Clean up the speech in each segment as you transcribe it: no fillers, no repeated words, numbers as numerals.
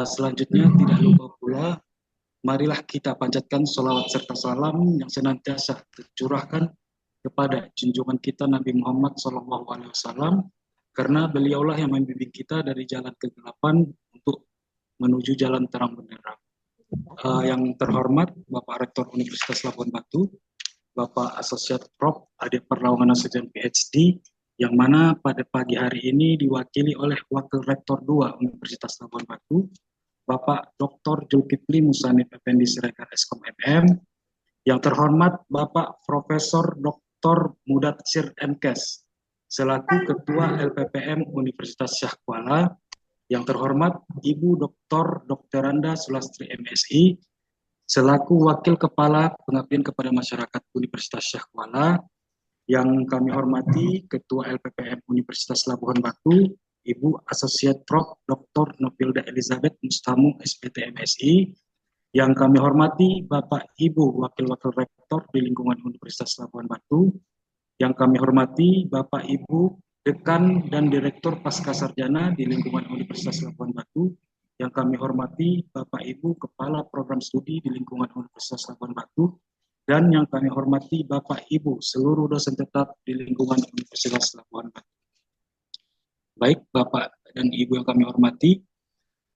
Selanjutnya tidak lupa pula, marilah kita panjatkan sholawat serta salam yang senantiasa tercurahkan kepada junjungan kita Nabi Muhammad SAW, karena beliaulah yang membimbing kita dari jalan kegelapan untuk menuju jalan terang benderang. Yang terhormat Bapak Rektor Universitas Labuan Batu, Bapak Asosiat Prof. Ade Perlawanan Sarjana PhD, yang mana pada pagi hari ini diwakili oleh Wakil Rektor 2 Universitas Labuan Batu, Bapak Dr. Zulkifli Musanif Effendi Siregar Eskom MM, yang terhormat Bapak Profesor Dr. Mudatsir MKes selaku Ketua LPPM Universitas Syah Kuala, yang terhormat Ibu Dr. Dokteranda Sulastri MSI selaku Wakil Kepala Pengabdian kepada Masyarakat Universitas Syah Kuala, yang kami hormati Ketua LPPM Universitas Labuan Batu, Ibu Asosiat Prof. Dr. Novilda Elizabeth Mustamu SPT MSI, yang kami hormati Bapak Ibu Wakil-Wakil Rektor di lingkungan Universitas Labuan Batu, yang kami hormati Bapak Ibu Dekan dan Direktur Pasca Sarjana di lingkungan Universitas Labuan Batu, yang kami hormati Bapak Ibu Kepala Program Studi di lingkungan Universitas Labuan Batu, dan yang kami hormati Bapak Ibu seluruh dosen tetap di lingkungan Universitas Labuan Batu. Baik Bapak dan Ibu yang kami hormati,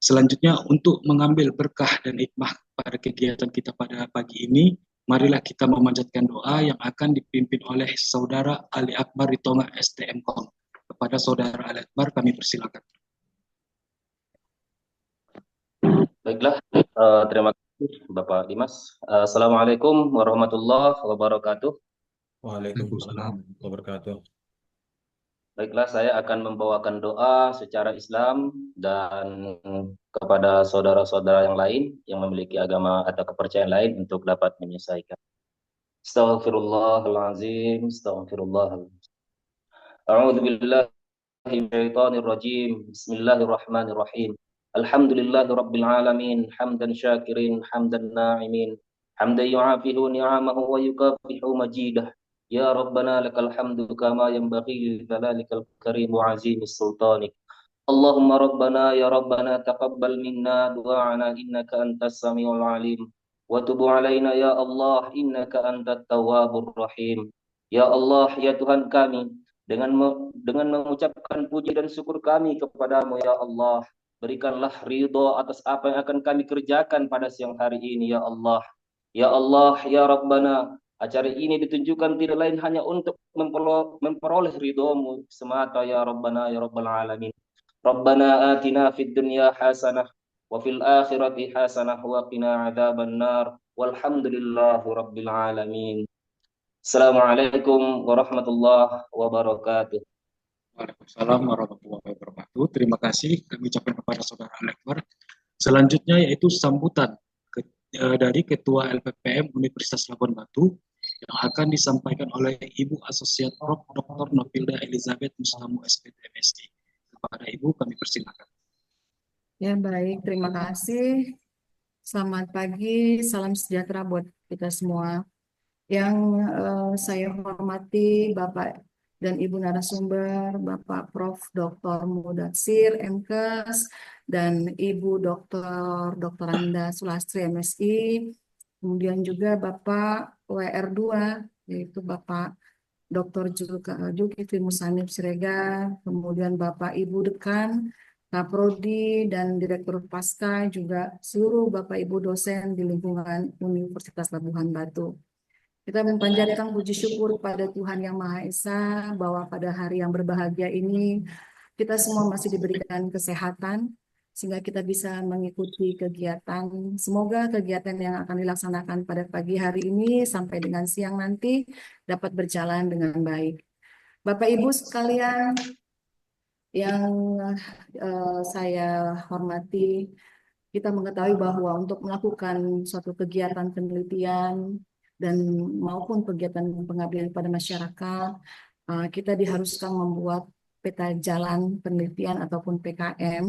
selanjutnya untuk mengambil berkah dan hikmah pada kegiatan kita pada pagi ini, marilah kita memanjatkan doa yang akan dipimpin oleh Saudara Ali Akbar Ritonga STMKOM. Kepada Saudara Ali Akbar kami persilakan. Baiklah, terima kasih Bapak Dimas. Assalamualaikum warahmatullahi wabarakatuh. Waalaikumsalam warahmatullahi wabarakatuh. Baiklah, saya akan membawakan doa secara Islam dan kepada saudara-saudara yang lain yang memiliki agama atau kepercayaan lain untuk dapat menyelesaikan. Astaghfirullahaladzim, astaghfirullahaladzim. A'udzu billahi minasyaitonir rajim. Bismillahirrahmanirrahim. Alhamdulillahi rabbil alamin, hamdan syakirin, hamdan na'imin, hamdan yu'afihu ni'amahu wa yukafihu majidah. Ya Rabbana lakal hamdu kama yanbaghi li dzalalikal karim wa azimis sultanik. Allahumma Rabbana ya Rabbana taqabbal minna du'ana innaka antas samiul alim wa tub alaina ya Allah innaka antat tawwabur rahim. Ya Allah, ya Tuhan kami, dengan mengucapkan puji dan syukur kami kepadamu ya Allah, berikanlah ridho atas apa yang akan kami kerjakan pada siang hari ini ya Allah. Ya Allah, ya Rabbana, acara ini ditunjukkan tidak lain hanya untuk memperoleh ridhomu semata ya Rabbana ya Rabbal Alamin. Rabbana atina fid dunya hasanah wa fil akhirati hasanah wa qina adzaban nar walhamdulillahi rabbil alamin. Assalamualaikum warahmatullahi wabarakatuh. Waalaikumsalam warahmatullahi wabarakatuh. Terima kasih kami ucapkan kepada Saudara Ali Akbar. Selanjutnya yaitu sambutan dari Ketua LPPM Universitas Labuan Batu yang akan disampaikan oleh Ibu Asosiat Prof. Dr. Novilda Elizabeth Mustamu SPT MSI. Kepada Ibu kami persilakan. Ya baik, terima kasih. Selamat pagi, salam sejahtera buat kita semua. Yang saya hormati Bapak dan Ibu narasumber, Bapak Prof. Dr. Mudatsir MKes dan Ibu Dr. Dokteranda Sulastri MSI, kemudian juga Bapak WR2 yaitu Bapak Dr. Zulkifli Musanif Siregar, kemudian Bapak Ibu Dekan, Kaprodi dan Direktur Pasca, juga seluruh Bapak Ibu dosen di lingkungan Universitas Labuhan Batu. Kita memanjatkan puji syukur kepada Tuhan Yang Maha Esa bahwa pada hari yang berbahagia ini kita semua masih diberikan kesehatan sehingga kita bisa mengikuti kegiatan. Semoga kegiatan yang akan dilaksanakan pada pagi hari ini sampai dengan siang nanti dapat berjalan dengan baik. Bapak Ibu sekalian yang saya hormati, kita mengetahui bahwa untuk melakukan suatu kegiatan penelitian dan maupun kegiatan pengabdian pada masyarakat, kita diharuskan membuat peta jalan penelitian ataupun PKM,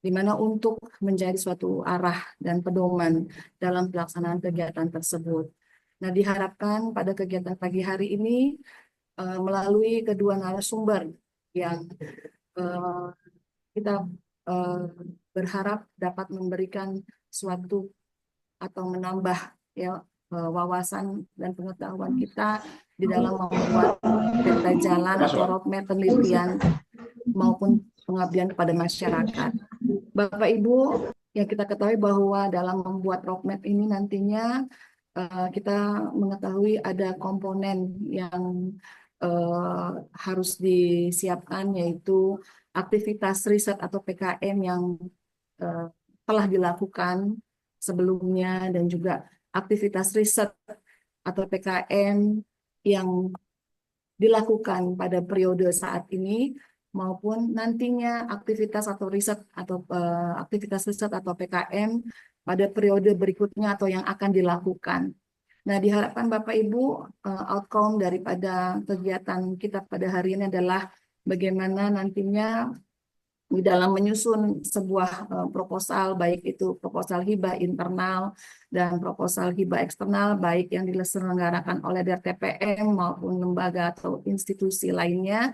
di mana untuk menjadi suatu arah dan pedoman dalam pelaksanaan kegiatan tersebut. Nah, diharapkan pada kegiatan pagi hari ini melalui kedua narasumber yang kita berharap dapat memberikan suatu atau menambah ya wawasan dan pengetahuan kita di dalam membuat peta jalan atau roadmap penelitian maupun pengabdian kepada masyarakat. Bapak Ibu, yang kita ketahui bahwa dalam membuat roadmap ini nantinya kita mengetahui ada komponen yang harus disiapkan, yaitu aktivitas riset atau PKM yang telah dilakukan sebelumnya dan juga aktivitas riset atau PKM yang dilakukan pada periode saat ini maupun nantinya aktivitas atau riset atau aktivitas riset atau PKM pada periode berikutnya atau yang akan dilakukan. Nah, diharapkan Bapak Ibu outcome daripada kegiatan kita pada hari ini adalah bagaimana nantinya di dalam menyusun sebuah proposal, baik itu proposal hibah internal dan proposal hibah eksternal, baik yang diselenggarakan oleh DRTPM maupun lembaga atau institusi lainnya,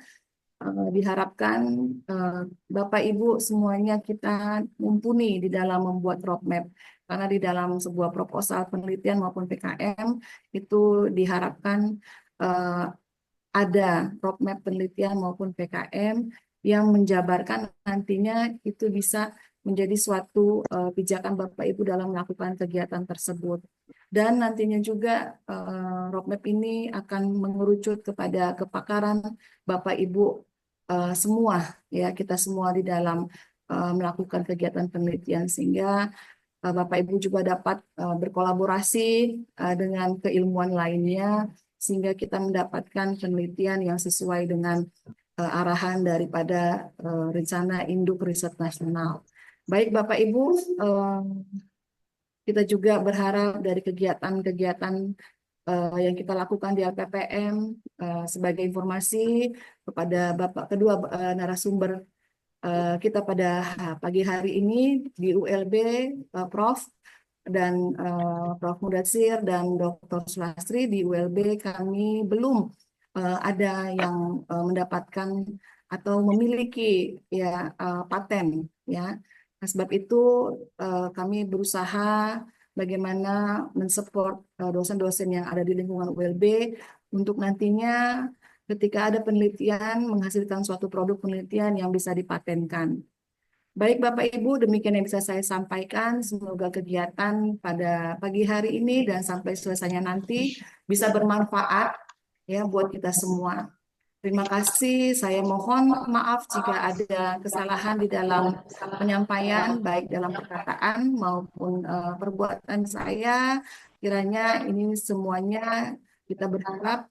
diharapkan Bapak Ibu semuanya kita mumpuni di dalam membuat roadmap. Karena di dalam sebuah proposal penelitian maupun PKM itu diharapkan ada roadmap penelitian maupun PKM yang menjabarkan nantinya itu bisa menjadi suatu pijakan Bapak Ibu dalam melakukan kegiatan tersebut. Dan nantinya juga roadmap ini akan mengerucut kepada kepakaran Bapak Ibu semua, ya kita semua di dalam melakukan kegiatan penelitian, sehingga Bapak Ibu juga dapat berkolaborasi dengan keilmuan lainnya sehingga kita mendapatkan penelitian yang sesuai dengan arahan daripada rencana induk riset nasional. Baik Bapak Ibu, kita juga berharap dari kegiatan-kegiatan yang kita lakukan di LPPM sebagai informasi kepada Bapak kedua narasumber kita pada pagi hari ini di ULB, Prof. dan Prof. Mudatsir dan Dr. Sulastri di ULB, kami belum ada yang mendapatkan atau memiliki ya paten ya. Nah, sebab itu kami berusaha bagaimana mensupport dosen-dosen yang ada di lingkungan ULB untuk nantinya ketika ada penelitian menghasilkan suatu produk penelitian yang bisa dipatenkan. Baik Bapak Ibu, demikian yang bisa saya sampaikan. Semoga kegiatan pada pagi hari ini dan sampai selesainya nanti bisa bermanfaat ya buat kita semua. Terima kasih. Saya mohon maaf jika ada kesalahan di dalam penyampaian, baik dalam perkataan maupun perbuatan saya. Kiranya ini semuanya kita berharap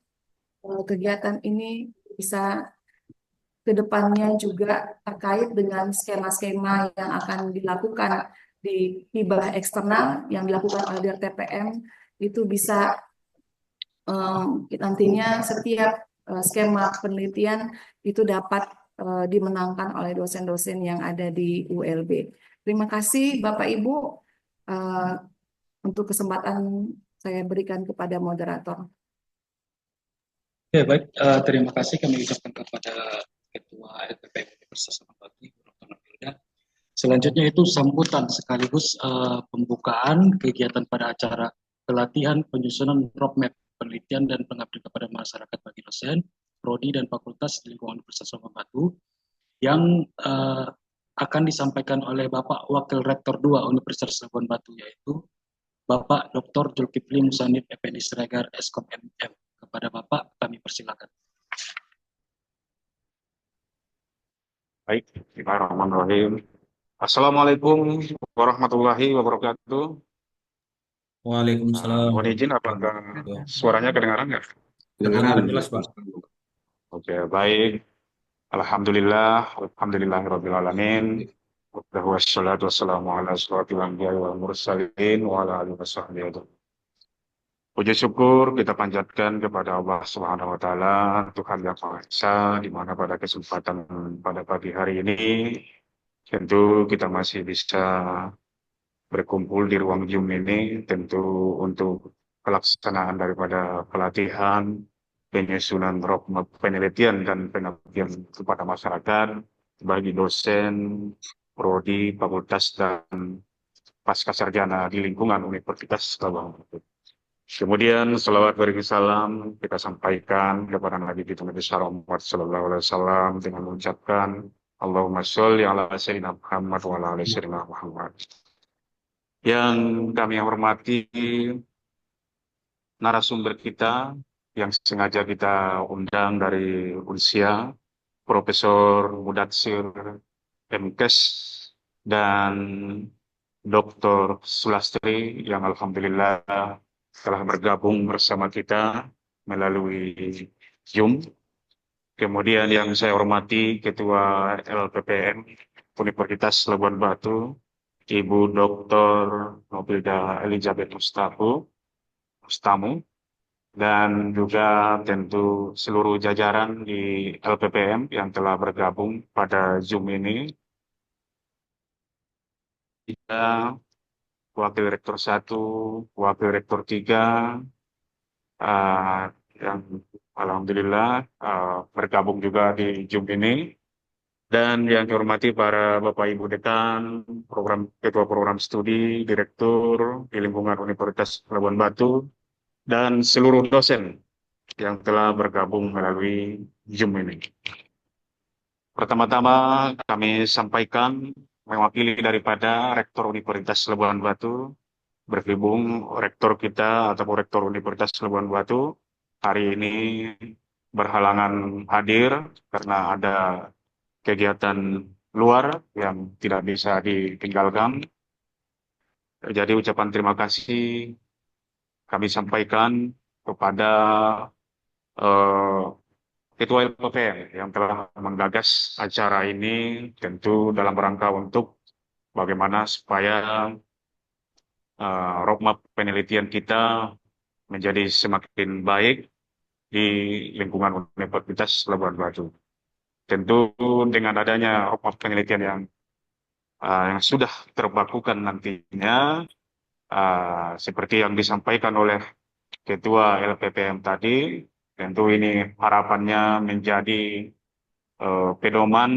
kegiatan ini bisa ke depannya juga terkait dengan skema-skema yang akan dilakukan di hibah eksternal yang dilakukan oleh DRTPM itu bisa nantinya setiap skema penelitian itu dapat dimenangkan oleh dosen-dosen yang ada di ULB. Terima kasih Bapak Ibu untuk kesempatan saya berikan kepada moderator. Oke, baik. Terima kasih kami ucapkan kepada Ketua LPPM Universitas Samarkand, Dr. Nabilda. Selanjutnya itu sambutan sekaligus pembukaan kegiatan pada acara pelatihan penyusunan roadmap penelitian dan pengabdian kepada masyarakat bagi dosen, prodi dan fakultas di lingkungan Universitas Samarkand yang akan disampaikan oleh Bapak Wakil Rektor 2 Universitas Labuan Batu, yaitu Bapak Dr. Zulkifli Musanif Effendi Siregar, Eskom MM. Kepada Bapak kami persilakan. Baik, bismillahirrahmanirrahim. Assalamualaikum warahmatullahi wabarakatuh. Waalaikumsalam. Mohon izin, apakah suaranya kedengaran nggak? Kedengaran jelas, Pak. Oke, baik. Alhamdulillahirabbil alamin. Wassalatu wassalamu ala asyrofil anbiya'i wal mursalin wa ala alihi washabbihi ajmain. Puji syukur kita panjatkan kepada Allah Subhanahu wa taala, Tuhan yang Maha Esa, di mana pada kesempatan pada pagi hari ini tentu kita masih bisa berkumpul di ruang Zoom ini tentu untuk pelaksanaan daripada pelatihan penyusunan roadmap penelitian dan pengabdian kepada masyarakat bagi dosen, prodi, fakultas, dan pasca sarjana di lingkungan Universitas Labuan Batu. Kemudian selawat beriring salam kita sampaikan kepada Nabi kita Nabi Muhammad Sallallahu Alaihi Wasallam dengan mengucapkan Allahumma sholli ala sayyidina Muhammad wa ala ali sayyidina Muhammad. Yang kami hormati narasumber kita yang sengaja kita undang dari Unsia, Profesor Mudatsir MKes dan Dr. Sulastri yang alhamdulillah telah bergabung bersama kita melalui Zoom. Kemudian yang saya hormati Ketua LPPM Universitas Labuan Batu, Ibu Dr. Nobilda Elizabeth Mustamu, dan juga tentu seluruh jajaran di LPPM yang telah bergabung pada Zoom ini. Kita Wakil Rektor 1, Wakil Rektor 3, yang alhamdulillah bergabung juga di Zoom ini. Dan yang dihormati para Bapak Ibu Dekan, Ketua Program Studi, Direktur di lingkungan Universitas Labuan Batu, dan seluruh dosen yang telah bergabung melalui Zoom ini. Pertama-tama kami sampaikan mewakili daripada Rektor Universitas Labuan Batu, berhubung rektor kita atau rektor Universitas Labuan Batu hari ini berhalangan hadir karena ada kegiatan luar yang tidak bisa ditinggalkan. Jadi ucapan terima kasih kami sampaikan kepada Ketua LPPM yang telah menggagas acara ini, tentu dalam rangka untuk bagaimana supaya roadmap penelitian kita menjadi semakin baik di lingkungan Universitas Labuan Batu. Tentu dengan adanya roadmap penelitian yang sudah terbakukan nantinya, seperti yang disampaikan oleh Ketua LPPM tadi, tentu ini harapannya menjadi pedoman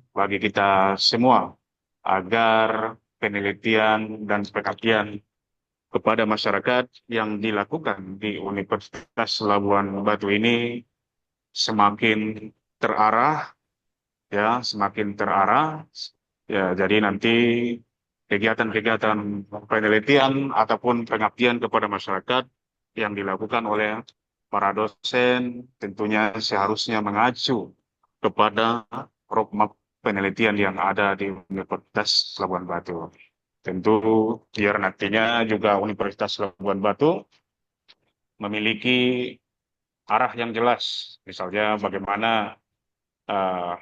bagi kita semua agar penelitian dan pengabdian kepada masyarakat yang dilakukan di Universitas Labuan Batu ini semakin terarah, ya, semakin terarah. Ya, jadi nanti kegiatan-kegiatan penelitian ataupun pengabdian kepada masyarakat yang dilakukan oleh para dosen tentunya seharusnya mengacu kepada roadmap penelitian yang ada di Universitas Labuan Batu. Tentu biar nantinya juga Universitas Labuan Batu memiliki arah yang jelas, misalnya bagaimana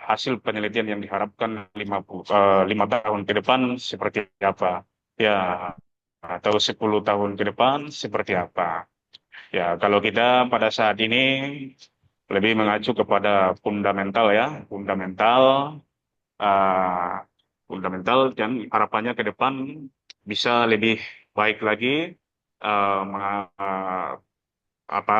hasil penelitian yang diharapkan 5 tahun ke depan seperti apa, ya, atau 10 tahun ke depan seperti apa. Ya, kalau kita pada saat ini lebih mengacu kepada fundamental, ya, uh, fundamental, dan harapannya ke depan bisa lebih baik lagi, uh, menga- uh, apa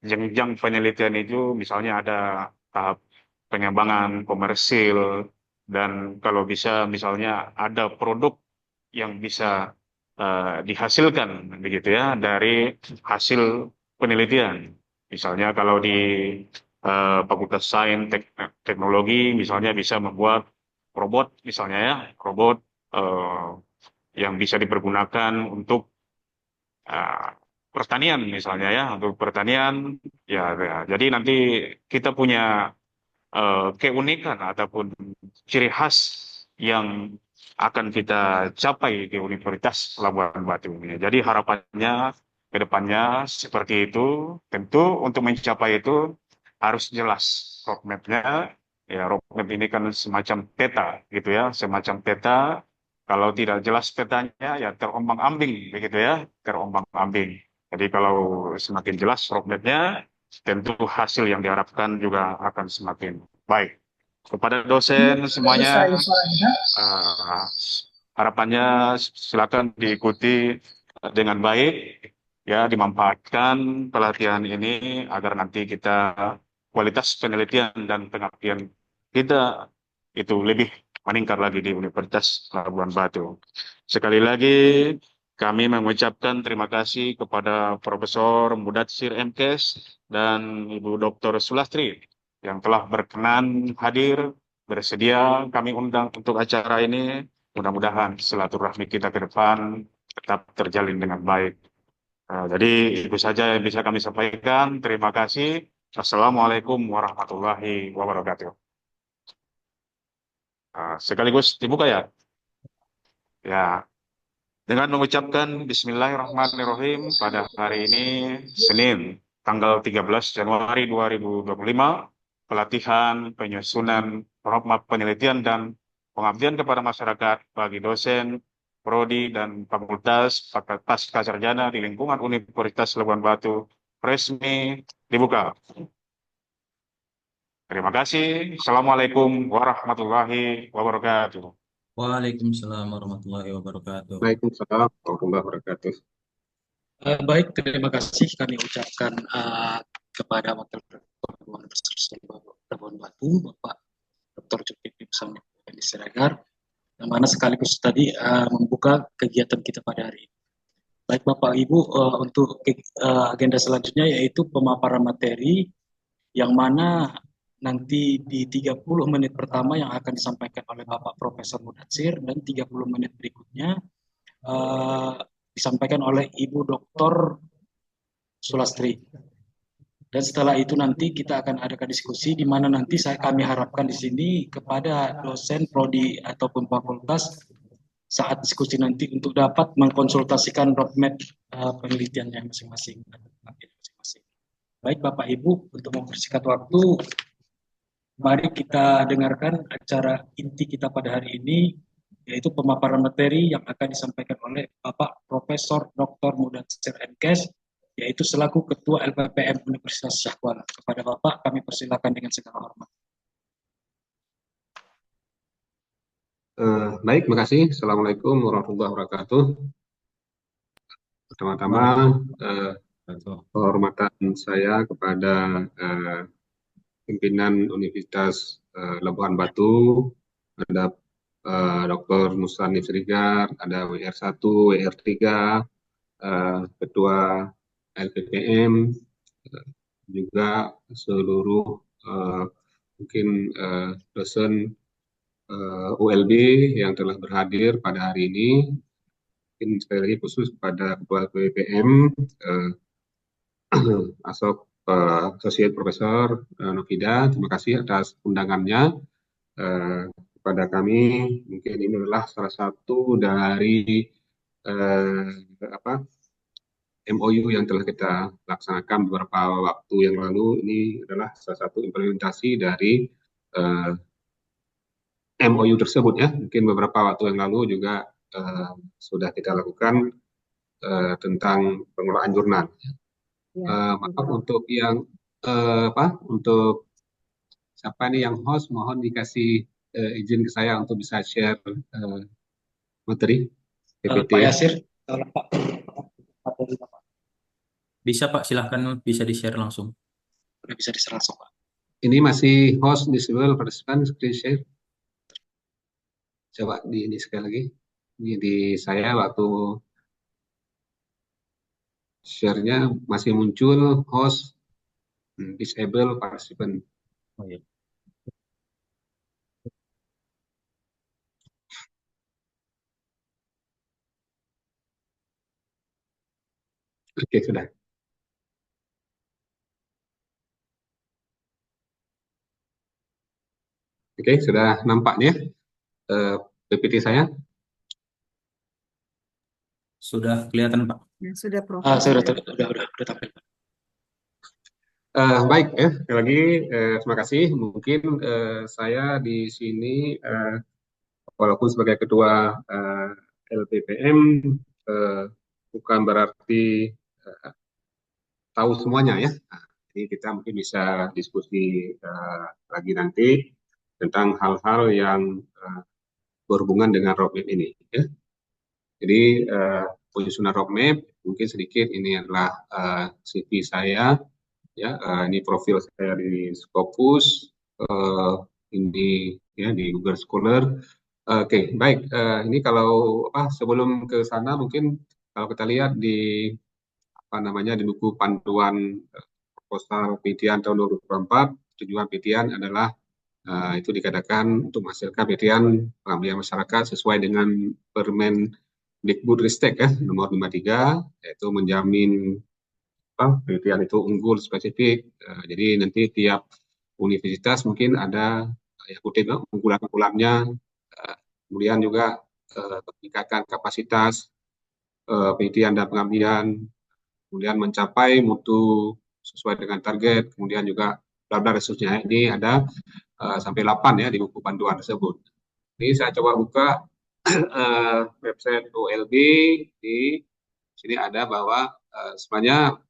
jenjang penelitian itu misalnya ada tahap pengembangan komersil, dan kalau bisa misalnya ada produk yang bisa dihasilkan begitu ya dari hasil penelitian. Misalnya kalau di Fakultas Sains Teknologi misalnya bisa membuat robot misalnya, ya, robot eh, yang bisa dipergunakan untuk uh, pertanian misalnya, ya, untuk pertanian, ya, ya. Jadi nanti kita punya keunikan ataupun ciri khas yang akan kita capai di Universitas Labuan Batu ini. Jadi harapannya ke depannya seperti itu. Tentu untuk mencapai itu harus jelas roadmap-nya. Ya, roadmap ini kan semacam peta gitu, ya, semacam peta. Kalau tidak jelas petanya, ya terombang-ambing begitu, ya, terombang-ambing. Jadi kalau semakin jelas roadmap-nya, tentu hasil yang diharapkan juga akan semakin baik. Kepada dosen semuanya, uh, harapannya silakan diikuti dengan baik, ya, dimanfaatkan pelatihan ini agar nanti kita kualitas penelitian dan pengabdian kita itu lebih meningkat lagi di Universitas Labuan Batu. Sekali lagi kami mengucapkan terima kasih kepada Profesor Mudatsir MKes dan Ibu Dr. Sulastri yang telah berkenan hadir, bersedia kami undang untuk acara ini. Mudah-mudahan silaturahmi kita ke depan tetap terjalin dengan baik. Jadi itu saja yang bisa kami sampaikan. Terima kasih. Assalamualaikum warahmatullahi wabarakatuh. Sekaligus dibuka ya. Ya, dengan mengucapkan Bismillahirrahmanirrahim pada hari ini, Senin, tanggal 13 Januari 2025, pelatihan, penyusunan, roadmap penelitian, dan pengabdian kepada masyarakat bagi dosen, prodi, dan fakultas pasca sarjana di lingkungan Universitas Labuan Batu resmi dibuka. Terima kasih. Assalamualaikum warahmatullahi wabarakatuh. Waalaikumsalam warahmatullahi wabarakatuh. Waalaikumsalam warahmatullahi wabarakatuh. Baik, terima kasih kami ucapkan kepada Wakil Rektor Universitas Labuan Batu, Bapak Dr. Zulkifli Hasan Siregar, yang mana sekaligus tadi membuka kegiatan kita pada hari ini. Baik Bapak Ibu, untuk agenda selanjutnya yaitu pemaparan materi yang mana nanti di 30 menit pertama yang akan disampaikan oleh Bapak Profesor Mudatsir dan 30 menit berikutnya disampaikan oleh Ibu Dr. Sulastri. Dan setelah itu nanti kita akan adakan diskusi di mana nanti kami harapkan di sini kepada dosen, prodi ataupun fakultas saat diskusi nanti untuk dapat mengkonsultasikan roadmap penelitiannya masing-masing. Baik Bapak Ibu, untuk mempersingkat waktu, mari kita dengarkan acara inti kita pada hari ini, yaitu pemaparan materi yang akan disampaikan oleh Bapak Profesor Dr. Mudatsir MKes, yaitu selaku Ketua LPPM Universitas Syahkuala. Kepada Bapak, kami persilakan dengan segala hormat. Baik, terima kasih. Assalamualaikum warahmatullahi wabarakatuh. Pertama-tama, kehormatan saya kepada pimpinan Universitas Labuan Batu, ada Dr. Muslanif Siregar, ada WR1, WR3, Ketua LPPM, juga seluruh mungkin dosen ULB yang telah berhadir pada hari ini. Mungkin sekali lagi khusus kepada Ketua LPPM, Associate Profesor Novida, terima kasih atas undangannya kepada kami. Mungkin ini adalah salah satu dari MOU yang telah kita laksanakan beberapa waktu yang lalu. Ini adalah salah satu implementasi dari MOU tersebut ya. Mungkin beberapa waktu yang lalu juga sudah kita lakukan tentang pengelolaan jurnal. Maaf untuk yang untuk siapa nih yang host, mohon dikasih izin ke saya untuk bisa share materi PPT. Pak Yasir, Pak. Bisa Pak, silahkan bisa di-share langsung. Sudah bisa di-share langsung Pak. Ini masih host disable participant screen share. Coba ini sekali lagi. Ini di saya waktu share-nya masih muncul host disable participant. Oh, iya. Oke, sudah. Oke, sudah nampaknya PPT saya? Sudah kelihatan Pak. Ya, sudah Prof. Sudah tampil. Baik ya, sekali lagi terima kasih. Mungkin saya di sini walaupun sebagai ketua LPPM bukan berarti tahu semuanya ya. Nah, jadi kita mungkin bisa diskusi lagi nanti tentang hal-hal yang berhubungan dengan roadmap ini. Ya. Jadi penyusunan roadmap mungkin sedikit ini adalah CV saya, ya ini profil saya di Scopus, ini ya di Google Scholar. Oke, baik. Ini kalau sebelum ke sana mungkin kalau kita lihat di di buku panduan proposal PTN tahun 2024, tujuan PTN adalah itu dikatakan untuk menghasilkan PTN pengabdian masyarakat sesuai dengan Permendikbudristek ya nomor 53, yaitu menjamin PTN itu unggul spesifik. Jadi nanti tiap universitas mungkin ada ya kutip unggulan-unggulannya, kemudian juga meningkatkan kapasitas PTN dan pengabdian, kemudian mencapai mutu sesuai dengan target, kemudian juga bla bla resusnya. Ini ada sampai 8 ya di buku panduan tersebut. Ini saya coba buka website OLB. Di sini ada bahwa sebenarnya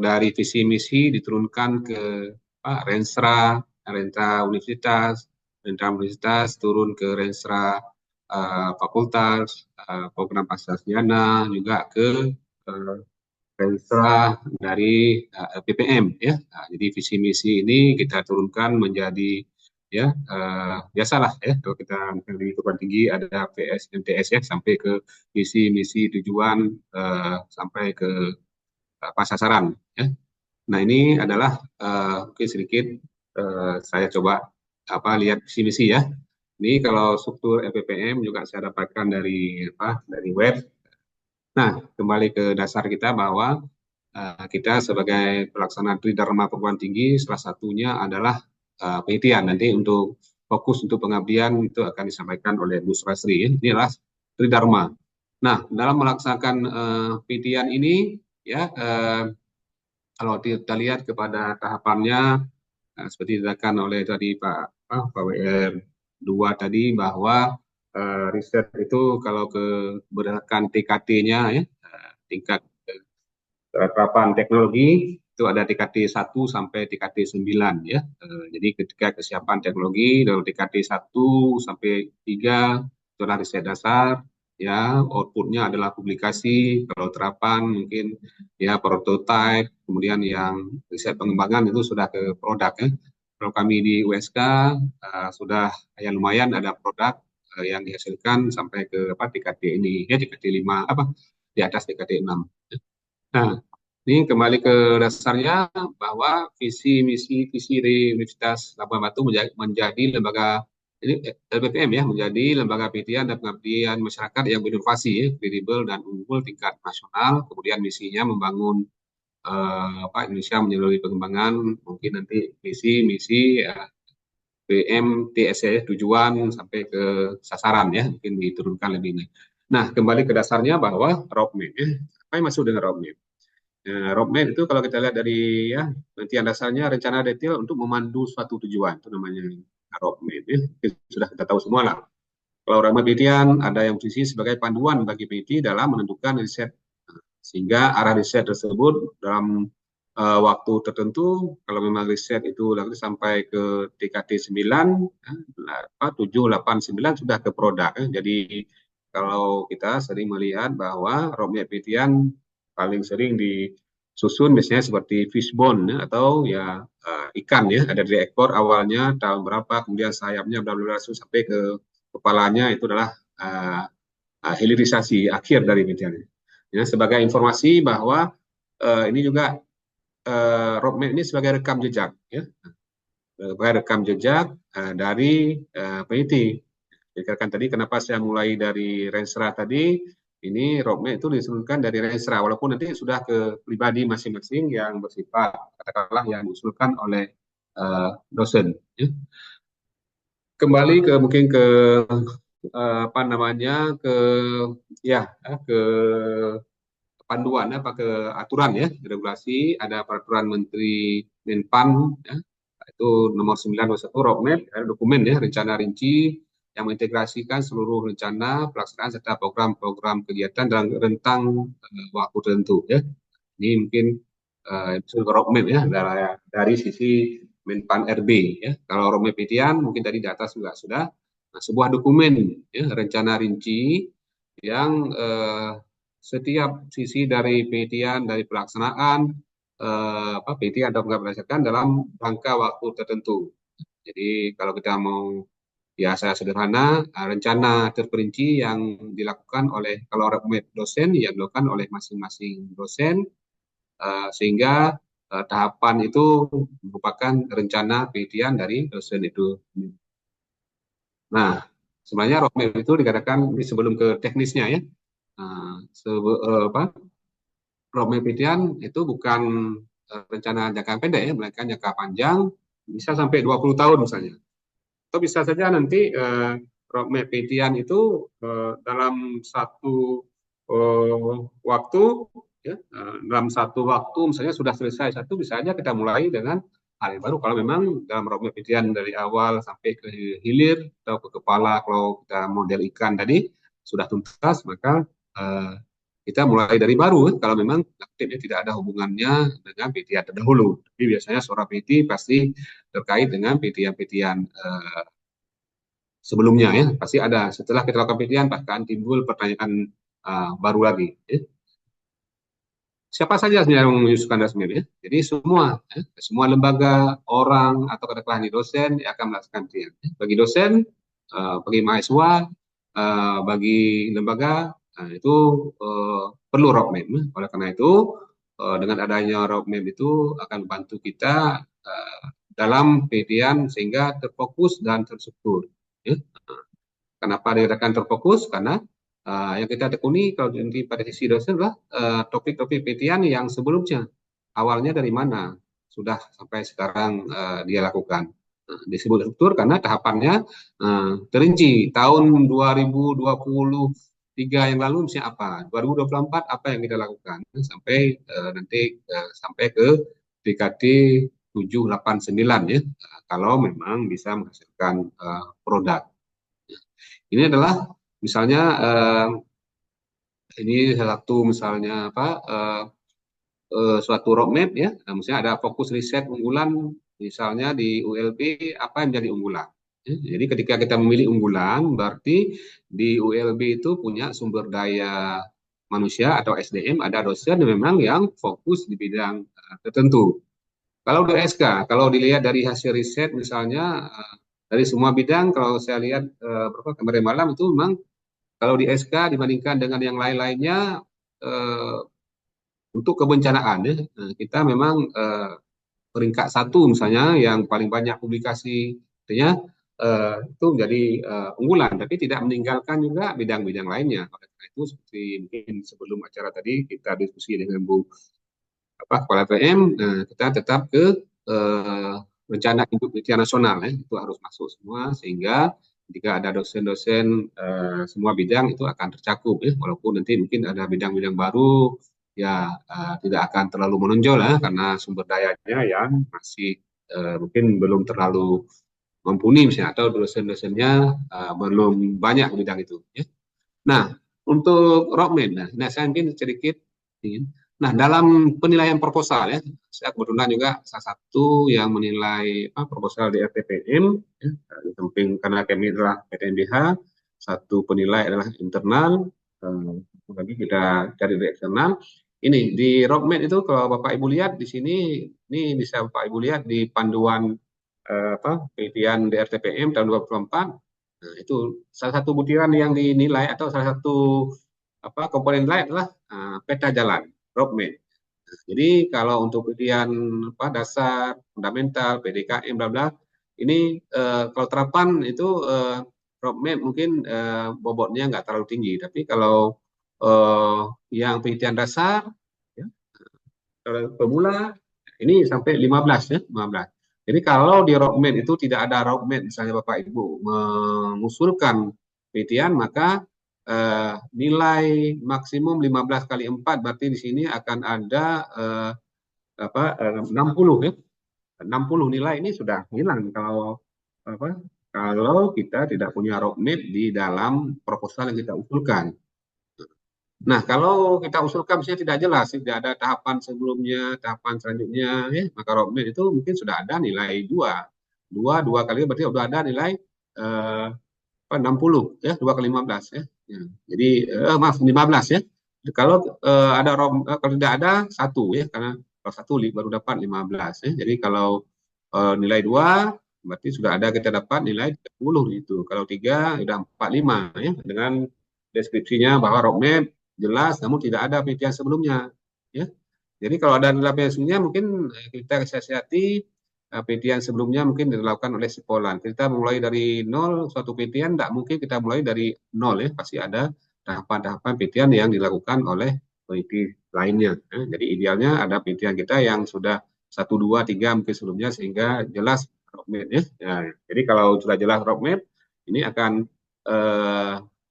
dari visi misi diturunkan ke Renstra universitas, turun ke Renstra fakultas, program pascasarjana, juga ke Renstra dari PPM ya. Nah, jadi visi misi ini kita turunkan menjadi ya biasalah ya, kalau kita di perguruan tinggi ada PS MTS ya, sampai ke visi misi tujuan sampai ke sasaran ya. Nah, ini adalah mungkin sedikit saya coba lihat visi misi ya. Ini kalau struktur LPPM juga saya dapatkan dari web. Nah, kembali ke dasar kita bahwa kita sebagai pelaksana Tridharma perguruan tinggi, salah satunya adalah penelitian. Nanti untuk fokus untuk pengabdian itu akan disampaikan oleh Bu Srasri. Ini adalah Tridharma. Nah, dalam melaksanakan penelitian ini ya, kalau kita lihat kepada tahapannya seperti dikatakan oleh tadi Pak WR 2 tadi, bahwa riset itu kalau berdasarkan TKT-nya ya, tingkat terapan teknologi itu ada TKT 1 sampai TKT 9 ya. Jadi ketika kesiapan teknologi dari TKT 1 sampai 3 itu adalah riset dasar ya, outputnya adalah publikasi. Kalau terapan mungkin ya prototype, kemudian yang riset pengembangan itu sudah ke produk ya. Kalau kami di USK sudah yang lumayan ada produk yang dihasilkan sampai ke TKT ini ya, TKT 5 di atas TKT 6. Nah, ini kembali ke dasarnya bahwa visi dari Universitas Labuan Batu menjadi lembaga ini LPPM ya, menjadi lembaga penelitian dan pengabdian masyarakat yang berinovasi ya, kredibel dan unggul tingkat nasional. Kemudian misinya membangun Indonesia melalui pengembangan, mungkin nanti misi ya, PM, TSE, tujuan sampai ke sasaran ya, mungkin diturunkan lebih naik. Nah, kembali ke dasarnya bahwa roadmap ya, apa yang masuk dengan roadmap? Roadmap itu kalau kita lihat dari ya penelitian dasarnya rencana detail untuk memandu suatu tujuan, itu namanya roadmap ya. Sudah kita tahu semua lah. Kalau roadmap penelitian ada yang posisi sebagai panduan bagi peneliti dalam menentukan riset, sehingga arah riset tersebut dalam waktu tertentu, kalau memang riset itu sampai ke TKT 9, 7, 8, 9 sudah ke produk. Jadi kalau kita sering melihat bahwa roadmap penelitian paling sering disusun biasanya seperti fishbone atau ya ikan ya, ada dari ekor awalnya tahun berapa, kemudian sayapnya bla bla sampai ke kepalanya, itu adalah hilirisasi akhir dari penelitian. Ya, sebagai informasi bahwa ini juga roadmap ini sebagai rekam jejak ya, sebagai rekam jejak dari peneliti. Dikatakan tadi kenapa saya mulai dari Renstra tadi, ini roadmap itu diusulkan dari Renstra, walaupun nanti sudah ke pribadi masing-masing yang bersifat katakanlah yang diusulkan oleh dosen ya. Kembali ke mungkin ke ke panduan ke aturan ya, regulasi. Ada peraturan Menteri Menpan ya, itu nomor 921 roadmap, dokumen ya, rencana rinci yang mengintegrasikan seluruh rencana pelaksanaan serta program-program kegiatan dalam rentang waktu tertentu ya. Ini mungkin itu roadmap ya dari sisi Menpan RB ya. Kalau roadmap penelitian mungkin tadi di atas juga sudah sebuah dokumen ya, rencana rinci yang setiap sisi dari penelitian, dari pelaksanaan penelitian atau berdasarkan dalam rangka waktu tertentu. Jadi kalau kita mau biasa sederhana, rencana terperinci yang dilakukan oleh, kalau roadmap dosen, yang dilakukan oleh masing-masing dosen, sehingga tahapan itu merupakan rencana penelitian dari dosen itu. Nah, sebenarnya roadmap itu dikatakan sebelum ke teknisnya ya, roadmap penelitian itu bukan rencana jangka pendek ya, melainkan jangka panjang, bisa sampai 20 tahun misalnya. Atau bisa saja nanti roadmap penelitian itu dalam satu waktu, ya, dalam satu waktu misalnya sudah selesai satu, bisa saja kita mulai dengan hal yang baru. Kalau memang dalam roadmap penelitian dari awal sampai ke hilir atau ke kepala, kalau kita model ikan tadi sudah tuntas, maka kita mulai dari baru. Kalau memang aktifnya tidak ada hubungannya dengan penelitian terdahulu. Tapi biasanya seorang peneliti pasti terkait dengan penelitian-penelitian sebelumnya ya, pasti ada. Setelah kita lakukan penelitian, bahkan timbul pertanyaan baru lagi. Ya. Siapa saja yang menyusun dasar ya? Jadi semua lembaga, orang atau katakanlah dosen yang akan melaksanakan penelitian. Bagi dosen, bagi mahasiswa, bagi lembaga, itu perlu roadmap. Oleh karena itu, dengan adanya roadmap itu akan membantu kita dalam penelitian sehingga terfokus dan terstruktur. Ya. Kenapa dikatakan terfokus? Karena yang kita tekuni kalau nanti pada sisi dosen adalah topik-topik penelitian yang sebelumnya awalnya dari mana sudah sampai sekarang dia lakukan. Disebut struktur karena tahapannya terinci. Tahun 2023 yang lalu misalnya apa, 2024 apa yang kita lakukan sampai nanti sampai ke PKT 789 ya, kalau memang bisa menghasilkan produk. Ini adalah misalnya ini satu misalnya apa suatu roadmap ya, misalnya ada fokus riset unggulan misalnya di ULB apa yang menjadi unggulan. Ya, jadi ketika kita memilih unggulan berarti di ULB itu punya sumber daya manusia atau SDM, ada dosen memang yang fokus di bidang tertentu. Kalau di SK, kalau dilihat dari hasil riset misalnya dari semua bidang, kalau saya lihat kemarin malam itu memang kalau di SK dibandingkan dengan yang lain-lainnya untuk kebencanaan ya, kita memang peringkat 1 misalnya yang paling banyak publikasi, artinya itu menjadi unggulan, tapi tidak meninggalkan juga bidang-bidang lainnya. Oleh karena itu seperti mungkin sebelum acara tadi kita diskusi dengan Bu Kepala PM, kita tetap ke rencana induk penelitian nasional ya, itu harus masuk semua sehingga jika ada dosen-dosen semua bidang itu akan tercakup ya, walaupun nanti mungkin ada bidang-bidang baru ya tidak akan terlalu menonjol ya, karena sumber dayanya yang masih mungkin belum terlalu mumpuni misalnya, atau dosen-dosennya belum banyak bidang itu ya. Nah, untuk roadmap, nah saya mungkin sedikit ingin. Nah, dalam penilaian proposal ya, saya kebetulan juga salah satu yang menilai proposal di RTPM, ya, di samping karena kami adalah PTNBH, satu penilai adalah internal, lagi kita cari di eksternal. Ini di roadmap itu kalau Bapak Ibu lihat di sini, ini bisa Bapak Ibu lihat di panduan penelitian di RTPM tahun 2024. Nah, itu salah satu butiran yang dinilai atau salah satu komponen lain adalah peta jalan, roadmap. Jadi kalau untuk penelitian dasar, fundamental, PDKM, bla bla, ini kalau terapan itu roadmap mungkin bobotnya nggak terlalu tinggi, tapi kalau yang penelitian dasar, ya, pemula, ini sampai 15 ya, 15. Jadi kalau di roadmap itu tidak ada roadmap, misalnya Bapak Ibu mengusulkan penelitian, maka nilai maksimum 15 kali 4, berarti di sini akan ada 60 ya. 60 nilai ini sudah hilang kalau kita tidak punya roadmap di dalam proposal yang kita usulkan. Nah, kalau kita usulkan misalnya tidak jelas, tidak ada tahapan sebelumnya, tahapan selanjutnya, ya, maka roadmap itu mungkin sudah ada nilai 2 kali berarti sudah ada nilai 60 ya, 2 kali 15 ya. Ya. Jadi maaf 15 ya. Kalau ada kalau tidak ada 1 ya, karena kalau 1 baru dapat 15 ya. Jadi kalau nilai 2 berarti sudah ada kita dapat nilai 30 itu. Kalau 3 sudah 45 ya, dengan deskripsinya bahwa roadmap jelas namun tidak ada penelitian sebelumnya ya. Jadi kalau ada nilai sebelumnya mungkin kita siasati penelitian sebelumnya mungkin dilakukan oleh Sipolan. Kita mulai dari nol suatu penelitian, tidak mungkin kita mulai dari nol ya, pasti ada tahapan-tahapan penelitian yang dilakukan oleh peneliti lainnya. Jadi idealnya ada penelitian kita yang sudah 1, 2, 3 mungkin sebelumnya sehingga jelas roadmap ya. Jadi kalau sudah jelas roadmap, ini akan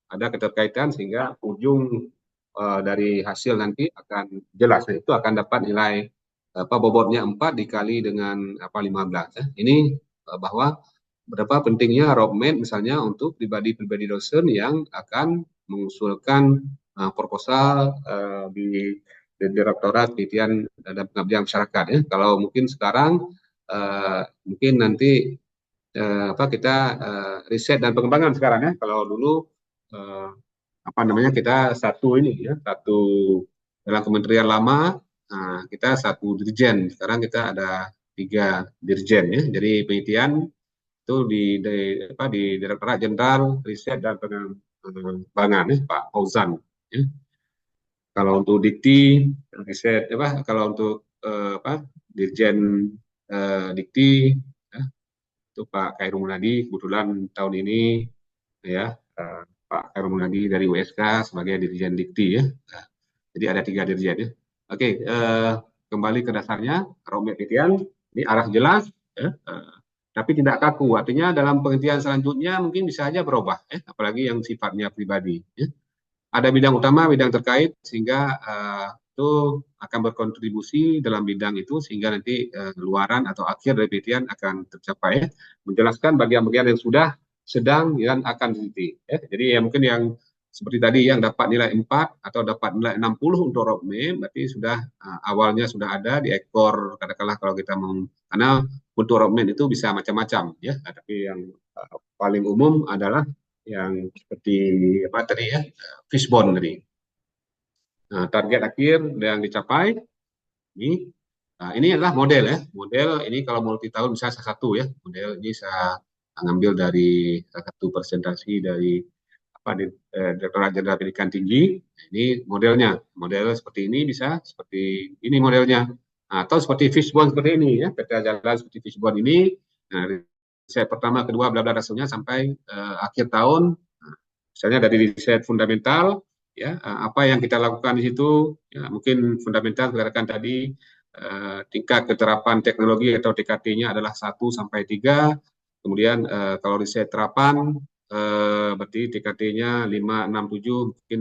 ada keterkaitan sehingga ujung dari hasil nanti akan jelas. Itu akan dapat nilai bobotnya 4 dikali dengan 15 ya. Ini bahwa berapa pentingnya roadmap misalnya untuk pribadi-pribadi dosen yang akan mengusulkan proposal di Direktorat Penelitian dan Pengabdian Masyarakat ya. Kalau mungkin sekarang mungkin nanti kita riset dan pengembangan sekarang ya. Kalau dulu kita satu ini ya, satu dalam kementerian lama kita satu dirjen. Sekarang kita ada 3 dirjen ya. Jadi penelitian itu di Direktorat Jenderal Riset dan Pengembangan ya, Pak Fauzan ya. Kalau untuk dikti riset kalau untuk dirjen dikti ya, itu Pak Khairul Munadi kebetulan tahun ini ya, Pak Khairul Munadi dari USK sebagai dirjen dikti ya. Jadi ada 3 dirjen ya. Oke, kembali ke dasarnya roadmap penelitian ini arah jelas ya, tapi tidak kaku. Artinya dalam penelitian selanjutnya mungkin bisa saja berubah ya, apalagi yang sifatnya pribadi ya. Ada bidang utama, bidang terkait sehingga itu akan berkontribusi dalam bidang itu sehingga nanti luaran atau akhir dari penelitian akan tercapai ya. Menjelaskan bagian-bagian yang sudah, sedang dan akan diteliti ya. Jadi ya mungkin yang seperti tadi yang dapat nilai 4 atau dapat nilai 60 untuk roadmap berarti sudah awalnya sudah ada di ekor katakanlah kalau kita mau, karena untuk roadmap itu bisa macam-macam ya, tapi yang paling umum adalah yang seperti apa tadi ya, fishbone tadi. Nah, target akhir yang dicapai ini. Nah, ini adalah model ya. Model ini kalau multi tahun bisa salah satu ya. Model ini saya ngambil dari salah satu presentasi dari Direktorat Jenderal Pendidikan Tinggi. Ini modelnya. Model seperti ini bisa seperti ini modelnya. Nah, atau seperti fishbone seperti ini ya. Peta jalan seperti fishbone ini. Nah, riset pertama, kedua, bla bla hasilnya sampai akhir tahun. Misalnya dari riset fundamental, ya apa yang kita lakukan di situ, ya, mungkin fundamental katakan tadi tingkat keterapan teknologi atau TKT-nya adalah 1 sampai 3. Kemudian kalau riset terapan berarti TKT-nya 5, 6, 7, mungkin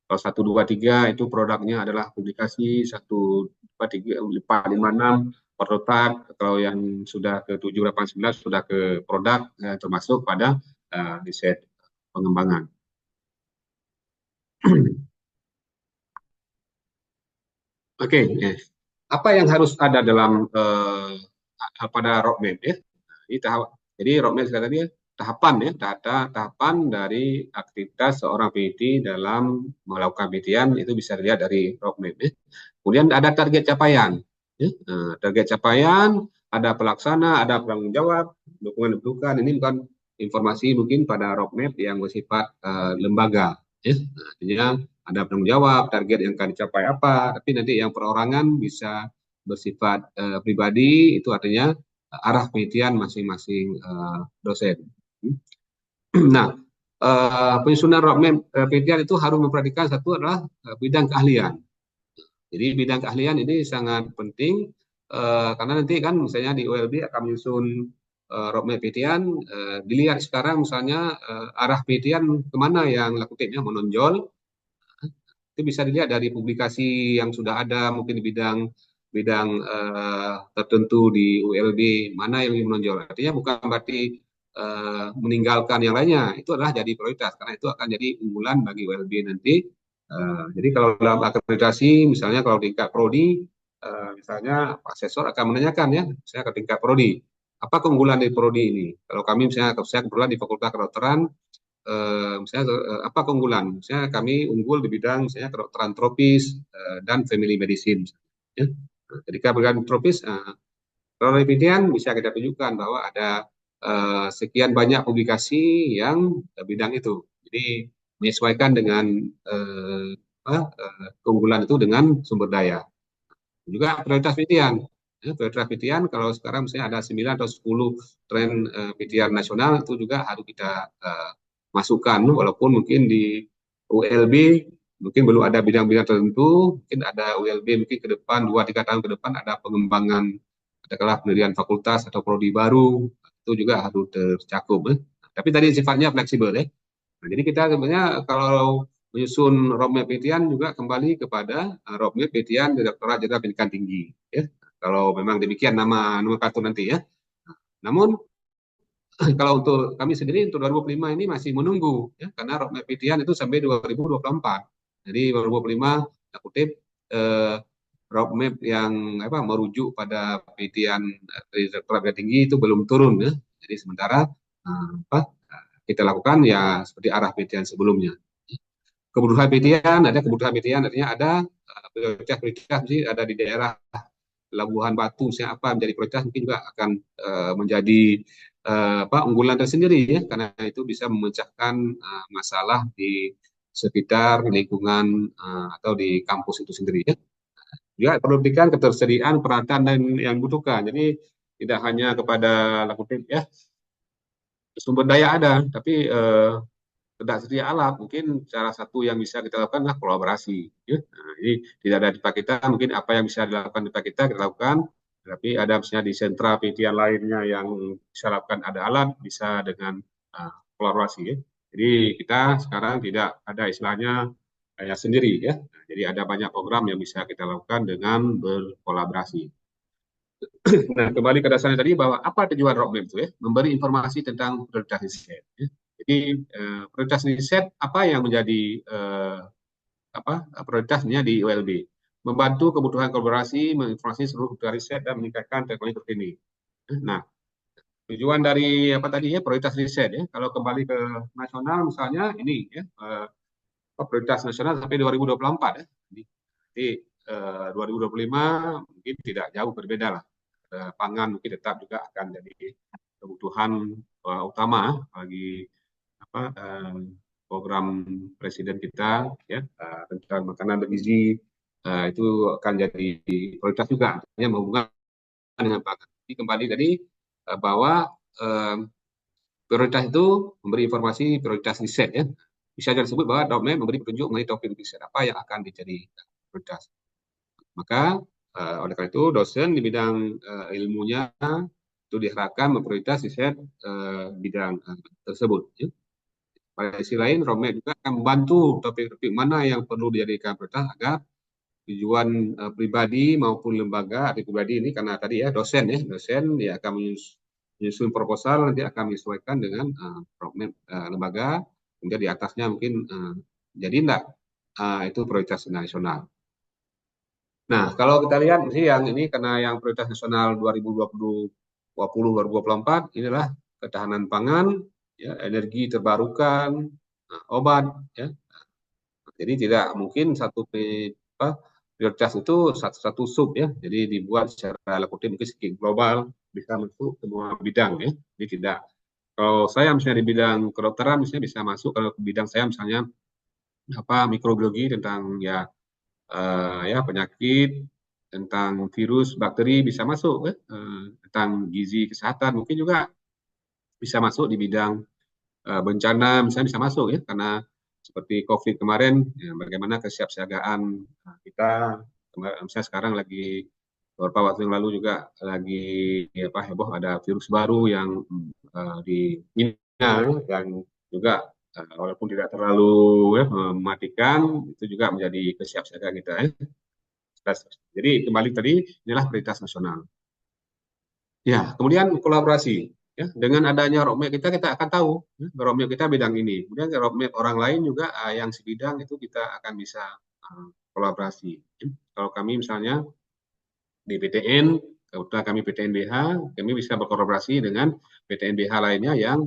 kalau 1, 2, 3 itu produknya adalah publikasi 1, 2, 3, 4, 5, 6 prototipe. Kalau yang sudah ke 7, 8, 9 sudah ke produk termasuk pada riset pengembangan. Oke, apa yang harus ada dalam pada roadmap ya? Ini jadi roadmap tadi tahapan ya, tahapan dari aktivitas seorang peneliti dalam melakukan penelitian itu bisa dilihat dari roadmap ya. Kemudian ada target capaian, ya. Target capaian, ada pelaksana, ada penanggung jawab, dukungan. Ini bukan informasi mungkin pada roadmap yang bersifat lembaga, ya. Artinya ada penanggung jawab, target yang akan dicapai apa, tapi nanti yang perorangan bisa bersifat pribadi, itu artinya arah penelitian masing-masing dosen. Nah, penyusunan roadmap penelitian itu harus memperhatikan satu adalah bidang keahlian. Jadi bidang keahlian ini sangat penting karena nanti kan misalnya di ULB akan menyusun roadmap penelitian, dilihat sekarang misalnya arah penelitian kemana yang lakukannya menonjol, itu bisa dilihat dari publikasi yang sudah ada mungkin di bidang tertentu di ULB mana yang menonjol. Artinya bukan berarti meninggalkan yang lainnya, itu adalah jadi prioritas karena itu akan jadi unggulan bagi ULB nanti. Jadi kalau dalam akreditasi misalnya kalau tingkat prodi misalnya asesor akan menanyakan ya, misalnya ke tingkat prodi, apa keunggulan dari prodi ini? Kalau kami misalnya saya kebetulan di Fakultas Kedokteran, misalnya apa keunggulan? Misalnya kami unggul di bidang misalnya kedokteran tropis dan family medicine. Ya. Ketika bidang tropis, kalau penelitian bisa kita tunjukkan bahwa ada sekian banyak publikasi yang bidang itu. Jadi menyesuaikan dengan keunggulan itu dengan sumber daya. Juga prioritas PTN. Prioritas PTN kalau sekarang misalnya ada 9 atau 10 tren PTN nasional itu juga harus kita masukkan, walaupun mungkin di ULB mungkin belum ada bidang-bidang tertentu, mungkin ada ULB mungkin ke depan 2-3 tahun ke depan ada pengembangan katakanlah pendirian fakultas atau prodi baru, itu juga harus tercakup. Tapi tadi sifatnya fleksibel ya. Nah, jadi kita sebenarnya kalau menyusun roadmap PTN juga kembali kepada roadmap PTN Direktorat Jenderal Pendidikan Tinggi. Ya. Kalau memang demikian nama kartu nanti ya. Namun kalau untuk kami sendiri untuk 2005 ini masih menunggu ya, karena roadmap PTN itu sampai 2024. Jadi 2025 kutip roadmap yang merujuk pada PTN Direktorat Pendidikan Tinggi itu belum turun ya. Jadi sementara kita lakukan ya seperti arah PTN sebelumnya. Kebutuhan PTN, ada kebutuhan PTN, artinya ada prioritas ada di daerah Labuhan Batu, misalnya apa menjadi prioritas mungkin juga akan menjadi unggulan tersendiri ya, karena itu bisa memecahkan masalah di sekitar lingkungan atau di kampus itu sendiri ya. Juga perlu diberikan ketersediaan peralatan dan yang dibutuhkan. Jadi tidak hanya kepada lakukan ya sumber daya ada, tapi tidak sedia alat, mungkin salah satu yang bisa kita lakukan adalah kolaborasi. Ya. Nah, ini tidak ada di tempat kita, mungkin apa yang bisa dilakukan di tempat kita lakukan, tapi ada misalnya di sentra PTN lainnya yang bisa lakukan ada alat, bisa dengan kolaborasi. Ya. Jadi kita sekarang tidak ada istilahnya kayak sendiri. Ya. Nah, jadi ada banyak program yang bisa kita lakukan dengan berkolaborasi. Nah, kembali ke dasarnya tadi bahwa apa tujuan roadmap itu ya? Memberi informasi tentang prioritas riset. Ya. Jadi prioritas riset apa yang menjadi prioritasnya di ULB? Membantu kebutuhan kolaborasi, menginformasi seluruh kebutuhan riset dan meningkatkan teknologi terkini. Nah, tujuan dari apa tadi ya prioritas riset ya. Kalau kembali ke nasional misalnya ini ya prioritas nasional sampai 2024 ya. Jadi 2025 mungkin tidak jauh berbeda lah. Pangan mungkin tetap juga akan jadi kebutuhan utama bagi program presiden kita ya tentang makanan bergizi itu akan jadi prioritas juga, artinya menghubungkan dengan pangan. Jadi kembali tadi bahwa prioritas itu memberi informasi prioritas riset ya. Bisa disebut bahwa roadmap memberi petunjuk mengenai topik riset apa yang akan dijadi prioritas. Maka oleh karena itu dosen di bidang ilmunya itu diharapkan memprioritas riset bidang tersebut. Ya. Pada sisi lain, roadmap juga akan membantu topik-topik mana yang perlu dijadikan prioritas agar tujuan pribadi maupun lembaga atau pribadi ini karena tadi ya dosen ya akan menyusun proposal nanti akan menyesuaikan dengan roadmap lembaga, kemudian di atasnya mungkin jadi enggak itu prioritas nasional. Nah, kalau kita lihat sih yang ini karena yang prioritas nasional 2020-2024 inilah ketahanan pangan, ya, energi terbarukan, obat, ya. Jadi tidak mungkin satu prioritas itu satu sub ya. Jadi dibuat secara mungkin sedikit global bisa masuk semua bidang ya. Jadi tidak. Kalau saya misalnya di bidang kedokteran misalnya bisa masuk, kalau bidang saya misalnya mikrobiologi tentang ya penyakit, tentang virus, bakteri bisa masuk, tentang gizi kesehatan mungkin juga bisa masuk di bidang bencana misalnya bisa masuk ya, karena seperti COVID kemarin, ya, bagaimana kesiapsiagaan kita, misalnya sekarang lagi beberapa waktu yang lalu juga lagi heboh ada virus baru yang di China yang juga walaupun tidak terlalu mematikan, itu juga menjadi kesiapsiagaan kita ya. Jadi kembali tadi inilah prioritas nasional. Ya, kemudian kolaborasi. Ya, dengan adanya roadmap kita akan tahu ya, roadmap kita bidang ini. Kemudian roadmap orang lain juga yang sebidang itu kita akan bisa kolaborasi. Ya. Kalau kami misalnya di PTN, kebetulan kami PTN BH, kami bisa berkolaborasi dengan PTN BH lainnya yang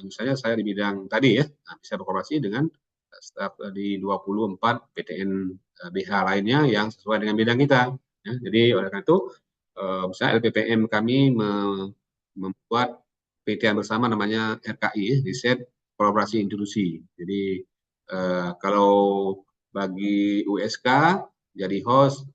misalnya saya di bidang tadi ya, bisa berkolaborasi dengan staf di 24 PTN BH lainnya yang sesuai dengan bidang kita. Ya. Jadi oleh karena itu, misalnya LPPM kami membuat PTN bersama namanya RKI, Riset Kolaborasi Institusi. Jadi kalau bagi USK jadi host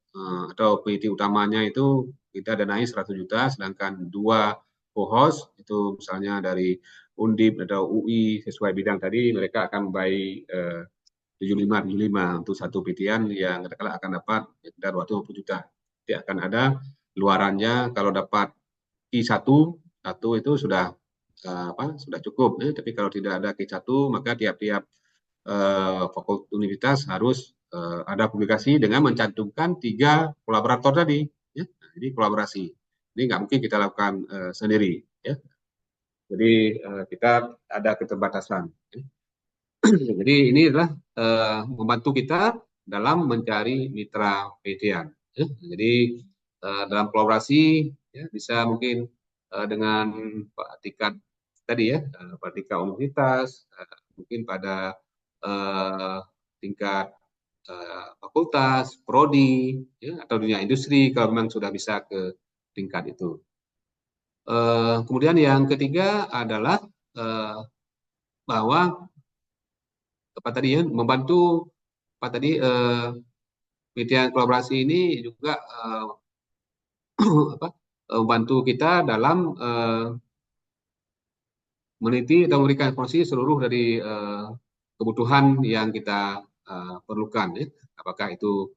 atau PT utamanya itu kita danai 100 juta, sedangkan 2 co-host itu misalnya dari Undip atau UI sesuai bidang tadi, mereka akan membayar 75 untuk satu PTN yang katakanlah akan dapat sekitar 250 juta. Jadi akan ada luarannya kalau dapat Q1 itu sudah sudah cukup. Tapi kalau tidak ada Q1 maka tiap-tiap fakultas universitas harus ada publikasi dengan mencantumkan 3 kolaborator tadi. Ya. Jadi kolaborasi. Ini nggak mungkin kita lakukan sendiri. Ya. Jadi kita ada keterbatasan. Ya. Jadi ini adalah membantu kita dalam mencari mitra PTN. Ya. Jadi dalam kolaborasi ya, bisa mungkin dengan tingkat tadi ya, pada tingkat universitas, mungkin pada tingkat fakultas, prodi, ya, atau dunia industri kalau memang sudah bisa ke tingkat itu. Kemudian yang ketiga adalah bahwa apa tadi ya, membantu apa tadi PTN kolaborasi ini juga membantu kita dalam meneliti atau memberikan informasi seluruh dari kebutuhan yang kita perlukan, ya. Apakah itu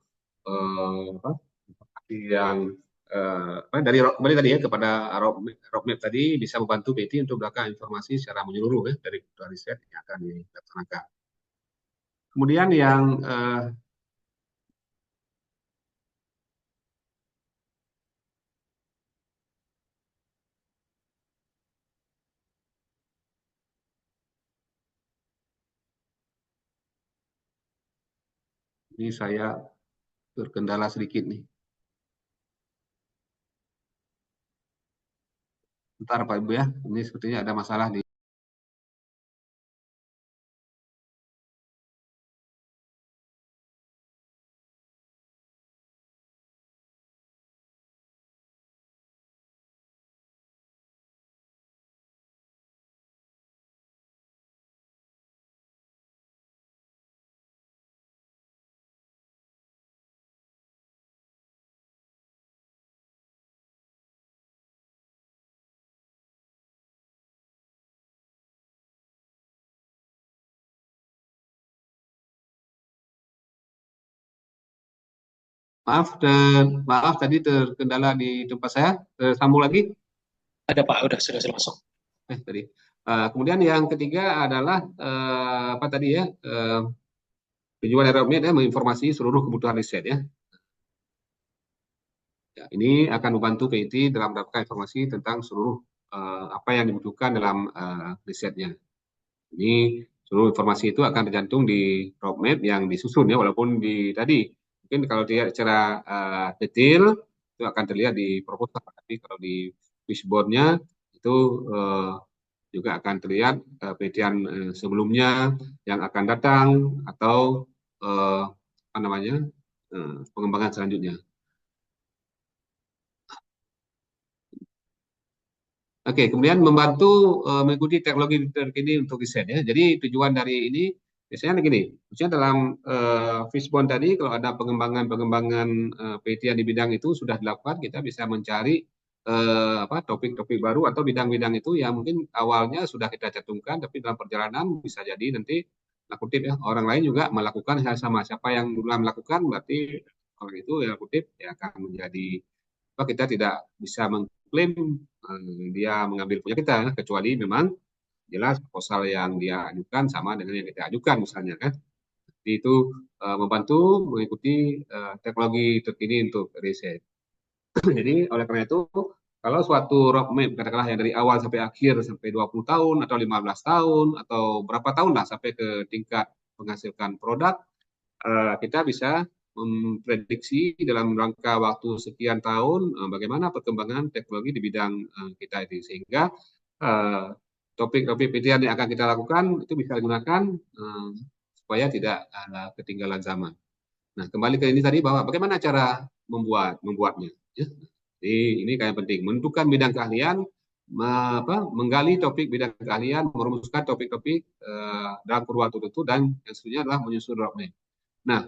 yang dari kembali tadi ya kepada roadmap tadi bisa membantu PT untuk mendapatkan informasi secara menyeluruh ya dari kebutuhan riset yang akan dilaksanakan. Kemudian yang ini saya terkendala sedikit nih. Bentar Pak Ibu ya, ini sepertinya ada masalah di maaf tadi terkendala di tempat saya. Sambung lagi. Ada Pak, sudah masuk. Tadi. Kemudian yang ketiga adalah apa tadi ya? Tujuan dari roadmap ya, menginformasi seluruh kebutuhan riset ya. Ya, ini akan membantu PIT dalam mendapatkan informasi tentang seluruh apa yang dibutuhkan dalam risetnya. Ini seluruh informasi itu akan tercantum di roadmap yang disusun ya, walaupun di tadi mungkin kalau dia secara detail itu akan terlihat di proposal, tapi kalau di wishboard-nya itu juga akan terlihat PTN sebelumnya yang akan datang atau apa namanya pengembangan selanjutnya. Oke, kemudian membantu mengikuti teknologi terkini untuk riset ya. Jadi tujuan dari ini biasanya begini, maksudnya dalam fishbone tadi kalau ada pengembangan PTN di bidang itu sudah dilakukan, kita bisa mencari topik-topik baru atau bidang-bidang itu yang mungkin awalnya sudah kita cantumkan, tapi dalam perjalanan bisa jadi nanti kutip ya orang lain juga melakukan hal sama. Siapa yang dulu melakukan berarti orang itu ya kutip ya akan menjadi kita tidak bisa mengklaim dia mengambil punya kita, kecuali memang jelas proposal yang dia ajukan sama dengan yang kita ajukan misalnya kan. Jadi itu membantu mengikuti teknologi terkini untuk riset. Jadi oleh karena itu kalau suatu roadmap katakanlah yang dari awal sampai akhir sampai 20 tahun atau 15 tahun atau berapa tahun lah sampai ke tingkat menghasilkan produk, kita bisa memprediksi dalam rangka waktu sekian tahun bagaimana perkembangan teknologi di bidang kita ini, sehingga topik-topik PTN yang akan kita lakukan itu bisa digunakan supaya tidak ketinggalan zaman. Nah, kembali ke ini tadi bahwa bagaimana cara membuatnya. Ya. Jadi ini kayak penting, menentukan bidang keahlian menggali topik bidang keahlian, merumuskan topik-topik dalam kurun waktu tertentu, dan yang seterusnya adalah menyusun roadmap. Nah,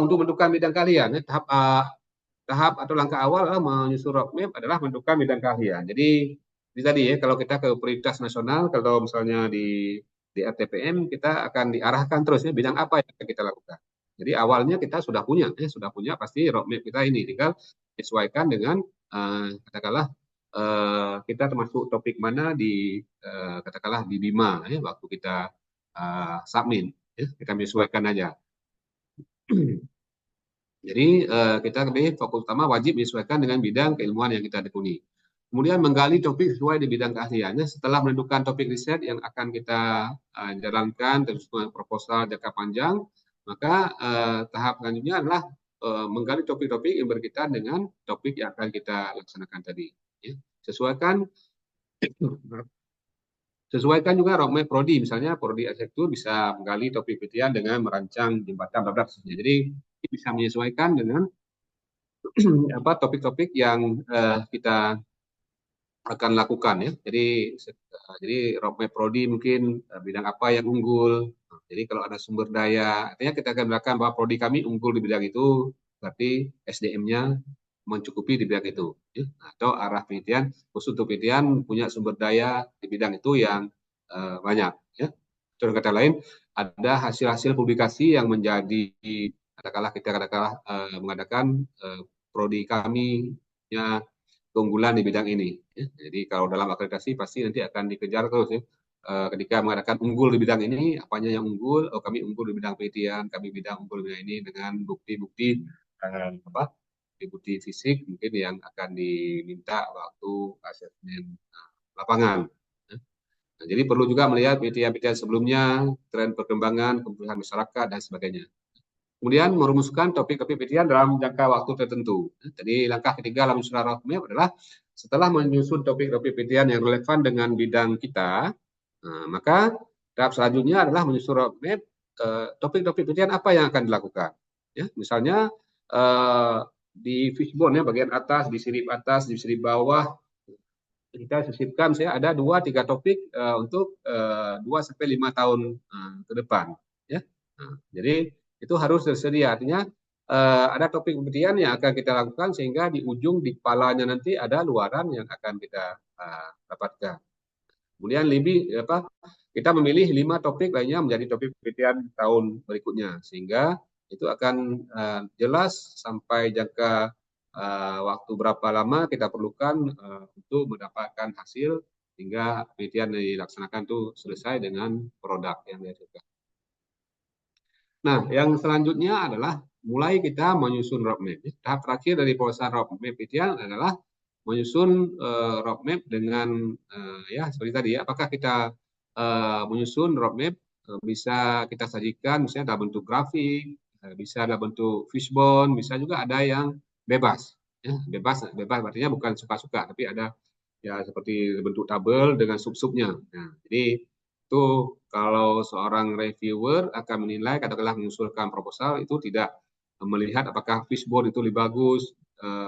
untuk menentukan bidang keahlian, tahap atau langkah awal adalah menyusun roadmap adalah menentukan bidang keahlian. Jadi tadi ya, kalau kita ke prioritas nasional, kalau misalnya di RTPM kita akan diarahkan terus ya bidang apa yang akan kita lakukan. Jadi awalnya kita sudah punya pasti roadmap kita ini, tinggal disesuaikan dengan katakanlah kita termasuk topik mana di katakanlah di BIMA ya, waktu kita submit ya, kita menyesuaikan aja. Jadi kita lebih fokus utama wajib menyesuaikan dengan bidang keilmuan yang kita tekuni. Kemudian menggali topik sesuai di bidang keahliannya. Setelah menentukan topik riset yang akan kita jalankan terus proposal jangka panjang, maka tahap selanjutnya adalah menggali topik-topik yang berkaitan dengan topik yang akan kita laksanakan tadi. Ya. Sesuaikan juga roadmap prodi, misalnya prodi arsitektur bisa menggali topik penelitian dengan merancang jembatan bla bla. Jadi bisa menyesuaikan dengan topik-topik yang kita akan lakukan ya. Jadi roadmap prodi mungkin bidang apa yang unggul. Jadi kalau ada sumber daya, artinya kita akan mengatakan bahwa prodi kami unggul di bidang itu, berarti SDM-nya mencukupi di bidang itu. Ya. Atau arah penelitian, khusus untuk penelitian punya sumber daya di bidang itu yang banyak. Ya. Contoh kata lain, ada hasil-hasil publikasi yang menjadi katakanlah kita mengadakan prodi kami ya keunggulan di bidang ini. Ya. Jadi kalau dalam akreditasi pasti nanti akan dikejar terus ya. Ketika mengatakan unggul di bidang ini, apanya yang unggul? Oh, kami unggul di bidang penelitian, kami unggul di bidang ini dengan bukti-bukti bukti fisik mungkin yang akan diminta waktu asesmen lapangan. Nah, jadi perlu juga melihat penelitian-penelitian sebelumnya, tren perkembangan, kebutuhan masyarakat dan sebagainya. Kemudian merumuskan topik-topik penelitian dalam jangka waktu tertentu. Jadi langkah ketiga dalam menyusun roadmap adalah setelah menyusun topik-topik penelitian yang relevan dengan bidang kita, maka tahap selanjutnya adalah menyusun roadmap topik-topik penelitian apa yang akan dilakukan. Ya, misalnya di fishbone ya, bagian atas, di sirip bawah, kita sisipkan saya ada 2-3 topik untuk 2-5 tahun ke depan. Ya. Jadi itu harus tersedia, artinya ada topik penelitian yang akan kita lakukan sehingga di ujung di kepalanya nanti ada luaran yang akan kita dapatkan. Kemudian kita memilih 5 topik lainnya menjadi topik penelitian tahun berikutnya sehingga itu akan jelas sampai jangka waktu berapa lama kita perlukan untuk mendapatkan hasil hingga penelitian dilaksanakan itu selesai dengan produk yang dihasilkan. Nah, yang selanjutnya adalah mulai kita menyusun roadmap. Tahap terakhir dari proses roadmap penelitian adalah menyusun roadmap dengan ya seperti tadi ya, apakah kita menyusun roadmap bisa kita sajikan misalnya dalam bentuk grafik, bisa dalam bentuk fishbone, bisa juga ada yang bebas. Ya, bebas artinya bukan suka-suka, tapi ada ya seperti bentuk tabel dengan sub-subnya. Nah, jadi itu kalau seorang reviewer akan menilai katakanlah mengusulkan proposal itu tidak melihat apakah fishbone itu lebih bagus,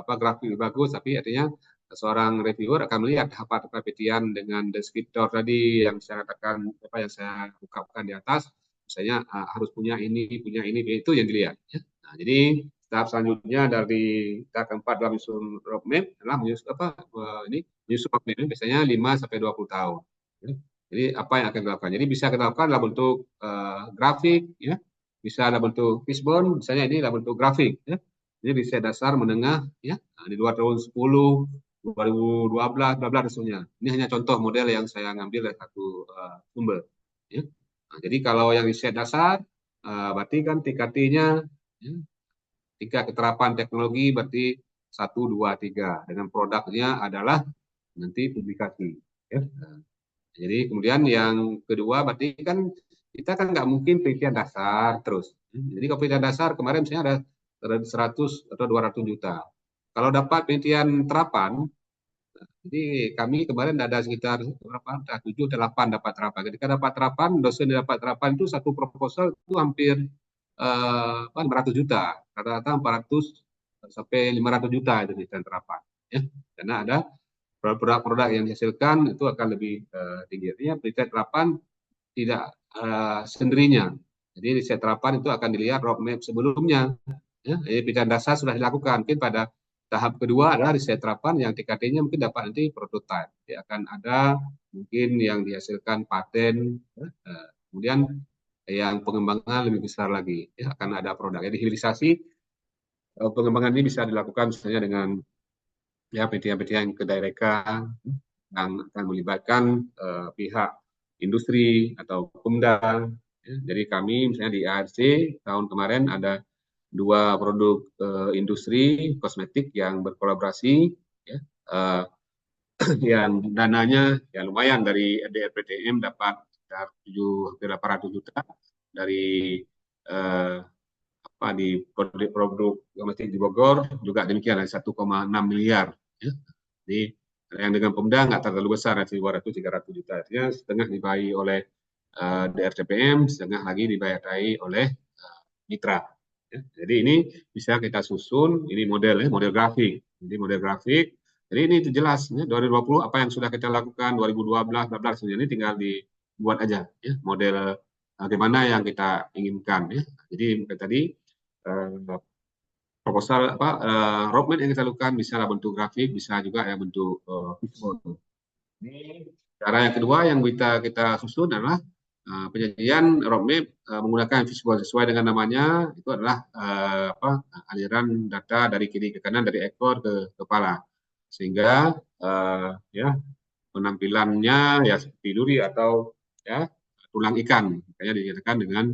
grafik lebih bagus, tapi artinya seorang reviewer akan melihat apa penelitian dengan deskriptor tadi yang saya katakan yang saya ungkapkan di atas, misalnya harus punya ini itu yang dilihat. Ya. Nah, jadi tahap selanjutnya dari tahap keempat dalam menyusun roadmap adalah menyusun roadmap ini biasanya 5-20 tahun. Ya. Jadi apa yang akan dilakukan? Jadi bisa kita lakukan dalam bentuk grafik, ya, bisa dalam bentuk fishbone, misalnya ini dalam bentuk grafik. Ya. Jadi riset dasar menengah, ya, di luar tahun 10, 2012, bla dan sebagainya. Ini hanya contoh model yang saya ngambil dari satu sumber. Ya. Nah, jadi kalau yang riset dasar, berarti kan TKT-nya, ya, tingkat keterapan teknologi berarti 1, 2, 3. Dengan produknya adalah nanti publikasi. Ya. Nah, jadi kemudian yang kedua berarti kan kita kan nggak mungkin penelitian dasar terus. Jadi kalau penelitian dasar kemarin misalnya ada 100 atau 200 juta. Kalau dapat penelitian terapan, jadi kami kemarin ada sekitar berapa? 7 atau 8 dapat terapan. Ketika dapat terapan, dosen dapat terapan itu satu proposal itu hampir 500 juta. Rata-rata 400 sampai 500 juta itu penelitian terapan. Ya. Karena ada produk-produk yang dihasilkan itu akan lebih tinggi. Artinya penelitian terapan tidak sendirinya. Jadi riset terapan itu akan dilihat roadmap sebelumnya. Ya, jadi penelitian dasar sudah dilakukan. Mungkin pada tahap kedua adalah riset terapan yang TKT-nya mungkin dapat nanti prototype. Jadi akan ada mungkin yang dihasilkan paten, kemudian yang pengembangan lebih besar lagi. Ya, akan ada produk. Jadi hilirisasi pengembangan ini bisa dilakukan misalnya dengan ya penelitian-penelitian kedirect-an yang akan melibatkan pihak industri atau Pemda. Ya. Jadi kami misalnya di ARC tahun kemarin ada 2 produk industri kosmetik yang berkolaborasi, ya, yang dananya ya lumayan dari DRPTM dapat sekitar 800 juta dari di produk domestik di Bogor juga demikian ada 1,6 miliar. Ya. Jadi yang dengan Pemda nggak terlalu besar, 200-300 juta. Artinya setengah dibayar oleh DRTPM, setengah lagi dibayar oleh mitra. Ya. Jadi ini bisa kita susun, ini model grafik. Jadi model grafik. Jadi ini itu jelas, ya, 2020 apa yang sudah kita lakukan, 2012, ini tinggal dibuat aja, ya, model bagaimana yang kita inginkan. Ya. Jadi tadi proposal roadmap yang kita lakukan bisa bentuk grafik, bisa juga yang bentuk visual. Ini cara yang kedua yang kita susun adalah penyajian roadmap menggunakan visual sesuai dengan namanya, itu adalah aliran data dari kiri ke kanan, dari ekor ke kepala, sehingga ya penampilannya ya seperti duri atau ya tulang ikan, makanya dinyatakan dengan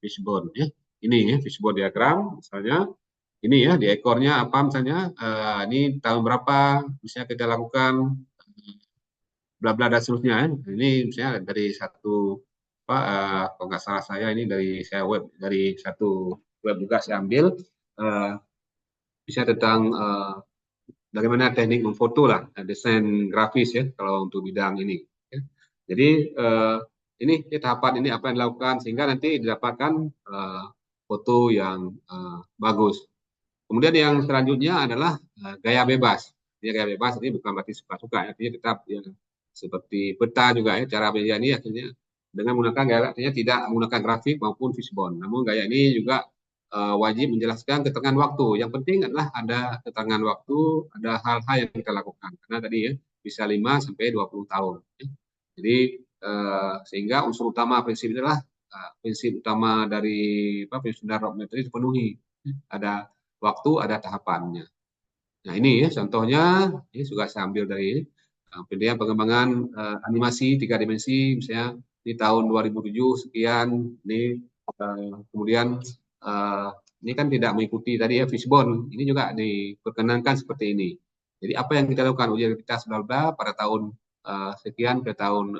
fishbone. Ya. Ini ya fishbone diagram, misalnya ini ya di ekornya apa misalnya, ini tahun berapa bisa kita lakukan bla bla dan seterusnya. Ya. Ini misalnya dari satu kalau nggak salah saya ini dari satu web juga saya ambil, bisa tentang bagaimana teknik memfoto lah, desain grafis ya kalau untuk bidang ini. Ya. Jadi ini tahapan ini apa yang dilakukan sehingga nanti didapatkan foto yang bagus. Kemudian yang selanjutnya adalah gaya bebas. Ya, gaya bebas ini bukan berarti suka-suka, artinya tetap ya, seperti peta juga ya, cara belajar ini akhirnya dengan menggunakan gaya, artinya tidak menggunakan grafik maupun fishbone. Namun gaya ini juga wajib menjelaskan keterangan waktu. Yang penting adalah ada keterangan waktu, ada hal-hal yang kita lakukan. Karena tadi ya bisa 5 sampai 20 tahun. Ya. Jadi sehingga unsur utama prinsip adalah prinsip utama dari penyusunan roadmap itu dipenuhi. Ada waktu, ada tahapannya. Nah ini ya contohnya, ini juga saya ambil dari pengembangan animasi 3 dimensi, misalnya di tahun 2007 sekian, ini kemudian ini kan tidak mengikuti tadi ya fishbone, ini juga diperkenankan seperti ini. Jadi apa yang kita lakukan ujian aktivitas bla pada tahun sekian ke tahun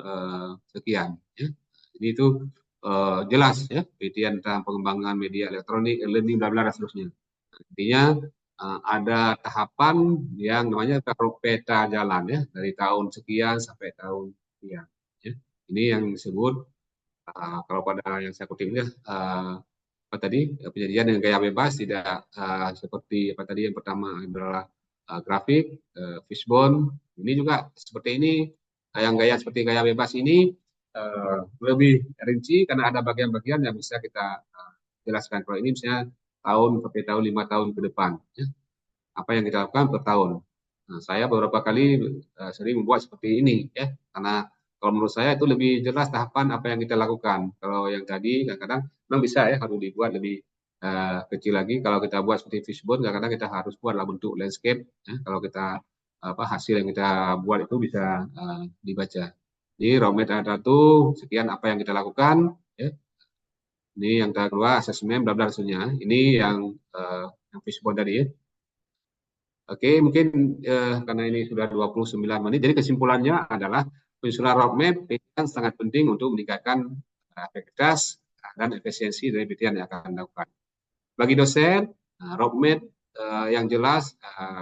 sekian. Ya. Jadi itu jelas ya penelitian tentang pengembangan media elektronik, learning bla bla dan seterusnya. Artinya ada tahapan yang namanya peta jalan ya dari tahun sekian sampai tahun sekian. Ya. Ini yang disebut kalau pada yang saya kutip ini apa tadi penyajian dengan gaya bebas, tidak seperti apa tadi yang pertama adalah grafik, fishbone. Ini juga seperti ini, yang gaya seperti gaya bebas ini lebih rinci karena ada bagian-bagian yang bisa kita jelaskan. Kalau ini misalnya tahun sampai tahun 5 tahun ke depan, ya. Apa yang kita lakukan per tahun. Nah, saya beberapa kali sering membuat seperti ini, ya, karena kalau menurut saya itu lebih jelas tahapan apa yang kita lakukan. Kalau yang tadi kadang-kadang memang bisa ya harus dibuat lebih kecil lagi. Kalau kita buat seperti fishbone, kadang-kadang kita harus buatlah bentuk landscape. Ya, kalau kita hasil yang kita buat itu bisa dibaca. Jadi roadmap satu sekian apa yang kita lakukan. Ya. Ini yang kedua asesmen bla bla seterusnya. Ini yang fishbone tadi ya. Oke, mungkin karena ini sudah 29 menit, jadi kesimpulannya adalah penyusunan roadmap yang sangat penting untuk meningkatkan efektivitas dan efisiensi dari penelitian yang akan dilakukan. Bagi dosen, roadmap yang jelas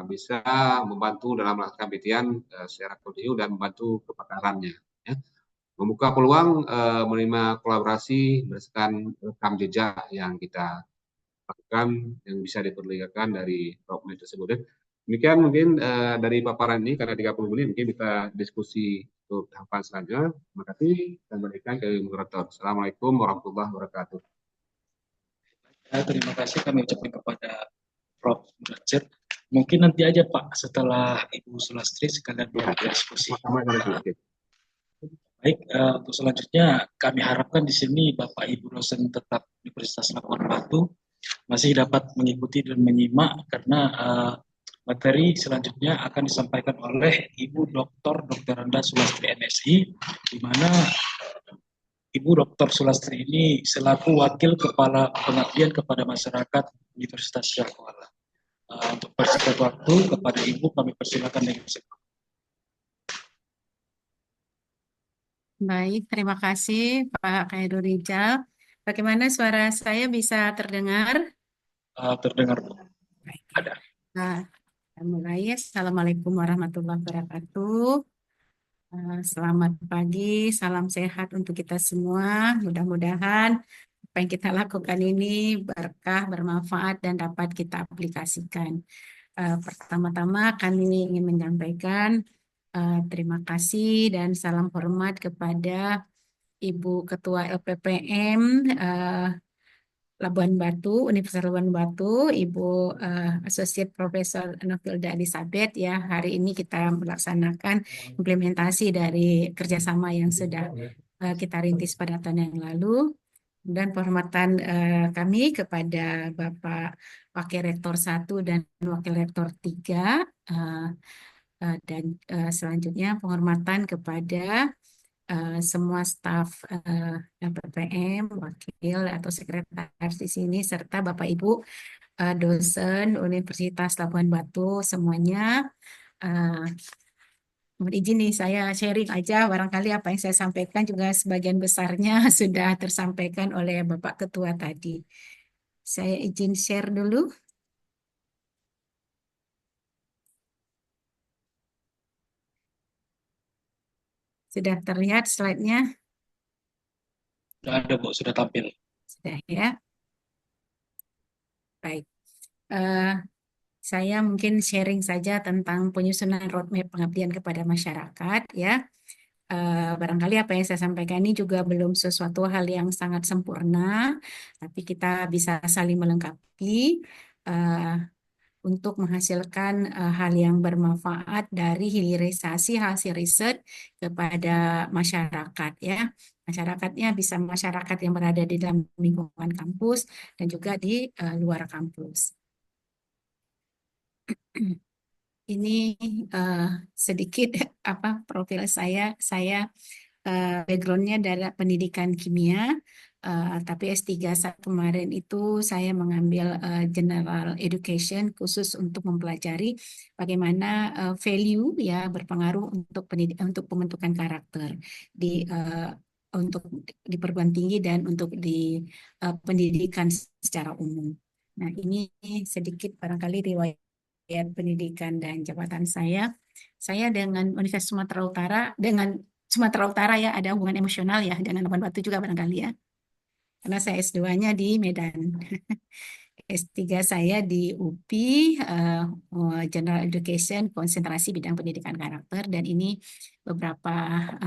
bisa membantu dalam melakukan penelitian secara kontinu dan membantu kepakarannya. Ya. Membuka peluang menerima kolaborasi berdasarkan rekam jejak yang kita lakukan yang bisa diperlihatkan dari roadmap tersebut. Demikian mungkin dari paparan ini, karena 30 menit mungkin kita diskusi untuk tahapan selanjutnya. Terima kasih dan berikan ke moderator. Assalamualaikum warahmatullahi wabarakatuh. Terima kasih kami ucapkan kepada Prof. Derajat. Mungkin nanti aja Pak setelah Ibu Sulastri sekalian berdiskusi. Baik, untuk selanjutnya kami harapkan di sini Bapak Ibu dosen tetap Universitas Labuan Batu masih dapat mengikuti dan menyimak karena materi selanjutnya akan disampaikan oleh Ibu Dr. Anda Sulastri MSI, di mana Ibu Dr. Sulastri ini selaku Wakil Kepala Pengabdian kepada Masyarakat Universitas Syah Kuala. Untuk persingkat waktu kepada Ibu kami persilakan dengan segera. Baik, terima kasih Pak Khairul Rijal. Bagaimana suara saya bisa terdengar? Terdengar Bu. Baik. Ada. Nah, kita mulai. Assalamualaikum warahmatullahi wabarakatuh. Selamat pagi, salam sehat untuk kita semua. Mudah-mudahan apa yang kita lakukan ini berkah, bermanfaat, dan dapat kita aplikasikan. Pertama-tama kami ingin menyampaikan terima kasih dan salam hormat kepada Ibu Ketua LPPM Labuan Batu, Universitas Labuan Batu, Ibu Associate Profesor Nofilda Elizabeth ya. Hari ini kita melaksanakan implementasi dari kerjasama yang sudah kita rintis pada tahun yang lalu. Dan penghormatan kami kepada Bapak Wakil Rektor 1 dan Wakil Rektor 3 dan selanjutnya penghormatan kepada semua staf LPPM, wakil atau sekretaris di sini, serta Bapak Ibu dosen Universitas Labuan Batu semuanya. Mohon izin nih saya sharing aja, barangkali apa yang saya sampaikan juga sebagian besarnya sudah tersampaikan oleh Bapak Ketua tadi. Saya izin share dulu. Sudah terlihat slide-nya? Sudah ada Bu, sudah tampil. Sudah ya. Baik. Saya mungkin sharing saja tentang penyusunan roadmap pengabdian kepada masyarakat ya. Barangkali apa yang saya sampaikan ini juga belum sesuatu hal yang sangat sempurna, tapi kita bisa saling melengkapi untuk menghasilkan hal yang bermanfaat dari hilirisasi hasil riset kepada masyarakat ya. Masyarakatnya bisa masyarakat yang berada di dalam lingkungan kampus dan juga di luar kampus. Ini sedikit profil saya. Saya backgroundnya dari pendidikan kimia, tapi S3 saya kemarin itu saya mengambil general education khusus untuk mempelajari bagaimana value ya berpengaruh untuk pembentukan karakter untuk di perguruan tinggi dan untuk di pendidikan secara umum. Nah, ini sedikit barangkali riwayat pendidikan dan jabatan saya. Saya dengan Universitas Sumatera Utara, ya ada hubungan emosional ya dengan Labuan Batu juga barangkali ya. Karena saya S2-nya di Medan. S3 saya di UPI, General Education, konsentrasi bidang pendidikan karakter, dan ini beberapa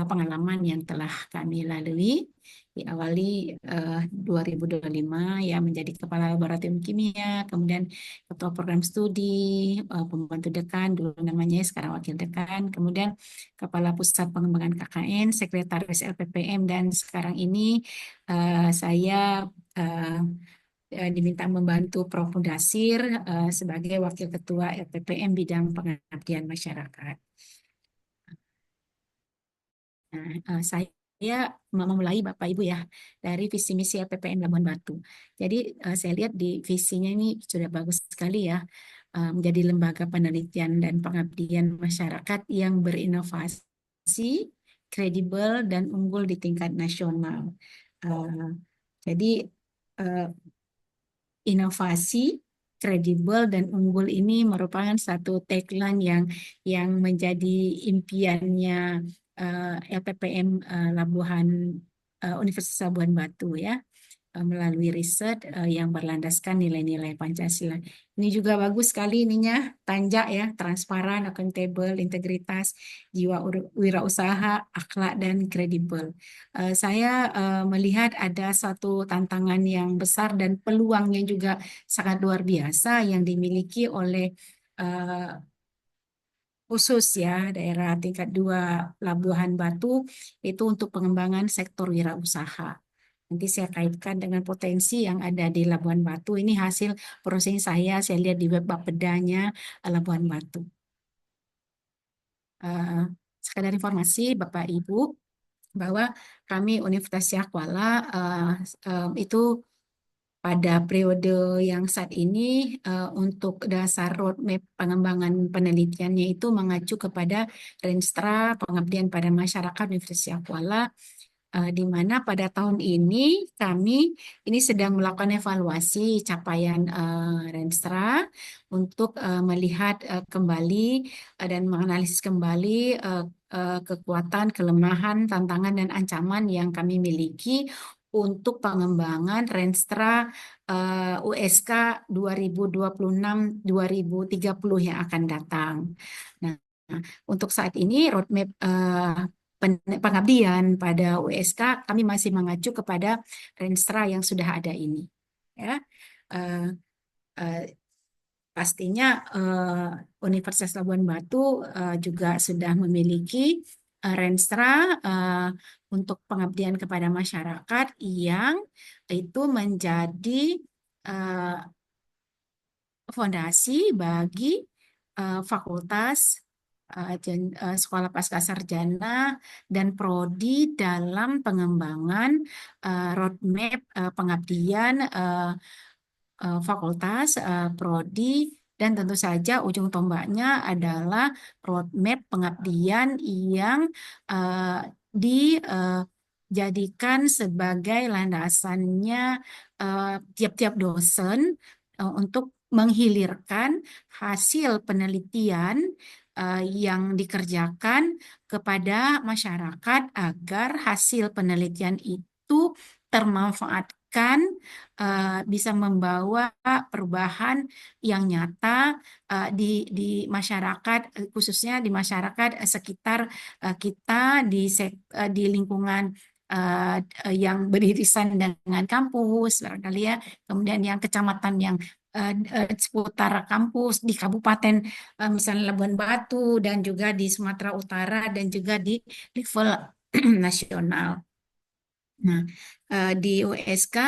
pengalaman yang telah kami lalui. Diawali 2025 ya menjadi Kepala Laboratorium Kimia, kemudian Ketua Program Studi, Pembantu Dekan, dulu namanya sekarang Wakil Dekan, kemudian Kepala Pusat Pengembangan KKN, Sekretaris LPPM, dan sekarang ini saya diminta membantu Prof. Mudasir sebagai Wakil Ketua LPPM bidang pengabdian masyarakat. Nah, saya memulai Bapak Ibu ya dari visi misi LPPM Labuan Batu. Jadi saya lihat di visinya ini sudah bagus sekali ya, menjadi lembaga penelitian dan pengabdian masyarakat yang berinovasi, kredibel, dan unggul di tingkat nasional. Jadi inovasi, kredibel, dan unggul ini merupakan satu tagline yang menjadi impiannya LPPM Universitas Labuan Batu ya. melalui riset yang berlandaskan nilai-nilai Pancasila. Ini juga bagus sekali ininya, tanjak ya, transparan, akuntabel, integritas, jiwa wirausaha, akhlak, dan kredibel. Saya melihat ada satu tantangan yang besar dan peluang yang juga sangat luar biasa yang dimiliki oleh khusus ya daerah tingkat 2 Labuhan Batu itu untuk pengembangan sektor wirausaha. Nanti saya kaitkan dengan potensi yang ada di Labuan Batu. Ini hasil browsing saya lihat di web Bapedanya Labuan Batu. Sekadar informasi Bapak Ibu bahwa kami Universitas Syah Kuala itu pada periode yang saat ini untuk dasar roadmap pengembangan penelitiannya itu mengacu kepada Renstra Pengabdian pada Masyarakat Universitas Syah Kuala, di mana pada tahun ini kami ini sedang melakukan evaluasi capaian Renstra untuk melihat kembali dan menganalisis kembali kekuatan, kelemahan, tantangan, dan ancaman yang kami miliki untuk pengembangan Renstra USK 2026-2030 yang akan datang. Nah, untuk saat ini roadmap pengabdian pada USK kami masih mengacu kepada Renstra yang sudah ada ini. Ya, pastinya Universitas Labuan Batu juga sudah memiliki Renstra untuk pengabdian kepada masyarakat yang itu menjadi fondasi bagi fakultas, sekolah pascasarjana, dan prodi dalam pengembangan roadmap pengabdian fakultas, prodi, dan tentu saja ujung tombaknya adalah roadmap pengabdian yang dijadikan sebagai landasannya tiap-tiap dosen untuk menghilirkan hasil penelitian yang dikerjakan kepada masyarakat agar hasil penelitian itu termanfaatkan, bisa membawa perubahan yang nyata di masyarakat, khususnya di masyarakat sekitar kita di lingkungan yang beririsan dengan kampus barangkali ya, kemudian yang kecamatan yang seputar kampus di kabupaten misalnya Labuan Batu dan juga di Sumatera Utara dan juga di level nasional. Nah, di USK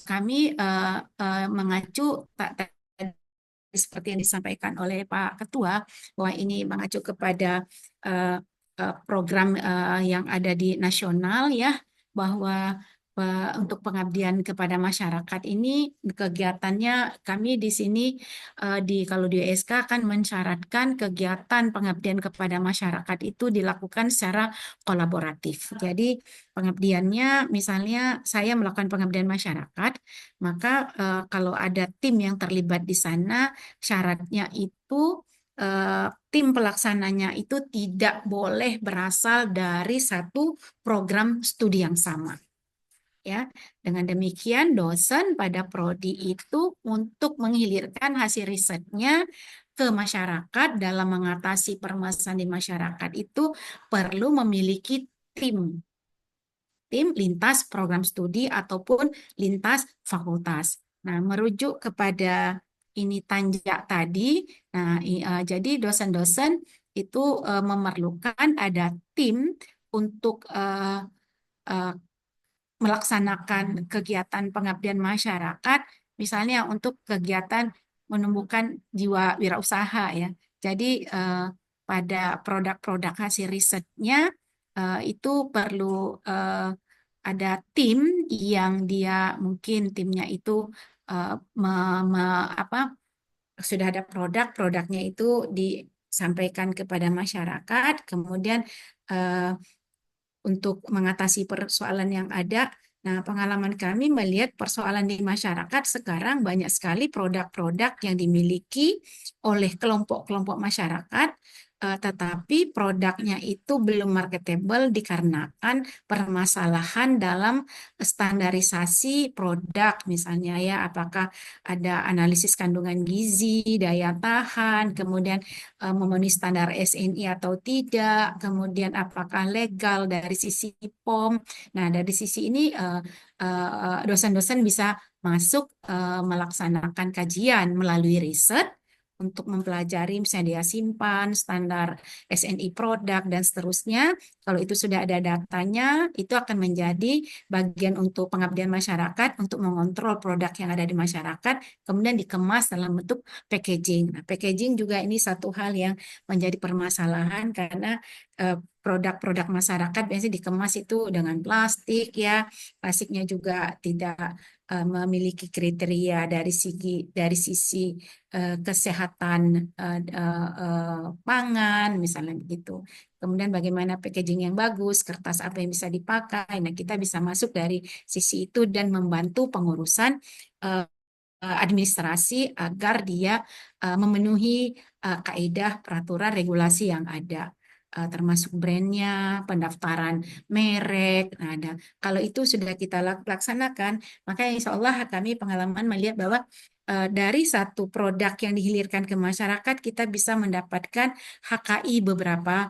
kami mengacu seperti yang disampaikan oleh Pak Ketua bahwa ini mengacu kepada program yang ada di nasional ya, bahwa untuk pengabdian kepada masyarakat ini kegiatannya kami di sini kalau di USK kan mensyaratkan kegiatan pengabdian kepada masyarakat itu dilakukan secara kolaboratif. Jadi pengabdiannya misalnya saya melakukan pengabdian masyarakat, maka kalau ada tim yang terlibat di sana syaratnya itu tim pelaksananya itu tidak boleh berasal dari satu program studi yang sama. Ya, dengan demikian dosen pada prodi itu untuk menghilirkan hasil risetnya ke masyarakat dalam mengatasi permasalahan di masyarakat itu perlu memiliki tim lintas program studi ataupun lintas fakultas. Nah, merujuk kepada ini tanjak tadi, nah jadi dosen-dosen itu memerlukan ada tim untuk melaksanakan kegiatan pengabdian masyarakat, misalnya untuk kegiatan menumbuhkan jiwa wirausaha ya. Jadi pada produk-produk hasil risetnya itu perlu ada tim yang dia mungkin timnya itu sudah ada produknya itu disampaikan kepada masyarakat, kemudian untuk mengatasi persoalan yang ada. Nah, pengalaman kami melihat persoalan di masyarakat sekarang banyak sekali produk-produk yang dimiliki oleh kelompok-kelompok masyarakat tetapi produknya itu belum marketable dikarenakan permasalahan dalam standarisasi produk, misalnya ya, apakah ada analisis kandungan gizi, daya tahan, kemudian memenuhi standar SNI atau tidak, kemudian apakah legal dari sisi POM. Nah, dari sisi ini dosen-dosen bisa masuk melaksanakan kajian melalui riset untuk mempelajari misalnya daya simpan, standar SNI produk, dan seterusnya. Kalau itu sudah ada datanya, itu akan menjadi bagian untuk pengabdian masyarakat untuk mengontrol produk yang ada di masyarakat, kemudian dikemas dalam bentuk packaging. Nah, packaging juga ini satu hal yang menjadi permasalahan karena produk-produk masyarakat biasanya dikemas itu dengan plastik ya, plastiknya juga tidak memiliki kriteria dari sisi kesehatan pangan, misalnya begitu. Kemudian bagaimana packaging yang bagus, kertas apa yang bisa dipakai. Nah, kita bisa masuk dari sisi itu dan membantu pengurusan administrasi agar dia memenuhi kaidah peraturan regulasi yang ada. Termasuk brandnya, pendaftaran merek. Nah, kalau itu sudah kita laksanakan, maka insya Allah kami pengalaman melihat bahwa dari satu produk yang dihilirkan ke masyarakat, kita bisa mendapatkan HKI beberapa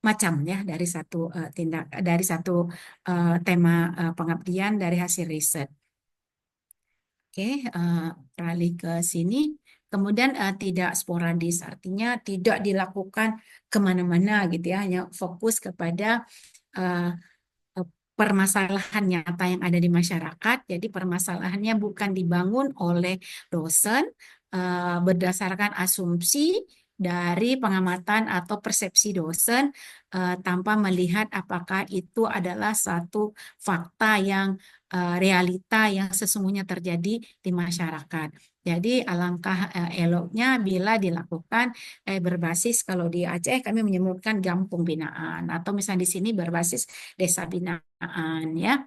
macam ya dari satu tema pengabdian dari hasil riset. Oke, beralih ke sini. Kemudian tidak sporadis, artinya tidak dilakukan kemana-mana gitu ya, hanya fokus kepada permasalahan nyata yang ada di masyarakat. Jadi permasalahannya bukan dibangun oleh dosen berdasarkan asumsi dari pengamatan atau persepsi dosen tanpa melihat apakah itu adalah satu fakta yang realita yang sesungguhnya terjadi di masyarakat. Jadi alangkah eloknya bila dilakukan berbasis, kalau di Aceh kami menyebutkan kampung binaan, atau misalnya di sini berbasis desa binaan ya.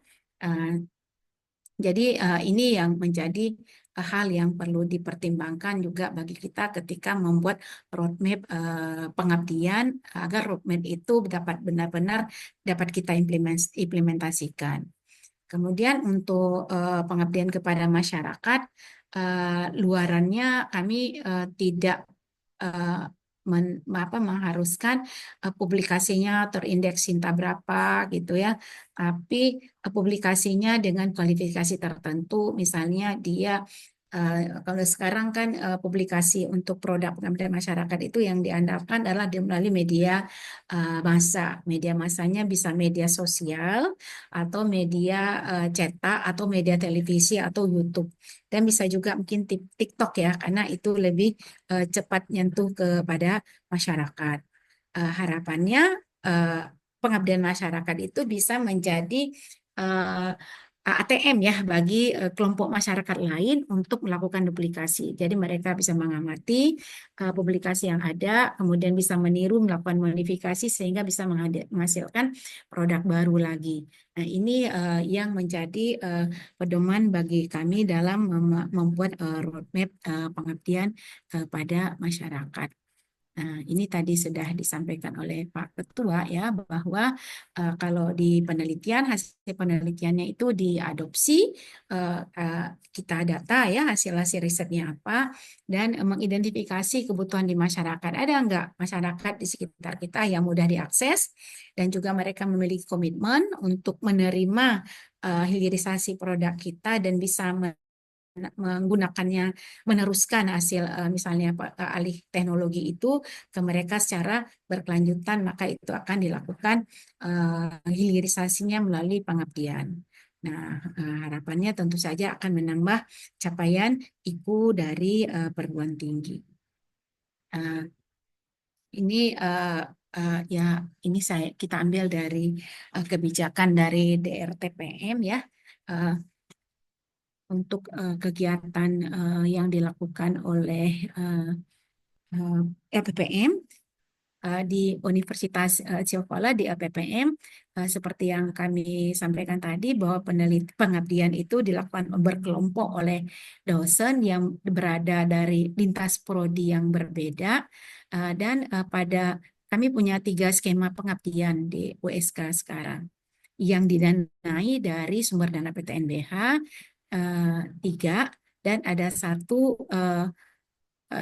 Jadi ini yang menjadi hal yang perlu dipertimbangkan juga bagi kita ketika membuat roadmap pengabdian, agar roadmap itu dapat benar-benar dapat kita implementasikan. Kemudian untuk pengabdian kepada masyarakat, luarannya kami tidak mengharuskan publikasinya terindeks Sinta berapa gitu ya, tapi publikasinya dengan kualifikasi tertentu, misalnya dia kalau sekarang kan publikasi untuk produk pengabdian masyarakat itu yang diandalkan adalah melalui media massa. Media massanya bisa media sosial atau media cetak atau media televisi atau YouTube. Dan bisa juga mungkin TikTok ya, karena itu lebih cepat nyentuh kepada masyarakat. Harapannya pengabdian masyarakat itu bisa menjadi ATM ya bagi kelompok masyarakat lain untuk melakukan duplikasi. Jadi mereka bisa mengamati publikasi yang ada, kemudian bisa meniru, melakukan modifikasi sehingga bisa menghasilkan produk baru lagi. Nah, ini yang menjadi pedoman bagi kami dalam membuat roadmap pengabdian kepada masyarakat. Nah, ini tadi sudah disampaikan oleh Pak Ketua ya, bahwa kalau di penelitian, hasil penelitiannya itu diadopsi, kita data ya hasil-hasil risetnya apa, dan mengidentifikasi kebutuhan di masyarakat. Ada enggak masyarakat di sekitar kita yang mudah diakses, dan juga mereka memiliki komitmen untuk menerima hilirisasi produk kita dan bisa menggunakannya, meneruskan hasil misalnya alih teknologi itu ke mereka secara berkelanjutan, maka itu akan dilakukan hilirisasinya melalui pengabdian. Nah, harapannya tentu saja akan menambah capaian IKU dari perguruan tinggi. Ini ya, ini kita ambil dari kebijakan dari DRTPM ya. Untuk kegiatan yang dilakukan oleh LPPM, di Universitas Ciokala di LPPM, seperti yang kami sampaikan tadi bahwa pengabdian itu dilakukan berkelompok oleh dosen yang berada dari lintas prodi yang berbeda, dan pada kami punya 3 skema pengabdian di USK sekarang yang didanai dari sumber dana PTNBH, 3, dan ada 1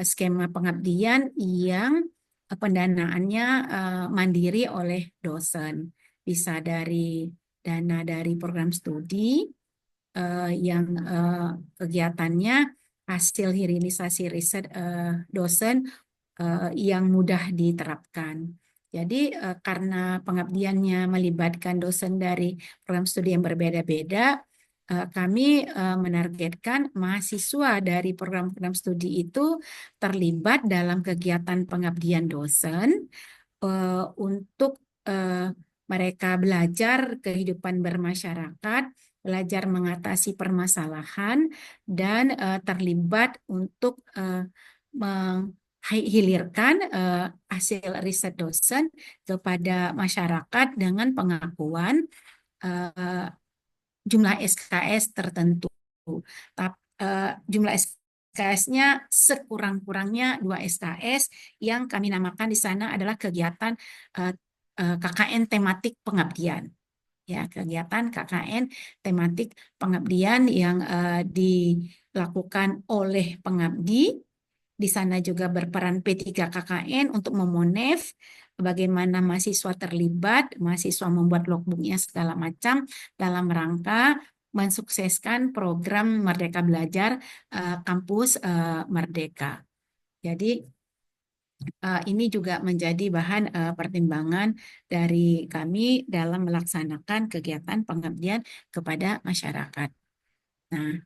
skema pengabdian yang pendanaannya mandiri oleh dosen, bisa dari dana dari program studi yang kegiatannya hasil hilirisasi riset dosen yang mudah diterapkan. Jadi karena pengabdiannya melibatkan dosen dari program studi yang berbeda-beda, kami menargetkan mahasiswa dari program-program studi itu terlibat dalam kegiatan pengabdian dosen untuk mereka belajar kehidupan bermasyarakat, belajar mengatasi permasalahan, dan terlibat untuk menghilirkan hasil riset dosen kepada masyarakat dengan pengakuan jumlah SKS tertentu. Jumlah SKS-nya sekurang-kurangnya 2 SKS yang kami namakan di sana adalah kegiatan KKN tematik pengabdian. Ya, kegiatan KKN tematik pengabdian yang dilakukan oleh pengabdi. Di sana juga berperan P3 KKN untuk memonef bagaimana mahasiswa terlibat, mahasiswa membuat logbooknya segala macam dalam rangka mensukseskan program Merdeka Belajar Kampus Merdeka. Jadi ini juga menjadi bahan pertimbangan dari kami dalam melaksanakan kegiatan pengabdian kepada masyarakat. Nah,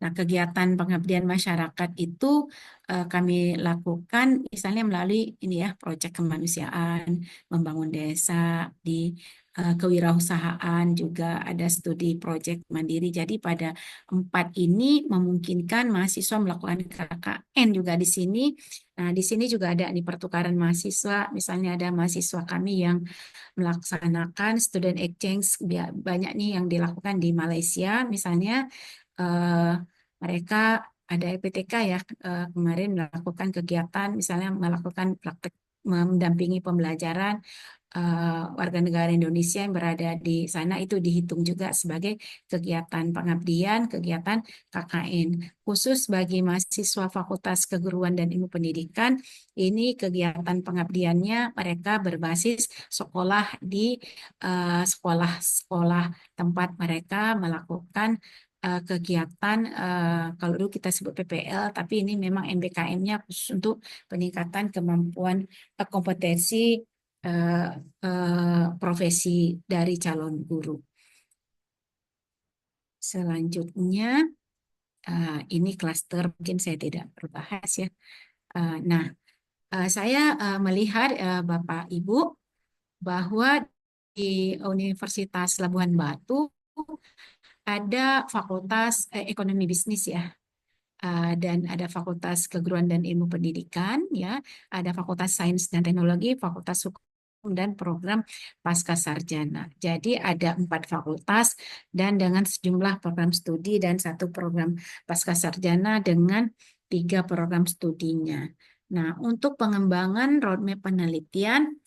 kegiatan pengabdian masyarakat itu kami lakukan misalnya melalui ini ya, proyek kemanusiaan, membangun desa, di kewirausahaan juga ada studi proyek mandiri. Jadi pada 4 ini memungkinkan mahasiswa melakukan KKN juga di sini. Nah, di sini juga ada di pertukaran mahasiswa, misalnya ada mahasiswa kami yang melaksanakan student exchange, banyak nih yang dilakukan di Malaysia misalnya. Mereka ada EPTK ya, kemarin melakukan kegiatan misalnya melakukan praktek mendampingi pembelajaran warga negara Indonesia yang berada di sana, itu dihitung juga sebagai kegiatan pengabdian, kegiatan KKN. Khusus bagi mahasiswa Fakultas Keguruan dan Ilmu Pendidikan, ini kegiatan pengabdiannya mereka berbasis sekolah di sekolah-sekolah tempat mereka melakukan kegiatan, kalau dulu kita sebut PPL, tapi ini memang MBKM-nya khusus untuk peningkatan kemampuan kompetensi profesi dari calon guru. Selanjutnya, ini klaster mungkin saya tidak perlu bahas ya. Nah, saya melihat Bapak Ibu bahwa di Universitas Labuhan Batu ada Fakultas Ekonomi Bisnis ya, dan ada Fakultas Keguruan dan Ilmu Pendidikan ya, ada Fakultas Sains dan Teknologi, Fakultas Hukum dan program pasca sarjana. Jadi ada 4 fakultas dan dengan sejumlah program studi dan 1 program pasca sarjana dengan 3 program studinya. Nah, untuk pengembangan roadmap penelitian,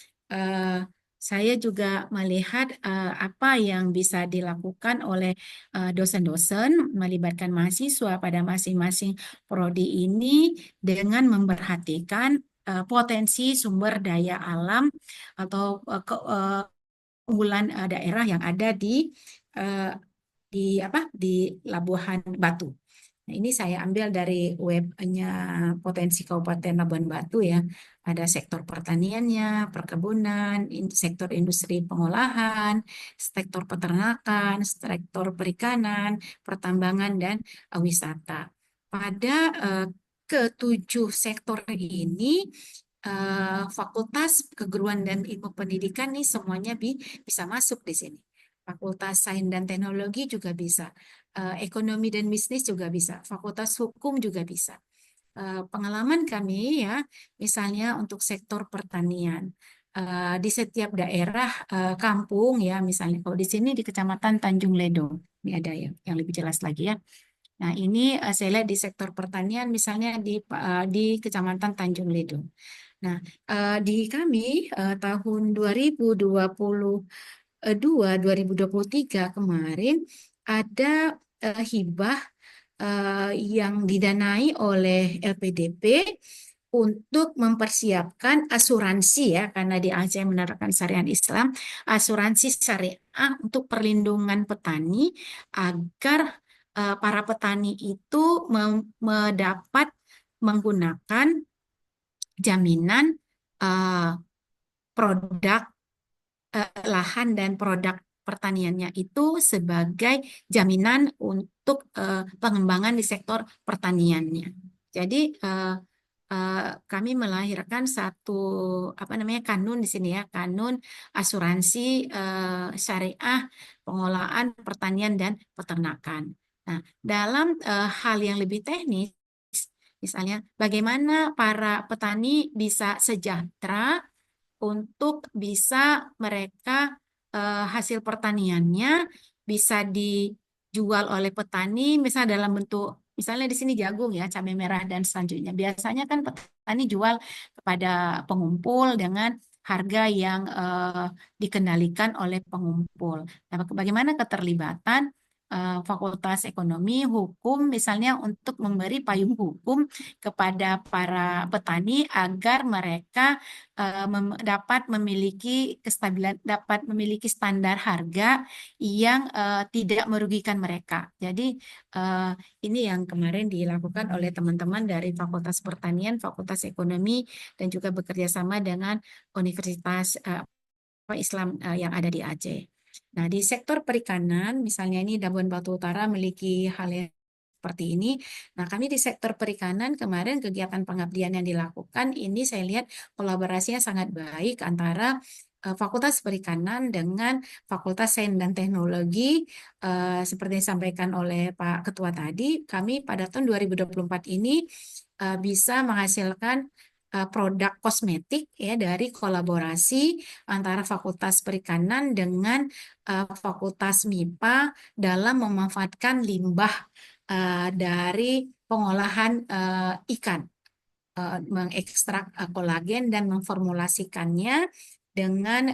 saya juga melihat apa yang bisa dilakukan oleh dosen-dosen melibatkan mahasiswa pada masing-masing prodi ini dengan memperhatikan potensi sumber daya alam atau keunggulan daerah yang ada di Labuhan Batu. Nah, ini saya ambil dari webnya Potensi Kabupaten Labuan Batu ya. Ada sektor pertaniannya, perkebunan, sektor industri pengolahan, sektor peternakan, sektor perikanan, pertambangan, dan wisata. Pada ke-7 sektor ini, Fakultas Keguruan dan Ilmu Pendidikan nih semuanya bisa masuk di sini. Fakultas Sains dan Teknologi juga bisa. Ekonomi dan Bisnis juga bisa. Fakultas Hukum juga bisa. pengalaman kami ya, misalnya untuk sektor pertanian. Di setiap daerah kampung ya, misalnya kalau di sini di Kecamatan Tanjung Ledong, ini ada yang lebih jelas lagi ya. Nah, ini saya lihat di sektor pertanian misalnya di Kecamatan Tanjung Ledong. Nah, di kami tahun 2023 kemarin ada hibah yang didanai oleh LPDP untuk mempersiapkan asuransi ya, karena di Aceh menerapkan syariat Islam, asuransi syariah untuk perlindungan petani agar para petani itu mendapat menggunakan jaminan produk lahan dan produk pertaniannya itu sebagai jaminan untuk pengembangan di sektor pertaniannya. Jadi kami melahirkan satu kanun di sini ya, kanun asuransi syariah pengolahan pertanian dan peternakan. Nah, dalam hal yang lebih teknis, misalnya bagaimana para petani bisa sejahtera untuk bisa mereka hasil pertaniannya bisa dijual oleh petani, misalnya dalam bentuk, misalnya di sini jagung ya, cabai merah dan selanjutnya. Biasanya kan petani jual kepada pengumpul dengan harga yang dikendalikan oleh pengumpul. Nah, bagaimana keterlibatan Fakultas Ekonomi, Hukum, misalnya untuk memberi payung hukum kepada para petani agar mereka dapat memiliki kestabilan, dapat memiliki standar harga yang tidak merugikan mereka. Jadi ini yang kemarin dilakukan oleh teman-teman dari Fakultas Pertanian, Fakultas Ekonomi, dan juga bekerja sama dengan Universitas Islam yang ada di Aceh. Nah, di sektor perikanan, misalnya ini Labuan Batu Utara memiliki hal yang seperti ini. Nah, kami di sektor perikanan kemarin kegiatan pengabdian yang dilakukan ini saya lihat kolaborasinya sangat baik antara Fakultas Perikanan dengan Fakultas Sains dan Teknologi. Seperti yang disampaikan oleh Pak Ketua tadi, kami pada tahun 2024 ini bisa menghasilkan produk kosmetik ya dari kolaborasi antara Fakultas Perikanan dengan Fakultas MIPA dalam memanfaatkan limbah dari pengolahan ikan, mengekstrak kolagen dan memformulasikannya dengan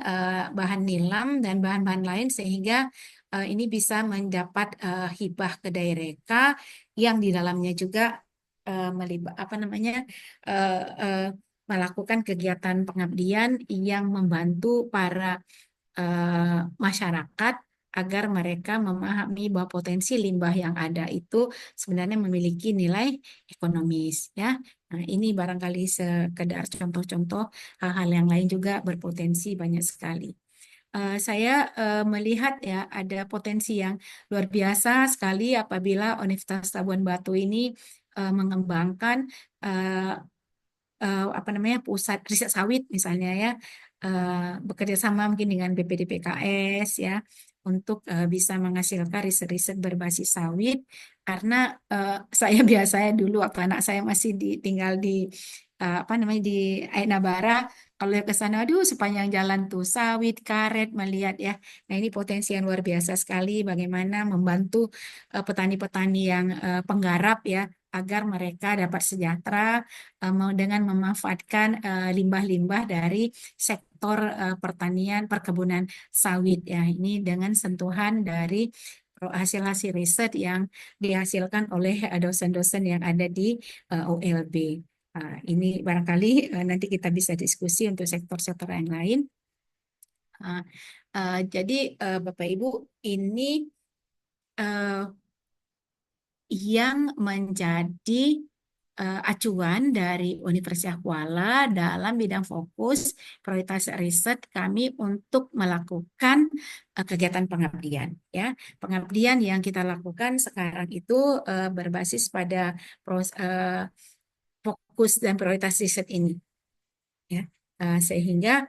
bahan nilam dan bahan-bahan lain sehingga ini bisa mendapat hibah ke daerah yang di dalamnya juga melakukan kegiatan pengabdian yang membantu para masyarakat agar mereka memahami bahwa potensi limbah yang ada itu sebenarnya memiliki nilai ekonomis ya. Nah, ini barangkali sekedar contoh-contoh, hal-hal yang lain juga berpotensi banyak sekali. Saya melihat ya ada potensi yang luar biasa sekali apabila Universitas Labuan Batu ini mengembangkan pusat riset sawit misalnya ya, bekerja sama mungkin dengan BPDPKS ya untuk bisa menghasilkan riset-riset berbasis sawit karena saya biasanya dulu waktu anak saya masih tinggal di di Aina Bara, kalau ke sana aduh sepanjang jalan tuh sawit, karet melihat ya. Nah, ini potensi yang luar biasa sekali bagaimana membantu petani-petani yang penggarap ya agar mereka dapat sejahtera dengan memanfaatkan limbah-limbah dari sektor pertanian, perkebunan sawit ya. Ini dengan sentuhan dari hasil-hasil riset yang dihasilkan oleh dosen-dosen yang ada di OLB. Ini barangkali nanti kita bisa diskusi untuk sektor-sektor yang lain. Jadi Bapak Ibu, ini yang menjadi acuan dari Universitas Kuala dalam bidang fokus prioritas riset kami untuk melakukan kegiatan pengabdian ya. Pengabdian yang kita lakukan sekarang itu berbasis pada fokus dan prioritas riset ini ya. Sehingga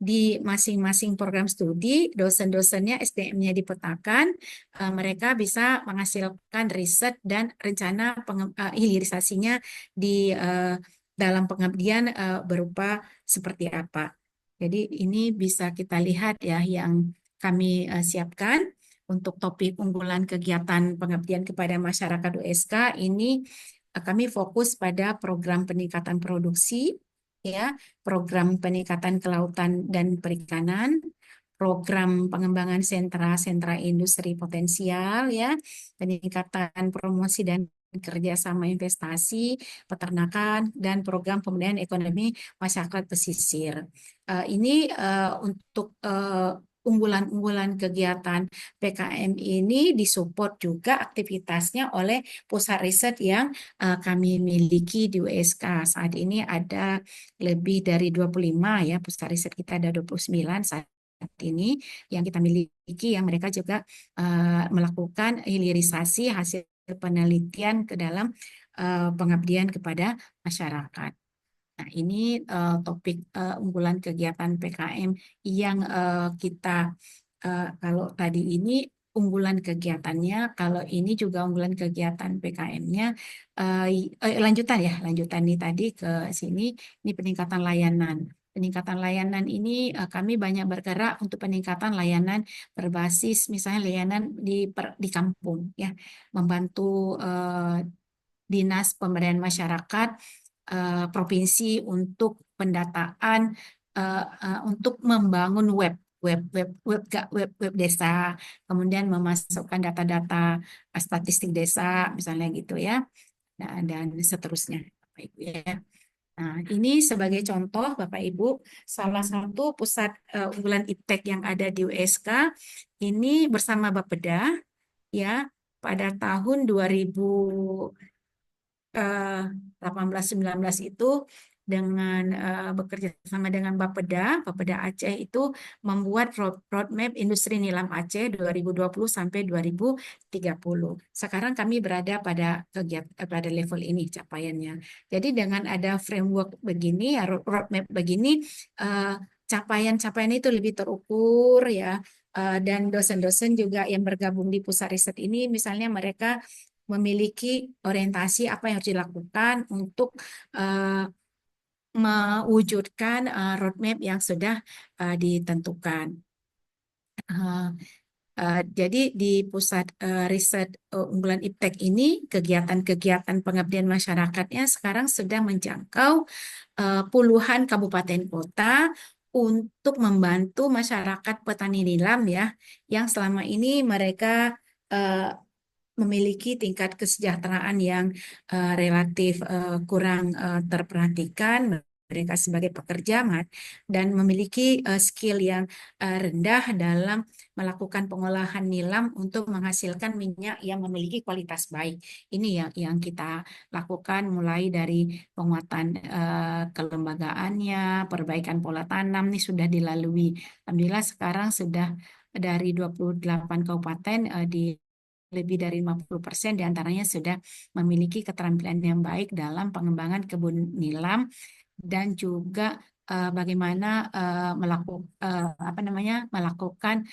di masing-masing program studi, dosen-dosennya SDM-nya dipetakan, mereka bisa menghasilkan riset dan rencana hilirisasinya di dalam pengabdian berupa seperti apa. Jadi ini bisa kita lihat ya yang kami siapkan untuk topik unggulan kegiatan pengabdian kepada masyarakat USK ini kami fokus pada program peningkatan produksi, ya, program peningkatan kelautan dan perikanan, program pengembangan sentra-sentra industri potensial, ya, peningkatan promosi dan kerjasama investasi, peternakan, dan program pemberdayaan ekonomi masyarakat pesisir. Ini untuk unggulan-unggulan kegiatan PKM ini disupport juga aktivitasnya oleh pusat riset yang kami miliki di USK. Saat ini ada lebih dari 25 ya, pusat riset kita ada 29 saat ini yang kita miliki, yang mereka juga melakukan hilirisasi hasil penelitian ke dalam pengabdian kepada masyarakat. Nah, ini topik unggulan kegiatan PKM yang kita kalau tadi ini unggulan kegiatannya, kalau ini juga unggulan kegiatan PKM-nya. Lanjutan nih tadi ke sini, ini peningkatan layanan. Peningkatan layanan ini kami banyak bergerak untuk peningkatan layanan berbasis misalnya layanan di kampung ya, membantu Dinas Pemberdayaan Masyarakat provinsi untuk pendataan untuk membangun web desa, kemudian memasukkan data-data statistik desa misalnya gitu ya, dan seterusnya Bapak Ibu ya. Nah, ini sebagai contoh Bapak Ibu, salah satu pusat unggulan IPTEK yang ada di USK ini bersama Bapeda ya, pada tahun 2018-19 itu dengan bekerja sama dengan Bapeda Aceh itu membuat roadmap industri nilam Aceh 2020 sampai 2030. Sekarang kami berada pada pada level ini capaiannya. Jadi dengan ada framework begini, ya, roadmap begini, capaian-capaian itu lebih terukur ya. Dan dosen-dosen juga yang bergabung di pusat riset ini, misalnya mereka memiliki orientasi apa yang harus dilakukan untuk mewujudkan roadmap yang sudah ditentukan. Jadi di pusat riset unggulan IPTEK ini, kegiatan-kegiatan pengabdian masyarakatnya sekarang sudah menjangkau puluhan kabupaten kota untuk membantu masyarakat petani nilam ya, yang selama ini mereka memiliki tingkat kesejahteraan yang relatif kurang terperhatikan, mereka sebagai pekerja dan memiliki skill yang rendah dalam melakukan pengolahan nilam untuk menghasilkan minyak yang memiliki kualitas baik. Ini yang kita lakukan mulai dari penguatan kelembagaannya, perbaikan pola tanam ini sudah dilalui. Alhamdulillah sekarang sudah dari 28 kabupaten di lebih dari 50% diantaranya sudah memiliki keterampilan yang baik dalam pengembangan kebun nilam dan juga bagaimana melakukan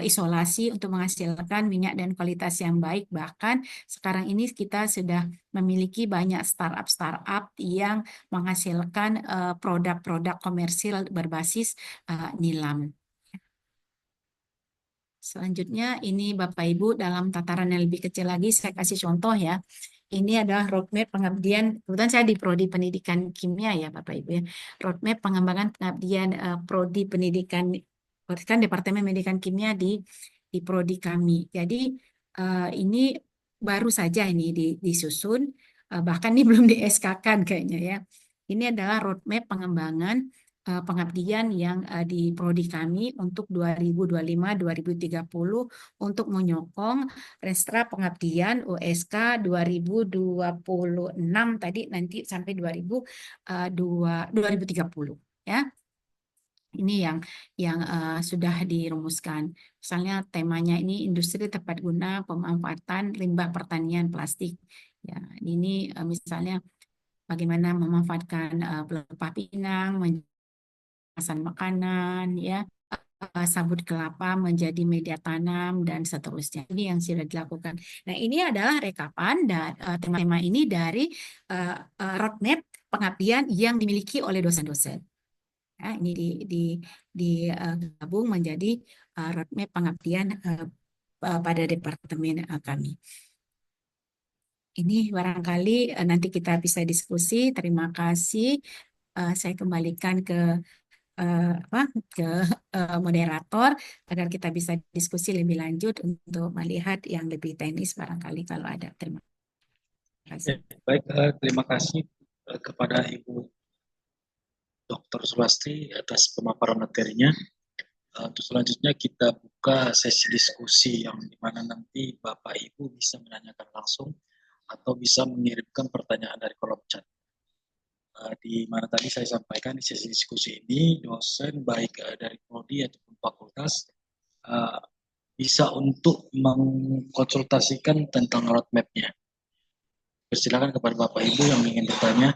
isolasi untuk menghasilkan minyak dan kualitas yang baik. Bahkan sekarang ini kita sudah memiliki banyak startup yang menghasilkan produk-produk komersil berbasis nilam. Selanjutnya ini Bapak Ibu dalam tataran yang lebih kecil lagi saya kasih contoh ya. Ini adalah roadmap pengabdian, kebetulan saya di Prodi Pendidikan Kimia ya Bapak Ibu ya. Roadmap pengembangan pengabdian Prodi Pendidikan, kan Departemen Pendidikan Kimia di Prodi kami. Jadi ini baru saja ini disusun, bahkan ini belum di SK-kan kayaknya ya. Ini adalah roadmap pengembangan pengabdian yang di prodi kami untuk 2025-2030 untuk menyokong Restra Pengabdian USK 2026 tadi nanti sampai 2030 ya. Ini yang sudah dirumuskan. Misalnya temanya ini industri tepat guna pemanfaatan limbah pertanian plastik. Ya, ini misalnya bagaimana memanfaatkan pelepah pinang kemasan makanan, ya, sabut kelapa menjadi media tanam dan seterusnya. Ini yang sudah dilakukan. Nah, ini adalah rekapan dan tema-tema ini dari roadmap pengabdian yang dimiliki oleh dosen-dosen. Ya, ini digabung menjadi roadmap pengabdian pada departemen kami. Ini barangkali nanti kita bisa diskusi. Terima kasih. Saya kembalikan ke ke moderator agar kita bisa diskusi lebih lanjut untuk melihat yang lebih teknis barangkali kalau ada. Terima kasih. Baik, terima kasih kepada Ibu Dr. Sulasti atas pemaparan materinya. Untuk selanjutnya kita buka sesi diskusi yang dimana nanti Bapak Ibu bisa menanyakan langsung atau bisa mengirimkan pertanyaan dari kolom chat. Di mana tadi saya sampaikan di sesi diskusi ini dosen baik dari prodi ataupun fakultas bisa untuk mengkonsultasikan tentang roadmap-nya. Persilakan kepada Bapak Ibu yang ingin bertanya.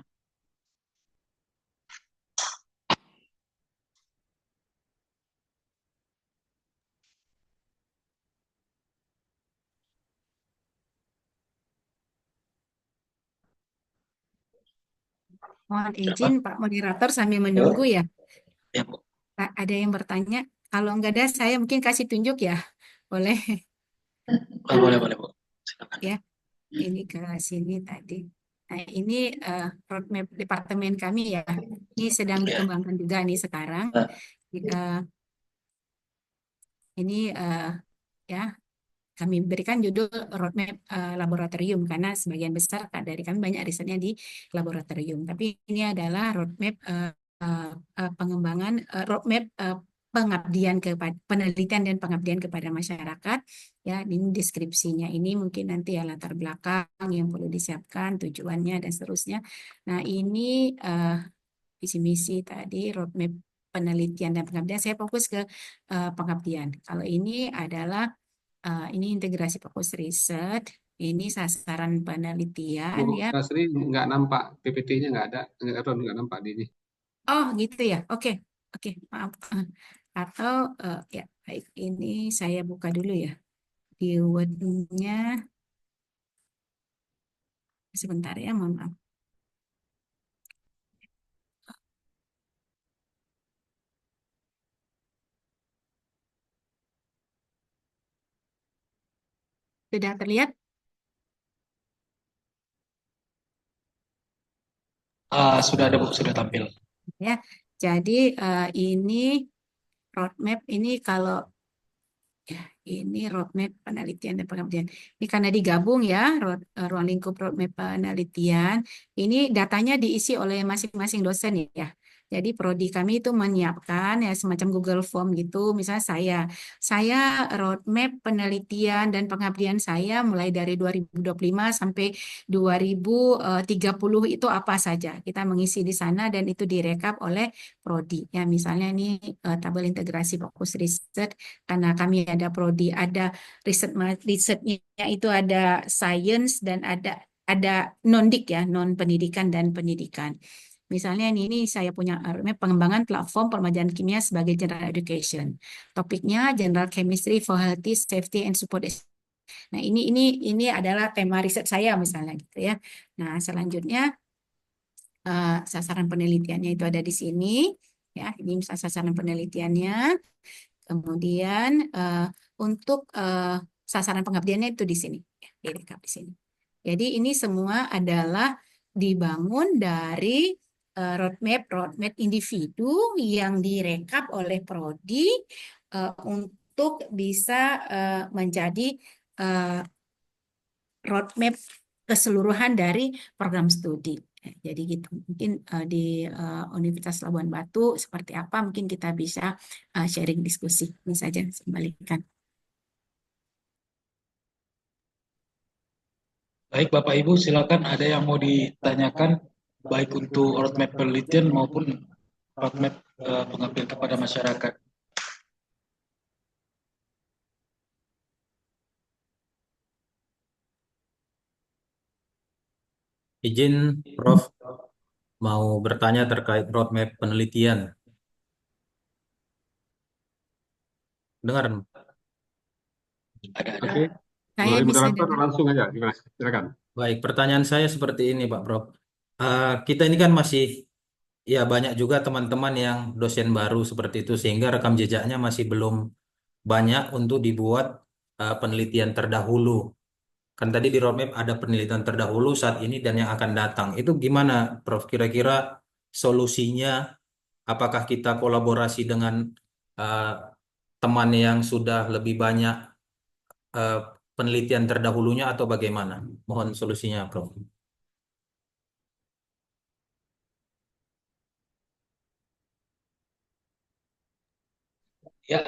Mohon Siapa? izin Pak Moderator sambil menunggu ya. Ya, Bu. Ada yang bertanya? Kalau enggak ada, saya mungkin kasih tunjuk ya. Boleh Boleh, Bu. Silakan. ya. Ini ke sini tadi. Nah, ini roadmap departemen kami ya. Ini sedang Ya. dikembangkan juga nih sekarang. Ini ya kami berikan judul roadmap laboratorium karena sebagian besar dari kami banyak risetnya di laboratorium. Tapi ini adalah roadmap pengembangan roadmap pengabdian kepada penelitian dan pengabdian kepada masyarakat. Ya, ini deskripsinya ini mungkin nanti ya latar belakang yang perlu disiapkan, tujuannya dan seterusnya. Nah, ini visi misi tadi roadmap penelitian dan pengabdian. Saya fokus ke pengabdian. Kalau ini adalah ini integrasi fokus riset, ini sasaran penelitian Bu ya. Tasri nggak nampak PPT-nya, nggak ada, nggak nampak di ini. Oh gitu ya, oke, maaf. Atau ya baik, ini saya buka dulu ya di Word-nya. Sebentar ya, mohon maaf. Sudah terlihat? Sudah ada, Bu, sudah tampil. Ya, jadi ini roadmap ini kalau ya, ini roadmap penelitian dan pengabdian. Ini karena digabung ya, ruang lingkup roadmap penelitian. Ini datanya diisi oleh masing-masing dosen ya. Jadi prodi kami itu menyiapkan ya semacam Google Form gitu. Misalnya saya roadmap penelitian dan pengabdian saya mulai dari 2025 sampai 2030 itu apa saja. Kita mengisi di sana dan itu direkap oleh prodi. Ya, misalnya ini tabel integrasi fokus riset karena kami ada prodi, ada risetnya itu ada science dan ada non-dik ya, non pendidikan dan pendidikan. Misalnya ini saya punya pengembangan platform permajaan kimia sebagai general education. Topiknya general chemistry for healthy, safety and support. Nah, ini adalah tema riset saya misalnya gitu ya. Nah, selanjutnya sasaran penelitiannya itu ada di sini ya. Ini misalnya sasaran penelitiannya. Kemudian untuk sasaran pengabdiannya itu di sini, ya, direkap di sini. Jadi ini semua adalah dibangun dari roadmap individu yang direkap oleh prodi untuk bisa menjadi roadmap keseluruhan dari program studi. Jadi gitu, mungkin di Universitas Labuan Batu seperti apa, mungkin kita bisa sharing diskusi. Ini saja, saya kembalikan. Baik, Bapak Ibu, silakan ada yang mau ditanyakan baik untuk roadmap penelitian maupun roadmap pengabdian kepada masyarakat. Izin Prof mau bertanya terkait roadmap penelitian. Dengar? Ada. Oke, Saya melalui bisa moderator dengar. langsung aja, gimana? Silakan. Baik, pertanyaan saya seperti ini, Pak Prof. Kita ini kan masih, ya banyak juga teman-teman yang dosen baru seperti itu, sehingga rekam jejaknya masih belum banyak untuk dibuat penelitian terdahulu. Kan tadi di roadmap ada penelitian terdahulu saat ini dan yang akan datang. Itu gimana, Prof? Kira-kira solusinya, apakah kita kolaborasi dengan eh, teman yang sudah lebih banyak eh, penelitian terdahulunya atau bagaimana? Mohon solusinya, Prof. Ya,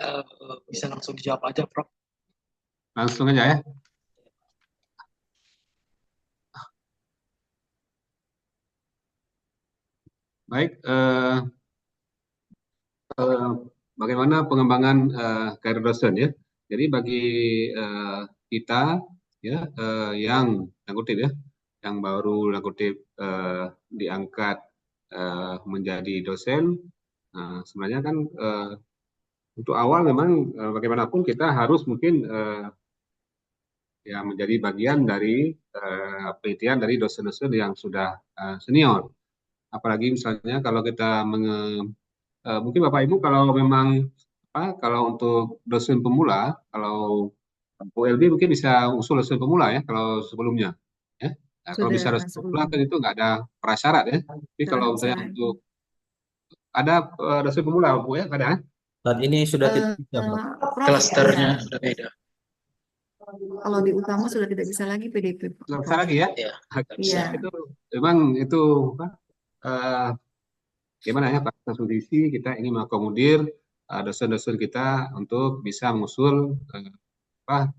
bisa langsung dijawab aja, Prof. Langsung aja ya. Baik, eh, bagaimana pengembangan karir dosen ya. Jadi bagi eh, kita ya yang tanda kutip ya, yang baru tanda kutip diangkat menjadi dosen, sebenarnya kan untuk awal memang bagaimanapun kita harus mungkin ya menjadi bagian dari penelitian dari dosen-dosen yang sudah senior. Apalagi misalnya kalau kita mungkin Bapak Ibu kalau memang kalau untuk dosen pemula, kalau ULB mungkin bisa usul dosen pemula ya kalau sebelumnya. Ya. Nah, kalau bisa Sudah dosen pemula kan sebelumnya. itu nggak ada prasyarat ya. Tapi Tidak kalau ada misalnya persyaratan. untuk ada dosen pemula Bu ya, ada. Saat ini sudah tidak Eh, bisa, Prof. Prof, Klasternya ya, sudah beda. kalau di utama sudah tidak bisa lagi PDP, Nggak bisa Prof. lagi ya. Ya, nggak bisa. Iya, Itu memang itu apa, eh, gimana ya Pak Sudisi kita ingin mengakomodir dosen-dosen kita untuk bisa mengusul apa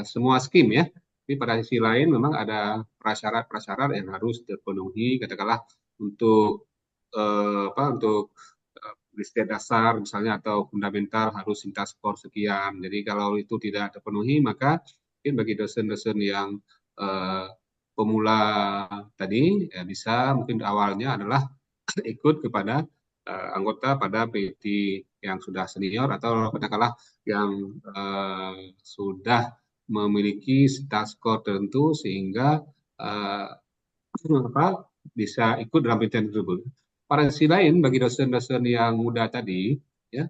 semua skim ya. Tapi pada sisi lain memang ada prasyarat-prasyarat yang harus terpenuhi, katakanlah untuk untuk riset dasar misalnya atau fundamental harus cinta skor sekian. Jadi kalau itu tidak terpenuhi maka mungkin bagi dosen-dosen yang eh, pemula tadi ya bisa mungkin awalnya adalah ikut kepada anggota pada PT yang sudah senior atau katakanlah yang sudah memiliki stats skor tertentu sehingga uh, apa, bisa ikut dalam penelitian tersebut. Pada sisi lain, bagi dosen-dosen yang muda tadi, ya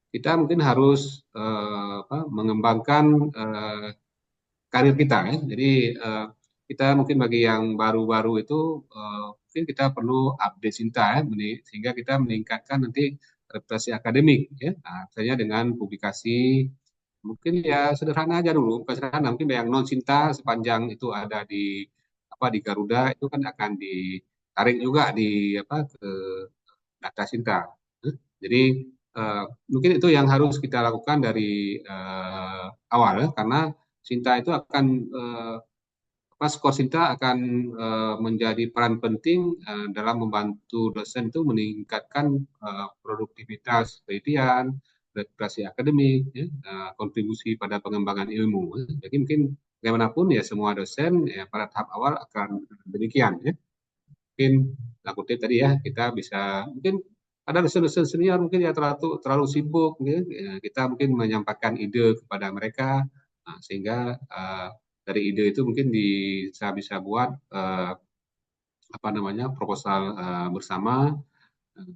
kita mungkin harus mengembangkan karir kita ya. Jadi kita mungkin bagi yang baru-baru itu mungkin kita perlu update Sinta ya, sehingga kita meningkatkan nanti reputasi akademik ya. Nah, misalnya dengan publikasi mungkin ya sederhana aja dulu, bukan sederhana, mungkin yang non Sinta sepanjang itu ada di di Garuda itu kan akan ditarik juga di ke data Sinta. Jadi eh, mungkin itu yang harus kita lakukan dari awal ya, karena Sinta itu akan skor Sinta akan menjadi peran penting dalam membantu dosen itu meningkatkan produktivitas penelitian, reputasi akademik, ya, kontribusi pada pengembangan ilmu. Jadi mungkin bagaimanapun ya semua dosen ya pada tahap awal akan demikian. Ya. Mungkin kutip tadi ya kita bisa mungkin ada dosen-dosen senior mungkin ya terlalu sibuk, ya, kita mungkin menyampaikan ide kepada mereka sehingga dari ide itu mungkin bisa buat proposal bersama.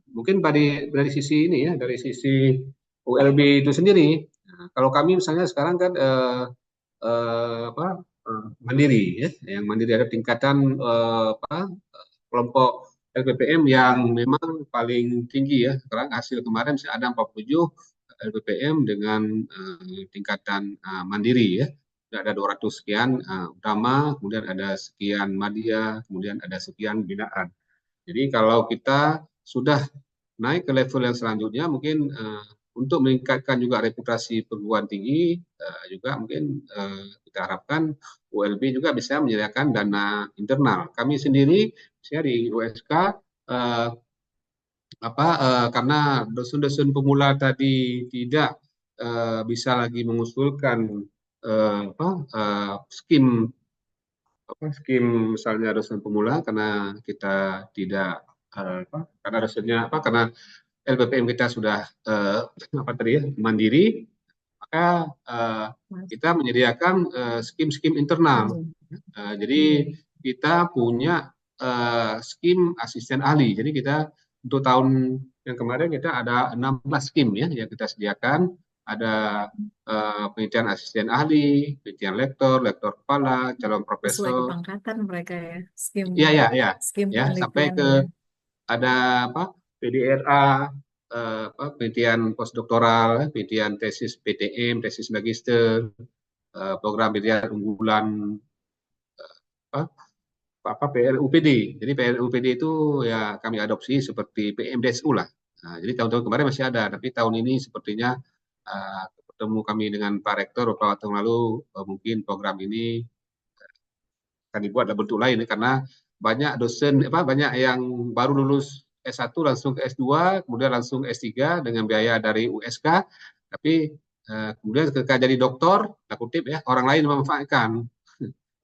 Mungkin dari sisi ini ya dari sisi ULB itu sendiri. Nah, kalau kami misalnya sekarang kan mandiri ya, yang mandiri ada tingkatan kelompok LPPM yang memang paling tinggi ya. Sekarang hasil kemarin ada 47 LPPM dengan tingkatan mandiri ya. Ada 200 sekian utama, kemudian ada sekian media, kemudian ada sekian binaan. Jadi kalau kita sudah naik ke level yang selanjutnya, mungkin untuk meningkatkan juga reputasi perguruan tinggi, juga mungkin kita harapkan ULB juga bisa menyediakan dana internal. Kami sendiri, saya di USK, karena dosen-dosen pemula tadi tidak bisa lagi mengusulkan skim skim misalnya dosen pemula karena kita tidak karena dosennya karena LPPM kita sudah apa tadi ya, mandiri, maka kita menyediakan skim-skim internal. Jadi kita punya skim asisten ahli. Jadi kita untuk tahun yang kemarin kita ada 16 skim ya yang kita sediakan. Ada penelitian asisten ahli, penelitian lektor, lektor kepala, calon Sesuai profesor. kepangkatan mereka ya, skim Iya, ya, sampai ke penelitiannya. ada PDRA, penelitian postdoktoral, penelitian tesis PTM, tesis magister, program penelitian unggulan PLUPD. Jadi PLUPD itu ya kami adopsi seperti PMDSU lah. Nah, jadi tahun-tahun kemarin masih ada, tapi tahun ini sepertinya bertemu kami dengan Pak Rektor beberapa waktu lalu, mungkin program ini akan dibuat dalam bentuk lain karena banyak dosen banyak yang baru lulus S1 langsung ke S2, kemudian langsung S3 dengan biaya dari USK, tapi kemudian ketika jadi doktor, tak kutip ya, orang lain memanfaatkan.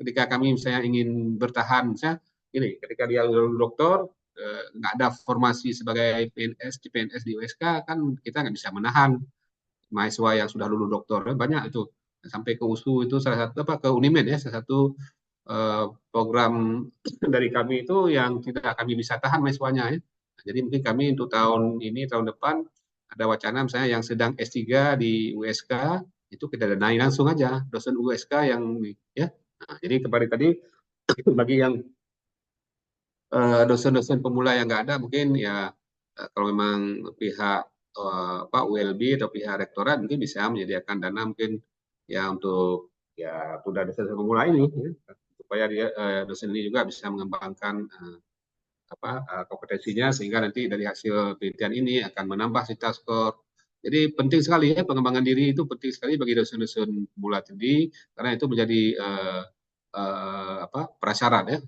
Ketika kami misalnya ingin bertahan, misalnya ini, ketika dia lulus doktor, nggak ada formasi sebagai PNS di USK, kan kita nggak bisa menahan mahasiswa yang sudah lulus doktor. Banyak itu, sampai ke USU itu salah satu, ke Unimed ya, salah satu program dari kami itu yang tidak kami bisa tahan mahasiswanya ya. Jadi mungkin kami untuk tahun ini, tahun depan ada wacana misalnya yang sedang S3 di USK itu kita danai langsung aja dosen USK yang ya. Nah, jadi kemarin tadi bagi yang dosen-dosen pemula yang nggak ada mungkin ya kalau memang pihak ULB atau pihak rektorat mungkin bisa menyediakan dana mungkin ya untuk ya sudah dosen pemula ini ya, supaya dia dosen ini juga bisa mengembangkan kompetensinya sehingga nanti dari hasil penelitian ini akan menambah CITA skor. Jadi penting sekali ya pengembangan diri itu penting sekali bagi dosen-dosen pemula tadi karena itu menjadi prasyarat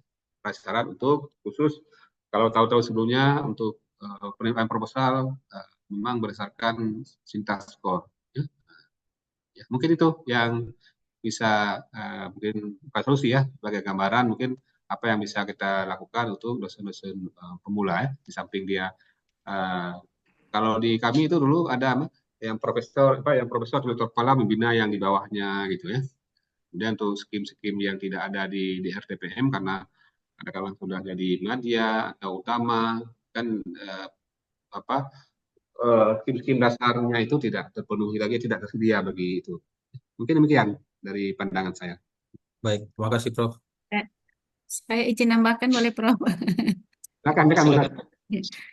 untuk khusus kalau tahu-tahu sebelumnya untuk penilaian proposal memang berdasarkan CITA skor. Ya, mungkin itu yang bisa mungkin solusi ya sebagai gambaran mungkin apa yang bisa kita lakukan untuk dosen-dosen pemula ya. Di samping dia kalau di kami itu dulu ada yang profesor dokter kepala membina yang di bawahnya gitu ya. Kemudian untuk skim-skim yang tidak ada di RTPM karena kadang-kadang sudah jadi media atau utama kan skim-skim dasarnya itu tidak terpenuhi lagi, tidak tersedia bagi itu. Mungkin demikian dari pandangan saya. Baik, terima kasih Prof. Saya izin nambahkan boleh Prof? Silakan.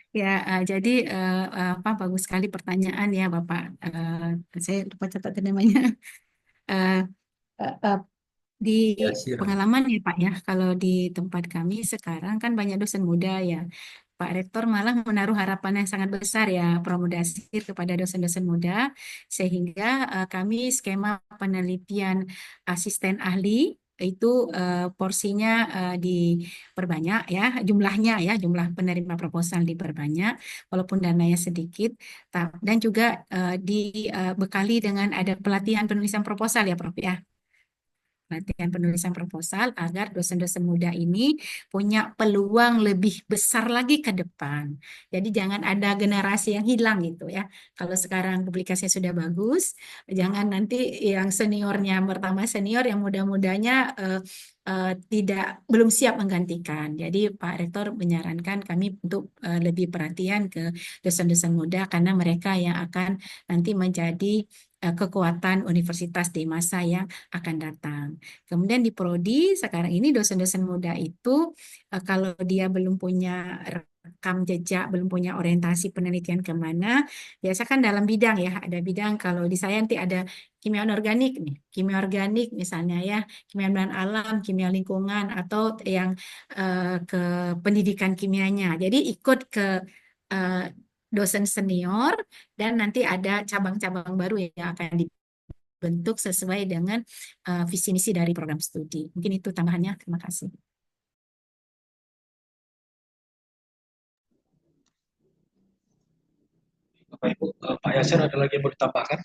Ya, jadi bagus sekali pertanyaan ya Bapak. Saya lupa catat namanya. Di pengalaman ya Pak ya, kalau di tempat kami sekarang kan banyak dosen muda ya. Pak Rektor malah menaruh harapan yang sangat besar ya promodasi kepada dosen-dosen muda sehingga kami skema penelitian asisten ahli itu porsinya diperbanyak ya jumlah penerima proposal diperbanyak walaupun dananya sedikit dan juga dibekali dengan ada pelatihan penulisan proposal ya Prof ya. Latihan penulisan proposal agar dosen-dosen muda ini punya peluang lebih besar lagi ke depan. Jadi jangan ada generasi yang hilang gitu ya. Kalau sekarang publikasinya sudah bagus, jangan nanti yang seniornya bertambah senior, yang muda-mudanya belum siap menggantikan. Jadi Pak Rektor menyarankan kami untuk lebih perhatian ke dosen-dosen muda karena mereka yang akan nanti menjadi kekuatan universitas di masa yang akan datang. Kemudian di prodi sekarang ini dosen-dosen muda itu kalau dia belum punya rekam jejak, belum punya orientasi penelitian kemana, biasa kan dalam bidang ya, ada bidang kalau di saya nanti ada kimia organik nih, kimia organik misalnya ya, kimia bahan alam, kimia lingkungan atau yang ke pendidikan kimianya. Jadi ikut ke dosen senior dan nanti ada cabang-cabang baru yang akan dibentuk sesuai dengan visi misi dari program studi. Mungkin itu tambahannya. Terima kasih. Bapak Ibu, Pak Yasir ada lagi yang mau ditambahkan?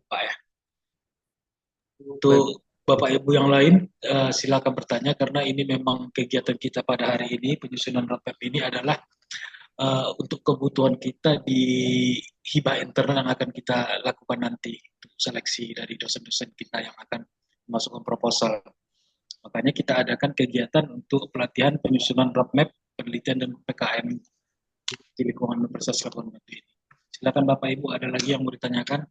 Pak ya. Untuk Bapak Ibu yang lain silakan bertanya karena ini memang kegiatan kita pada hari ini penyusunan roadmap ini adalah untuk kebutuhan kita di hibah internal yang akan kita lakukan nanti untuk seleksi dari dosen-dosen kita yang akan masukkan proposal. Makanya kita adakan kegiatan untuk pelatihan penyusunan roadmap penelitian dan PKM di lingkungan Universitas Labuan Batu ini. Silakan Bapak Ibu, ada lagi yang mau ditanyakan?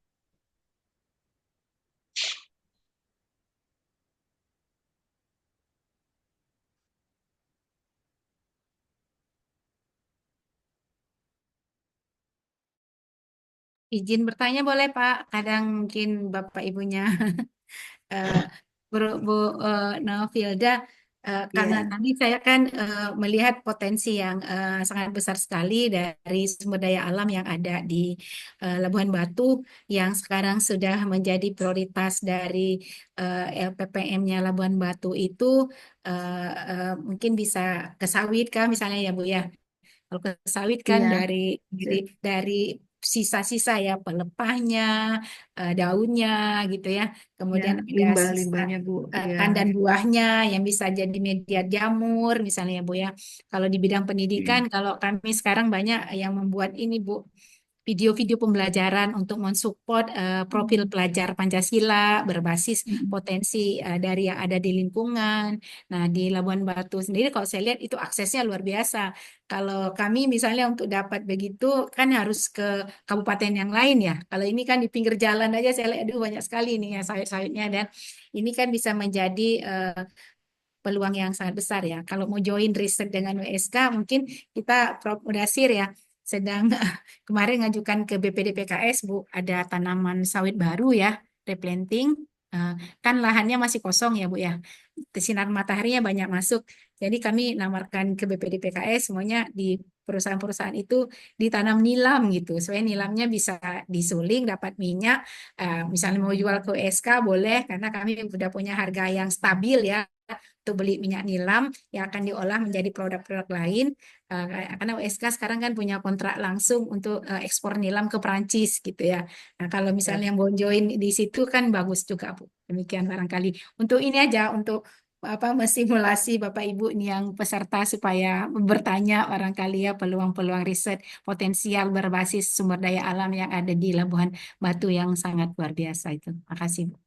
Izin bertanya boleh Pak? Kadang mungkin Bapak Ibunya eh, Bu Naufilda, karena Iya, tadi saya kan melihat potensi yang sangat besar sekali dari sumber daya alam yang ada di Labuan Batu yang sekarang sudah menjadi prioritas dari LPPM-nya Labuan Batu itu mungkin bisa ke sawit kah misalnya ya Bu ya. Kalau ke sawit kan iya, dari sisa-sisa ya pelepahnya, daunnya gitu ya. ya, Kemudian ada sisa limbah-limbahnya Bu. Iya, kan dan buahnya yang bisa jadi media jamur misalnya ya Bu ya. Kalau di bidang pendidikan, kalau kami sekarang banyak yang membuat ini Bu, video-video pembelajaran untuk mensupport profil pelajar Pancasila berbasis potensi dari yang ada di lingkungan. Nah, di Labuan Batu sendiri kalau saya lihat itu aksesnya luar biasa. Kalau kami misalnya untuk dapat begitu kan harus ke kabupaten yang lain ya. Kalau ini kan di pinggir jalan aja saya lihat aduh banyak sekali nih ya sawit-sawitnya dan ini kan bisa menjadi peluang yang sangat besar ya. Kalau mau join riset dengan WSK mungkin kita Prof. Mudasir ya sedang kemarin ngajukan ke BPDPKS Bu ada tanaman sawit baru ya replanting. Kan lahannya masih kosong ya Bu ya. Sinar mataharinya banyak masuk. Jadi kami nawarkan ke BPDPKS semuanya di perusahaan-perusahaan itu ditanam nilam gitu. Supaya nilamnya bisa disuling dapat minyak. Misalnya mau jual ke WSK boleh karena kami sudah punya harga yang stabil ya untuk beli minyak nilam yang akan diolah menjadi produk-produk lain. Karena USK sekarang kan punya kontrak langsung untuk ekspor nilam ke Perancis gitu ya. Nah, kalau misalnya yang mau join di situ kan bagus juga, Bu. Demikian barangkali. Untuk ini aja, untuk apa mensimulasi Bapak Ibu ini yang peserta supaya bertanya barangkali ya peluang-peluang riset potensial berbasis sumber daya alam yang ada di Labuan Batu yang sangat luar biasa itu. Makasih, Bu.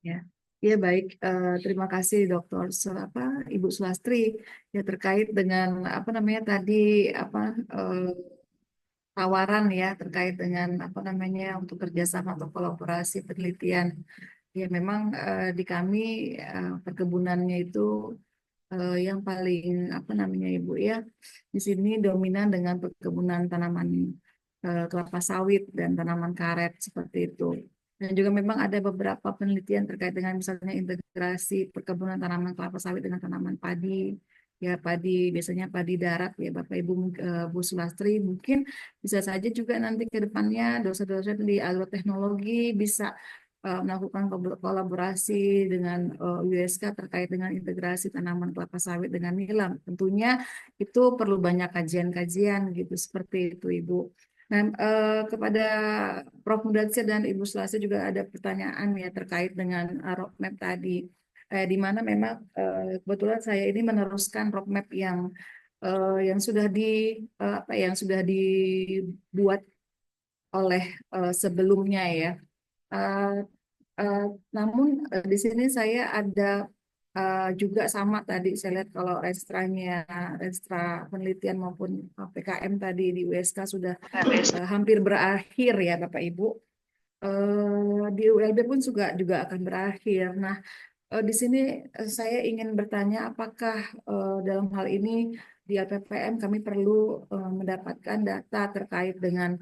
ya. Ya baik, terima kasih Dokter Ibu Sulastri ya terkait dengan apa namanya tadi apa tawaran ya terkait dengan apa namanya untuk kerjasama atau kolaborasi penelitian. Ya memang di kami perkebunannya itu yang paling apa namanya Ibu ya di sini dominan dengan perkebunan tanaman kelapa sawit dan tanaman karet seperti itu. Dan juga memang ada beberapa penelitian terkait dengan misalnya integrasi perkebunan tanaman kelapa sawit dengan tanaman padi. Ya padi biasanya padi darat ya Bapak Ibu Bu Sulastri mungkin bisa saja juga nanti ke depannya dosen-dosen di agroteknologi bisa melakukan kolaborasi dengan USK terkait dengan integrasi tanaman kelapa sawit dengan nilam. Tentunya itu perlu banyak kajian-kajian gitu seperti itu Ibu. Nah, kepada Prof. Mudatsir dan Ibu Sulastri juga ada pertanyaan ya terkait dengan roadmap tadi, di mana memang kebetulan saya ini meneruskan roadmap yang sudah yang sudah dibuat oleh sebelumnya ya. Eh, eh, Namun di sini saya ada juga sama tadi saya lihat kalau restra penelitian maupun PKM tadi di USK sudah hampir berakhir ya Bapak Ibu. Di ULB pun juga akan berakhir. Nah, di sini saya ingin bertanya apakah dalam hal ini di LPPM kami perlu mendapatkan data terkait dengan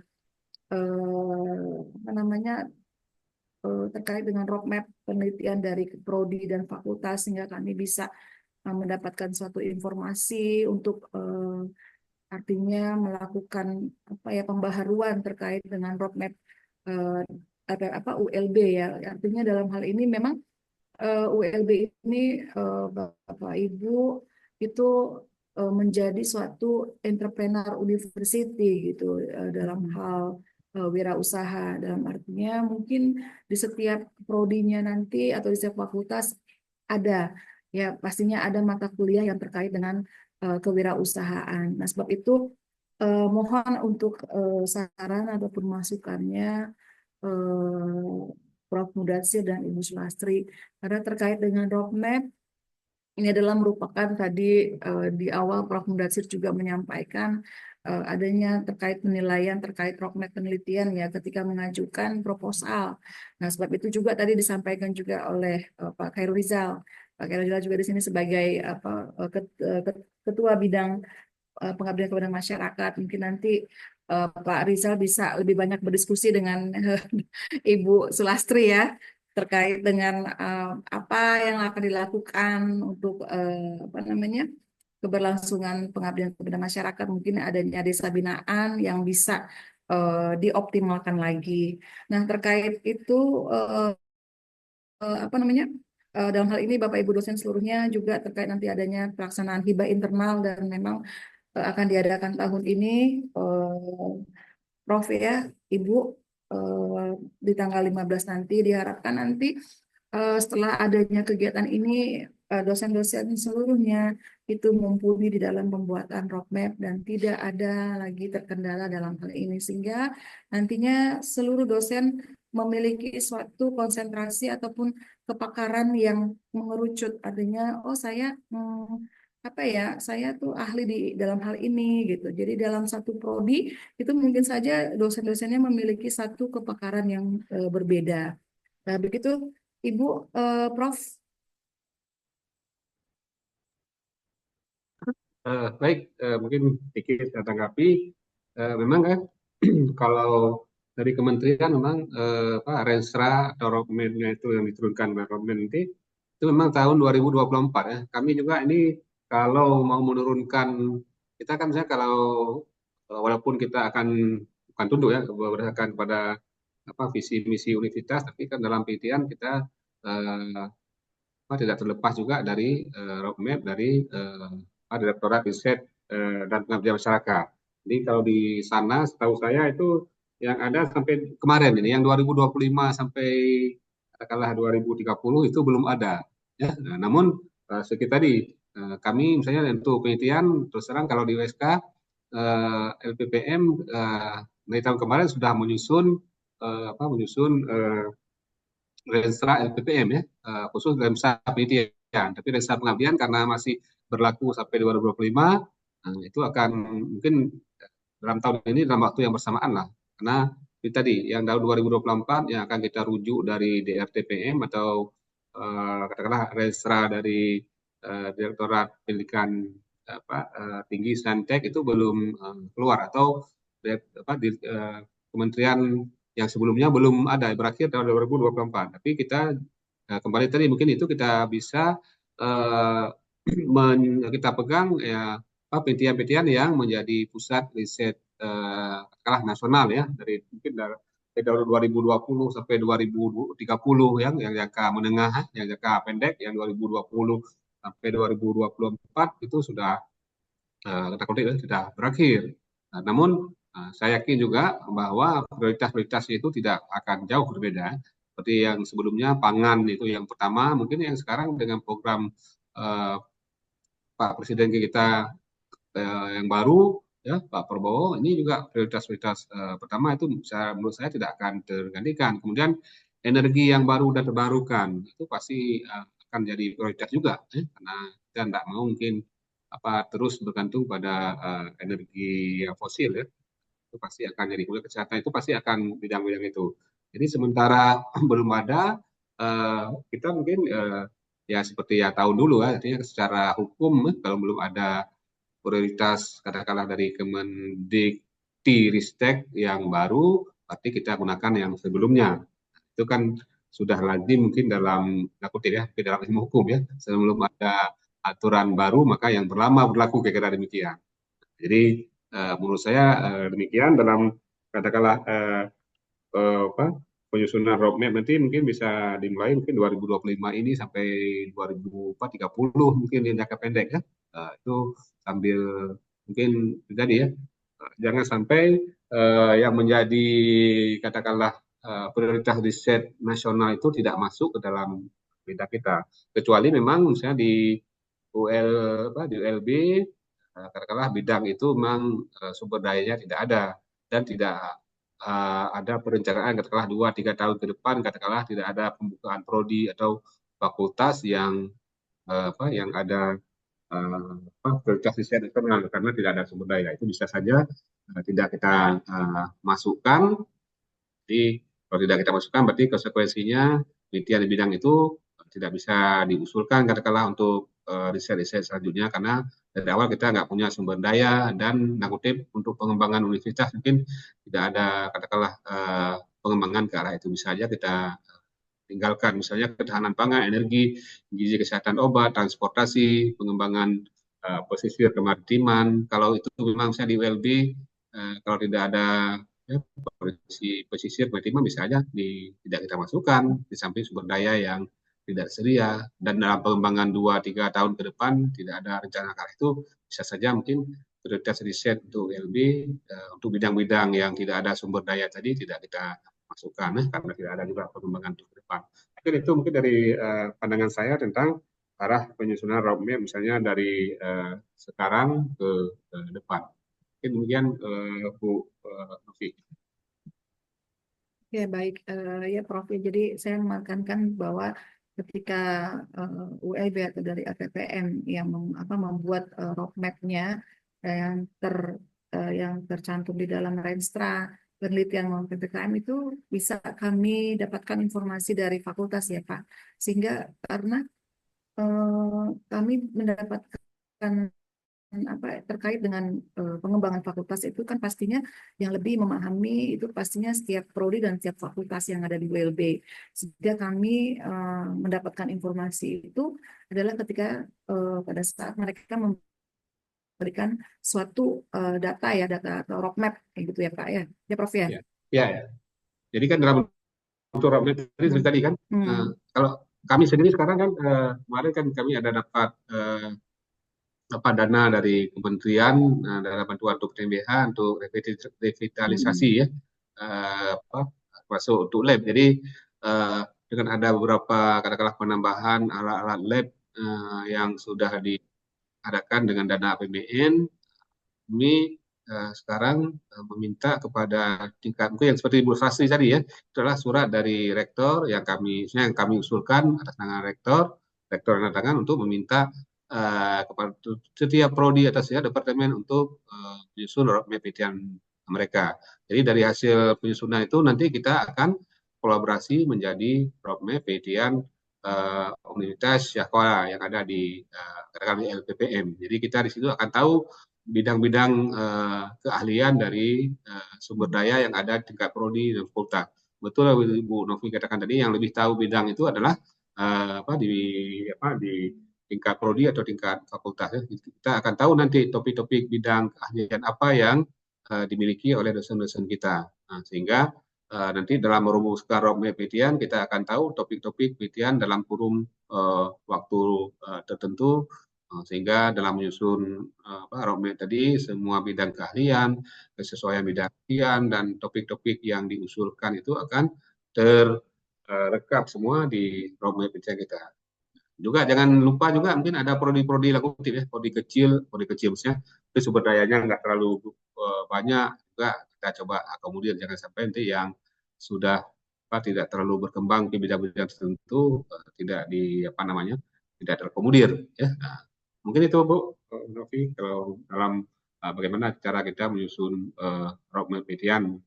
apa namanya terkait dengan roadmap penelitian dari prodi dan fakultas sehingga kami bisa mendapatkan suatu informasi untuk artinya melakukan apa ya pembaharuan terkait dengan roadmap eh, ULB ya. Artinya dalam hal ini memang ULB ini Bapak Ibu itu menjadi suatu entrepreneur university gitu dalam hal wirausaha dalam artinya mungkin di setiap prodinya nanti atau di setiap fakultas ada ya pastinya ada mata kuliah yang terkait dengan kewirausahaan. Nah, sebab itu Mohon untuk saran ataupun masukannya Prof. Mudatsir dan Ibu Sulastri karena terkait dengan roadmap ini adalah merupakan tadi di awal Prof. Mudatsir juga menyampaikan adanya terkait penilaian terkait roadmap penelitian ya ketika mengajukan proposal. Nah, sebab itu juga tadi disampaikan juga oleh Pak Khairul Rizal. Pak Khairul Rizal juga di sini sebagai apa ketua bidang pengabdian kepada masyarakat. Mungkin nanti Pak Rizal bisa lebih banyak berdiskusi dengan Ibu Sulastri ya terkait dengan apa yang akan dilakukan untuk apa namanya keberlangsungan pengabdian kepada masyarakat. Mungkin adanya desa binaan yang bisa dioptimalkan lagi. Nah, terkait itu apa namanya dalam hal ini Bapak Ibu dosen seluruhnya juga terkait nanti adanya pelaksanaan hibah internal dan memang akan diadakan tahun ini, Prof ya, Ibu, di tanggal 15 nanti diharapkan nanti setelah adanya kegiatan ini dosen-dosen seluruhnya itu mumpuni di dalam pembuatan roadmap dan tidak ada lagi terkendala dalam hal ini sehingga nantinya seluruh dosen memiliki suatu konsentrasi ataupun kepakaran yang mengerucut adanya oh saya apa ya saya tuh ahli di dalam hal ini gitu. Jadi dalam satu prodi itu mungkin saja dosen-dosennya memiliki satu kepakaran yang berbeda. Nah, begitu Ibu Prof. Baik, mungkin sedikit saya tanggapi. Memang kan kalau dari kementerian memang Renstra atau roadmap-nya itu yang diturunkan roadmap nanti itu memang tahun 2024 ya. Kami juga ini kalau mau menurunkan kita kan misalnya kalau walaupun kita akan bukan tunduk ya berdasarkan pada apa visi misi universitas, tapi kan dalam penelitian kita eh, tidak terlepas juga dari roadmap dari Direktorat Riset dan Pengabdian Masyarakat. Jadi kalau di sana setahu saya itu yang ada sampai kemarin ini yang 2025 sampai katakanlah 2030 itu belum ada. Ya. Nah, namun seperti tadi kami misalnya untuk penelitian terus terang kalau di USK LPPM dari tahun kemarin sudah menyusun menyusun Renstra LPPM ya, khusus dalam penelitian. Tapi Renstra pengabdian karena masih berlaku sampai 2025, nah, itu akan mungkin dalam tahun ini dalam waktu yang bersamaan lah. Karena itu tadi yang tahun 2024 yang akan kita rujuk dari DRTPM atau katakanlah Renstra dari Direktorat Pendidikan Tinggi Saintek itu belum keluar atau Kementerian yang sebelumnya belum ada berakhir tahun 2024. Tapi kita kembali tadi mungkin itu kita bisa uh, kita pegang ya penelitian-penelitian yang menjadi pusat riset nasional ya dari mungkin dari tahun 2020 sampai 2030 yang jangka menengah, yang jangka pendek, yang 2020 sampai 2024 itu sudah kata kutip sudah berakhir. Nah, namun saya yakin juga bahwa prioritas-prioritas itu tidak akan jauh berbeda. Seperti yang sebelumnya pangan itu yang pertama, mungkin yang sekarang dengan program uh, Pak Presiden kita yang baru, ya Pak Prabowo, ini juga prioritas-prioritas pertama itu menurut saya tidak akan tergantikan. Kemudian energi yang baru dan terbarukan itu pasti akan jadi prioritas juga, karena kita tidak mau mungkin terus bergantung pada energi yang fosil ya itu pasti akan jadi kemudian kesehatan itu pasti akan bidang-bidang itu. Jadi sementara belum ada kita mungkin ya seperti ya tahun dulu ya artinya secara hukum kalau belum ada prioritas katakanlah dari Kemendikti-Ristek yang baru berarti kita gunakan yang sebelumnya. Itu kan sudah lazim mungkin dalam kutip ya dalam ilmu hukum ya sebelum ada aturan baru maka yang berlama berlaku kira-kira demikian. Jadi menurut saya demikian dalam katakanlah penyusunan roadmap nanti mungkin bisa dimulai mungkin 2025 ini sampai 2030 mungkin di jangka pendek ya. Itu sambil mungkin tadi ya jangan sampai yang menjadi katakanlah prioritas riset nasional itu tidak masuk ke dalam berita kita kecuali memang misalnya di UL di ULB katakanlah bidang itu memang sumber dayanya tidak ada dan tidak ada perencanaan katakanlah 2-3 tahun ke depan, katakanlah tidak ada pembukaan prodi atau fakultas yang yang ada prioritas riset nasional karena tidak ada sumber daya. Itu bisa saja tidak kita masukkan. Jadi kalau tidak kita masukkan berarti konsekuensinya penelitian di bidang itu tidak bisa diusulkan katakanlah untuk riset-riset selanjutnya karena dari awal kita nggak punya sumber daya dan kutip untuk pengembangan universitas mungkin tidak ada katakanlah pengembangan ke arah itu. Bisa saja kita tinggalkan misalnya ketahanan pangan, energi, gizi kesehatan obat, transportasi, pengembangan pesisir kemaritiman. Kalau itu memang saya di ULB kalau tidak ada pesisir kemaritiman bisa aja tidak kita masukkan di samping sumber daya yang tidak sedia dan dalam pengembangan 2-3 tahun ke depan tidak ada rencana ke arah itu bisa saja mungkin prioritas riset untuk ULB untuk bidang-bidang yang tidak ada sumber daya tadi tidak kita masukkan karena tidak ada juga pengembangan untuk ke depan. Mungkin itu mungkin dari pandangan saya tentang arah penyusunan roadmap misalnya dari sekarang ke depan. Mungkin demikian Bu Novi. Ya baik, ya Prof. Jadi saya menekankan bahwa ketika ULB atau dari APPM yang membuat roadmap-nya yang tercantum di dalam Renstra penelitian maupun PPKM itu bisa kami dapatkan informasi dari fakultas ya Pak. Sehingga karena kami mendapatkan terkait dengan pengembangan fakultas itu kan pastinya yang lebih memahami itu pastinya setiap prodi dan setiap fakultas yang ada di ULB. Sehingga kami mendapatkan informasi itu adalah ketika pada saat mereka memberikan suatu data atau roadmap kayak gitu ya Pak ya. Ya Prof ya. Ya. Jadi kan dalam untuk roadmap tadi kan kalau kami sendiri sekarang kan kemarin kan kami ada dapat dana dari kementerian dalam bantuan untuk TMBH untuk revitalisasi ya masuk untuk lab. Jadi dengan ada beberapa katakanlah penambahan alat-alat lab yang sudah diadakan dengan dana APBN, kami sekarang meminta kepada tingkat mungkin yang seperti Bu Sastri tadi ya, itu adalah surat dari rektor yang kami usulkan atas nama rektor yang tangan untuk meminta kepada setiap prodi atau setiap departemen untuk menyusun roadmap penelitian mereka. Jadi dari hasil penyusunan itu nanti kita akan kolaborasi menjadi roadmap penelitian universitas sekolah yang ada di katakanlah di LPPM. Jadi kita di situ akan tahu bidang-bidang keahlian dari sumber daya yang ada di tingkat prodi dan fakultas. Betul Bu Novi katakan tadi yang lebih tahu bidang itu adalah di tingkat prodi atau tingkat fakultas. Kita akan tahu nanti topik-topik bidang keahlian apa yang dimiliki oleh dosen-dosen kita. Sehingga nanti dalam merumuskan roadmap penelitian kita akan tahu topik-topik penelitian dalam kurun waktu tertentu sehingga dalam menyusun roadmap tadi semua bidang keahlian, kesesuaian bidang keahlian dan topik-topik yang diusulkan itu akan terrekap semua di roadmap penelitian kita. Juga jangan lupa juga mungkin ada prodi-prodi lakutif ya, prodi kecil maksudnya, tapi sumber dayanya nggak terlalu banyak juga kita coba akomodir, jangan sampai nanti yang sudah tidak terlalu berkembang di bidang-bidang tertentu tidak tidak terakomodir ya. Nah, mungkin itu Bu Novi kalau dalam bagaimana cara kita menyusun roadmap penelitian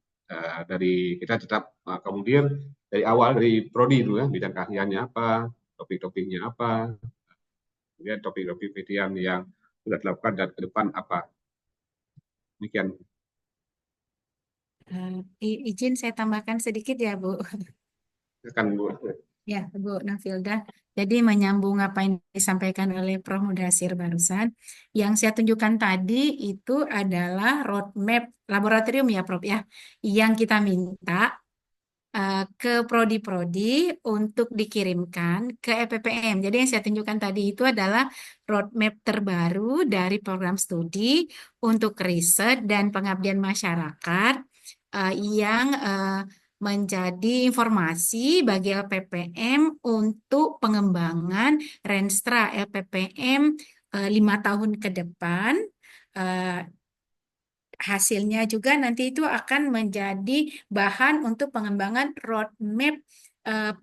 dari kita tetap akomodir dari awal dari prodi dulu ya, bidang keahliannya apa, topik-topiknya apa, kemudian topik-topik penelitian yang sudah dilakukan dan ke depan apa. Demikian. Izin saya tambahkan sedikit ya Bu. Silakan Bu. Ya Bu Nafilda. Jadi menyambung apa yang disampaikan oleh Prof. Mudasir barusan, yang saya tunjukkan tadi itu adalah roadmap laboratorium ya Prof ya, yang kita minta ke prodi-prodi untuk dikirimkan ke EPPM. Jadi yang saya tunjukkan tadi itu adalah roadmap terbaru dari program studi untuk riset dan pengabdian masyarakat yang menjadi informasi bagi LPPM untuk pengembangan Renstra LPPM 5 tahun ke depan eh, hasilnya juga nanti itu akan menjadi bahan untuk pengembangan roadmap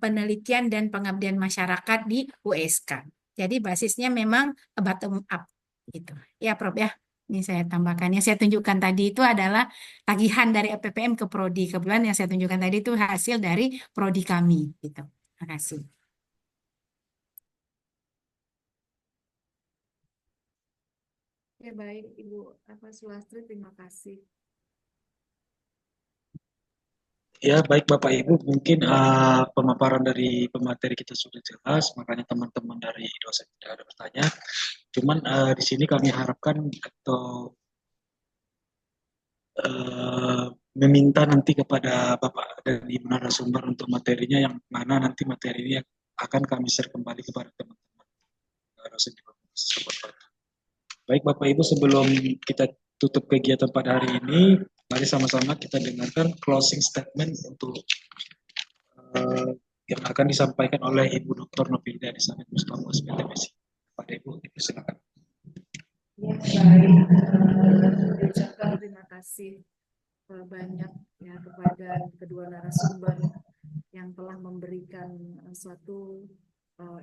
penelitian dan pengabdian masyarakat di USK. Jadi basisnya memang bottom up gitu. Ya, Prof ya. Ini saya tambahkan. Yang saya tunjukkan tadi itu adalah tagihan dari LPPM ke prodi. Kebetulan yang saya tunjukkan tadi itu hasil dari prodi kami gitu. Terima kasih. Ya baik Ibu Sulastri, terima kasih. Ya, baik Bapak Ibu, mungkin pemaparan dari pemateri kita sudah jelas, makanya teman-teman dari dosen tidak ada bertanya. Cuman di sini kami harapkan atau meminta nanti kepada Bapak dan Ibu narasumber untuk materinya yang mana nanti materi ini akan kami share kembali kepada teman-teman dosen di Fakultas Kedokteran. Baik Bapak Ibu, sebelum kita tutup kegiatan pada hari ini, mari sama-sama kita dengarkan closing statement untuk yang akan disampaikan oleh Ibu Dr. Novilda Elizabeth Mustafa, SPTMSI. Pada Ibu silakan. Ya, baik. Ucapkan terima kasih banyak ya kepada kedua narasumber yang telah memberikan suatu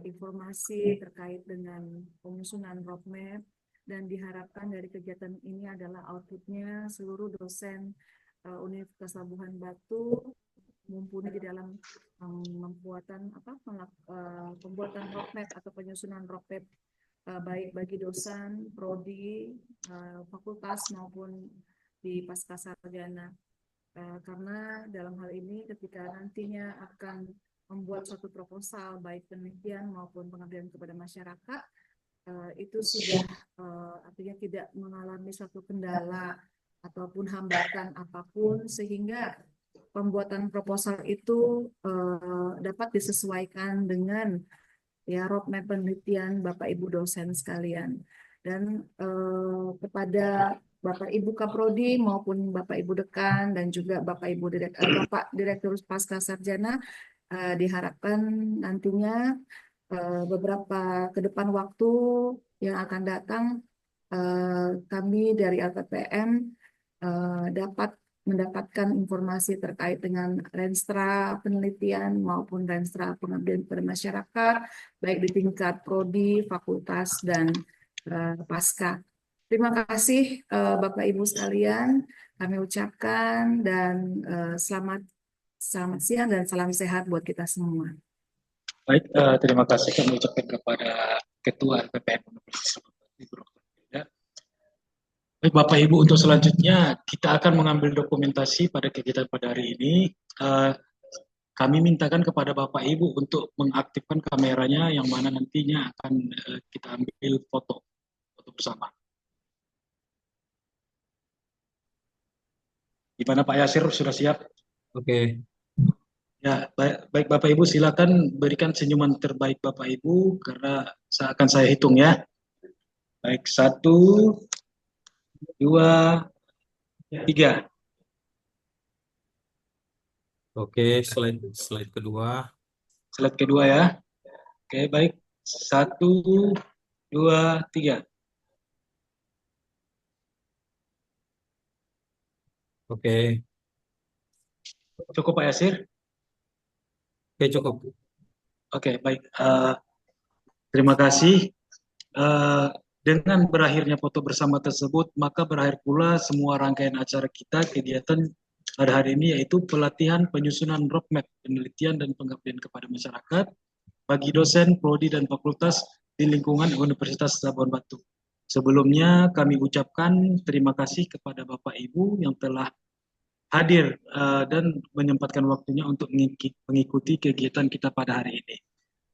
informasi terkait dengan penyusunan roadmap, dan diharapkan dari kegiatan ini adalah outputnya seluruh dosen Universitas Labuhan Batu mumpuni di dalam pembuatan roadmap atau penyusunan roadmap baik bagi dosen, prodi, fakultas maupun di pascasarjana. Karena dalam hal ini ketika nantinya akan membuat suatu proposal baik penelitian maupun pengabdian kepada masyarakat, itu sudah artinya tidak mengalami suatu kendala ataupun hambatan apapun, sehingga pembuatan proposal itu dapat disesuaikan dengan ya roadmap penelitian Bapak Ibu dosen sekalian. Dan kepada Bapak Ibu Kaprodi maupun Bapak Ibu Dekan dan juga Bapak Direktur Pascasarjana, diharapkan nantinya beberapa ke depan waktu yang akan datang kami dari LPPM dapat mendapatkan informasi terkait dengan renstra penelitian maupun renstra pengabdian kepada masyarakat, baik di tingkat prodi, fakultas, dan pasca. Terima kasih Bapak Ibu sekalian, kami ucapkan, dan selamat siang dan salam sehat buat kita semua. Baik, terima kasih kami ucapkan kepada Ketua LPPM Universitas Labuhan Batu. Baik Bapak Ibu, untuk selanjutnya kita akan mengambil dokumentasi pada kegiatan pada hari ini. Kami mintakan kepada Bapak Ibu untuk mengaktifkan kameranya yang mana nantinya akan kita ambil foto bersama. Gimana Pak Yasir, sudah siap? Oke. Ya, baik Bapak Ibu, silakan berikan senyuman terbaik Bapak Ibu karena akan saya hitung ya. Baik, 1, 2, 3. Oke, slide kedua. Slide kedua ya. Oke, baik. 1, 2, 3. Oke. Cukup Pak Yasir? Oke, cukup. Oke, baik. Terima kasih. Dengan berakhirnya foto bersama tersebut, maka berakhir pula semua rangkaian acara kita, kegiatan pada hari ini, yaitu pelatihan penyusunan roadmap penelitian dan pengabdian kepada masyarakat bagi dosen, prodi, dan fakultas di lingkungan Universitas Labuhan Batu. Sebelumnya kami ucapkan terima kasih kepada Bapak Ibu yang telah hadir dan menyempatkan waktunya untuk mengikuti kegiatan kita pada hari ini.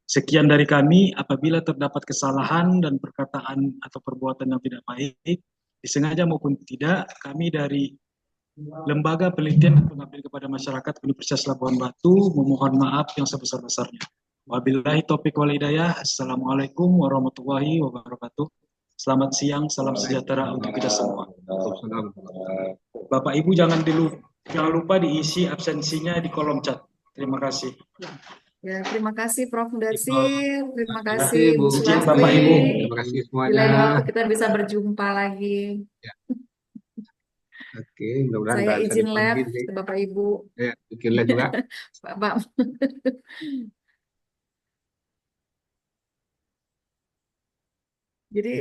Sekian dari kami. Apabila terdapat kesalahan dan perkataan atau perbuatan yang tidak baik, disengaja maupun tidak, kami dari Lembaga Penelitian dan Pengabdian kepada Masyarakat Universitas Labuhan Batu memohon maaf yang sebesar-besarnya. Wabillahi taufiq wal hidayah. Assalamualaikum warahmatullahi wabarakatuh. Selamat siang, salam sejahtera untuk kita semua. Bapak Ibu jangan lupa diisi absensinya di kolom chat. Terima kasih. Ya, terima kasih Prof. Ibu. Mudatsir, terima Terima kasih kasih Bu Bu Izin Sulastri. Bapak Ibu. Terima kasih Di semuanya. lain waktu kita bisa berjumpa lagi. Ya, oke, mudah-mudahan Saya nggak bisa izin live dipanggil sih. ke Bapak Ibu. Ya, bikin live juga. Bapak. Jadi